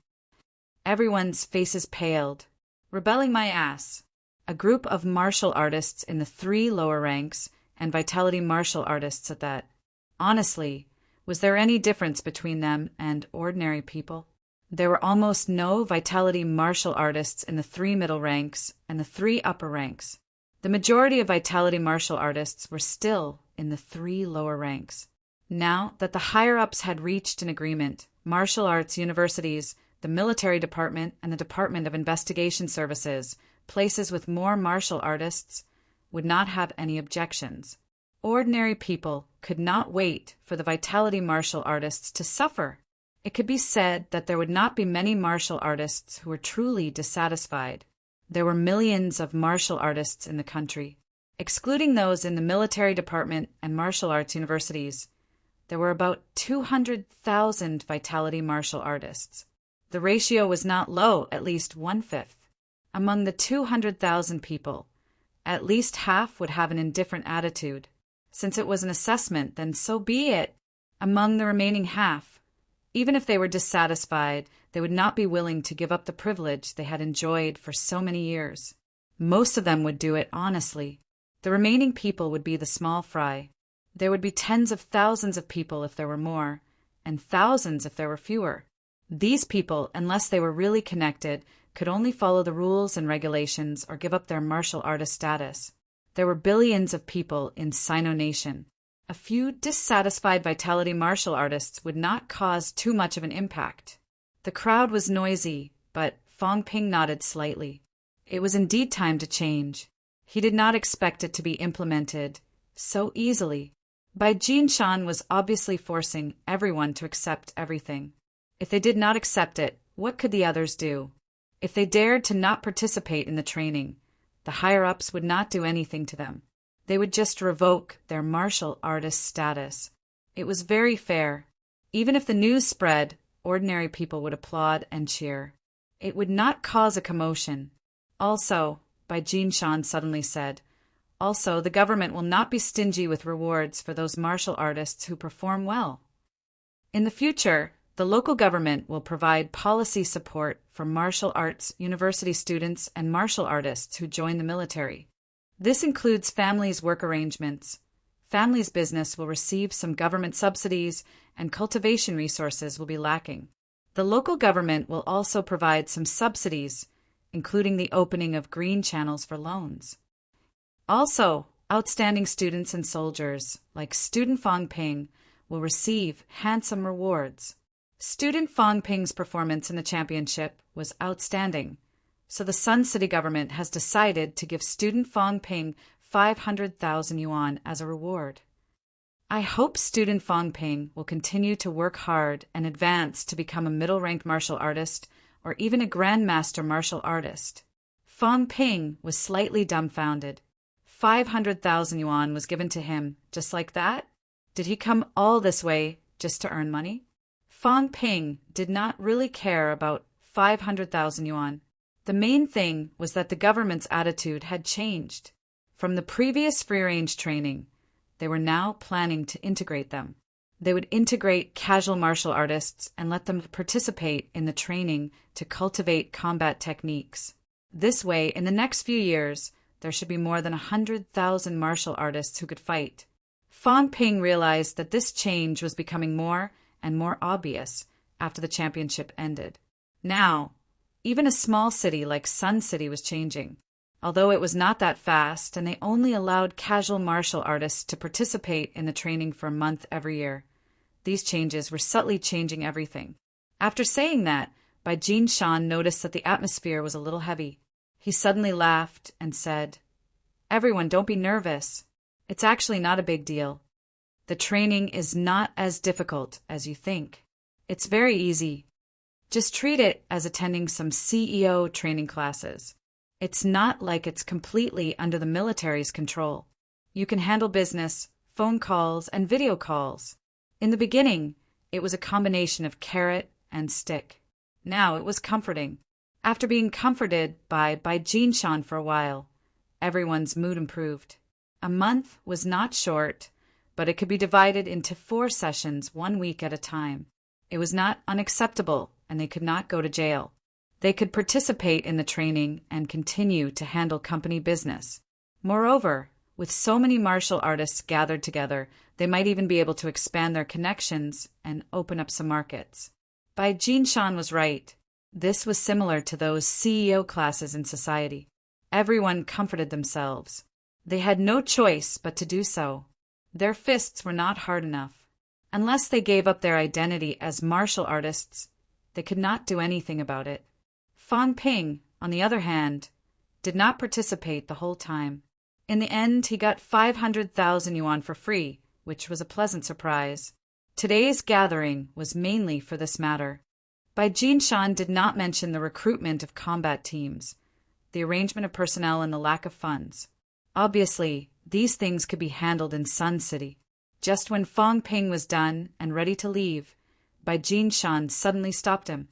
Everyone's faces paled. Rebelling my ass. A group of martial artists in the 3 lower ranks, and vitality martial artists at that. Honestly, was there any difference between them and ordinary people? There were almost no vitality martial artists in the 3 middle ranks and the 3 upper ranks. The majority of vitality martial artists were still in the 3 lower ranks. Now that the higher-ups had reached an agreement, martial arts universities, the military department, and the Department of Investigation Services, places with more martial artists, would not have any objections. Ordinary people could not wait for the vitality martial artists to suffer. It could be said that there would not be many martial artists who were truly dissatisfied. There were millions of martial artists in the country. Excluding those in the military department and martial arts universities, there were about 200,000 vitality martial artists. The ratio was not low, at least 1/5. Among the 200,000 people, at least half would have an indifferent attitude. Since it was an assessment, then so be it. Among the remaining half, even if they were dissatisfied, they would not be willing to give up the privilege they had enjoyed for so many years. Most of them would do it honestly. The remaining people would be the small fry. There would be tens of thousands of people if there were more, and thousands if there were fewer. These people, unless they were really connected, could only follow the rules and regulations or give up their martial artist status. There were billions of people in Sino Nation. A few dissatisfied vitality martial artists would not cause too much of an impact. The crowd was noisy, but Fong Ping nodded slightly. It was indeed time to change. He did not expect it to be implemented so easily. Bai Jinshan was obviously forcing everyone to accept everything. If they did not accept it, what could the others do? If they dared to not participate in the training, the higher-ups would not do anything to them. They would just revoke their martial artist status. It was very fair. Even if the news spread, ordinary people would applaud and cheer. It would not cause a commotion. Also, Bai Jinshan suddenly said, also, the government will not be stingy with rewards for those martial artists who perform well. In the future, the local government will provide policy support for martial arts university students and martial artists who join the military. This includes families' work arrangements. Families' business will receive some government subsidies, and cultivation resources will be lacking. The local government will also provide some subsidies, including the opening of green channels for loans. Also, outstanding students and soldiers, like student Fang Ping, will receive handsome rewards. Student Fang Ping's performance in the championship was outstanding, so the Sun City government has decided to give student Fang Ping 500,000 yuan as a reward. I hope student Fang Ping will continue to work hard and advance to become a middle-ranked martial artist or even a grandmaster martial artist. Fang Ping was slightly dumbfounded. 500,000 yuan was given to him just like that? Did he come all this way just to earn money? Fang Ping did not really care about 500,000 yuan. The main thing was that the government's attitude had changed. From the previous free-range training, they were now planning to integrate them. They would integrate casual martial artists and let them participate in the training to cultivate combat techniques. This way, in the next few years, there should be more than 100,000 martial artists who could fight. Fang Ping realized that this change was becoming more and more obvious after the championship ended. Now, even a small city like Sun City was changing. Although it was not that fast and they only allowed casual martial artists to participate in the training for a month every year, these changes were subtly changing everything. After saying that, Bai Jinshan noticed that the atmosphere was a little heavy. He suddenly laughed and said, "Everyone, don't be nervous. It's actually not a big deal. The training is not as difficult as you think. It's very easy. Just treat it as attending some CEO training classes. It's not like it's completely under the military's control. You can handle business, phone calls, and video calls. In the beginning, it was a combination of carrot and stick. Now it was comforting. After being comforted by Jinshan for a while, everyone's mood improved. A month was not short, but it could be divided into 4 sessions 1 week at a time. It was not unacceptable, and they could not go to jail. They could participate in the training and continue to handle company business. Moreover, with so many martial artists gathered together, they might even be able to expand their connections and open up some markets. Bai Jinshan was right. This was similar to those CEO classes in society. Everyone comforted themselves. They had no choice but to do so. Their fists were not hard enough. Unless they gave up their identity as martial artists, they could not do anything about it. Fang Ping, on the other hand, did not participate the whole time. In the end, he got 500,000 yuan for free, which was a pleasant surprise. Today's gathering was mainly for this matter. Bai Jinshan did not mention the recruitment of combat teams, the arrangement of personnel, and the lack of funds. Obviously, these things could be handled in Sun City. Just when Fang Ping was done and ready to leave, Bai Jinshan suddenly stopped him.